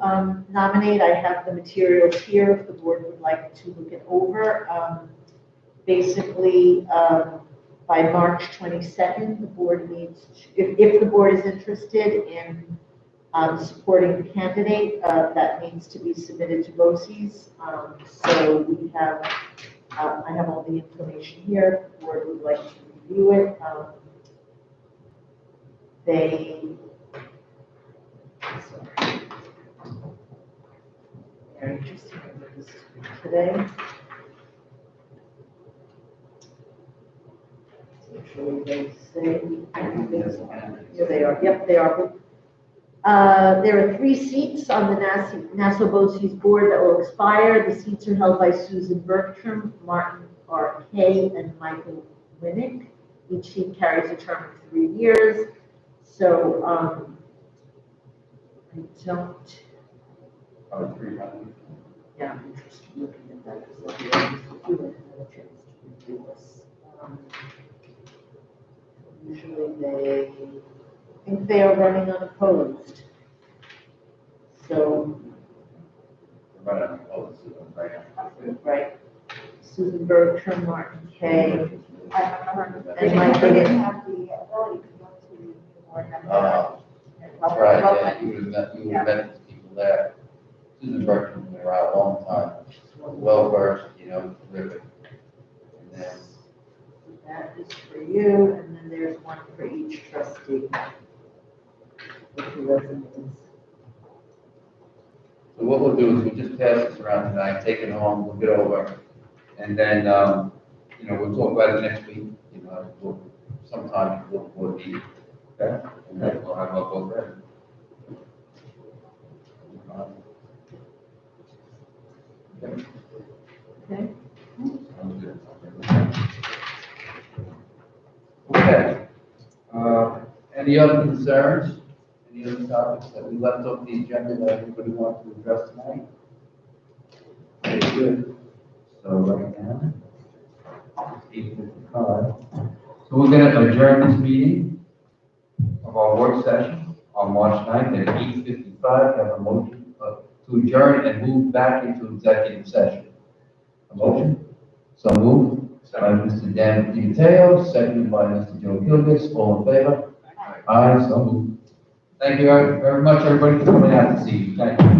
nominate, I have the materials here if the board would like to look it over. Basically, by March 22nd, the board needs, if the board is interested in supporting the candidate, that needs to be submitted to BOCES. So we have, I have all the information here, if the board would like to review it. Sorry. Very interesting, this is today. Usually they say, here they are, yep, they are. There are 3 seats on the Nassau BOCES board that will expire. The seats are held by Susan Bertram, Martin R. Kay, and Michael Winnick. Each seat carries a term of 3 years. So, I don't. Yeah, I'm interested in looking at that because I'll be able to do it and have a chance to review this. Usually I think they are running unopposed. So, right. Susan Bertram, Martin Kay, and Mike They didn't Winnick. have the ability to go to the board members. That's right, yeah, you would have met these people there. Susan Bertram, been around a long time, well versed, terrific. And then, That is for you, and then there's one for each trustee. With the resumes. so So what we'll do is we'll just pass this around tonight, take it home, we'll get over, and then, we'll talk about it next week, sometime before the meeting. Okay? And then we'll have our vote ready. Okay. Okay. Sounds good. Okay. Any other concerns? Any other topics that we left off the agenda that everybody wants to address tonight? Okay, good. So right now, it's 8:55. So we're going to adjourn this meeting of our work session on March 9th at 8:55. Have a motion to adjourn and move back into executive session. A motion? So moved by Mr. Dan DiMatteo, seconded by Mr. Joe Gilgis. All in favor? Aye, so moved. Thank you very much, everybody, for coming out to see you. Thank you.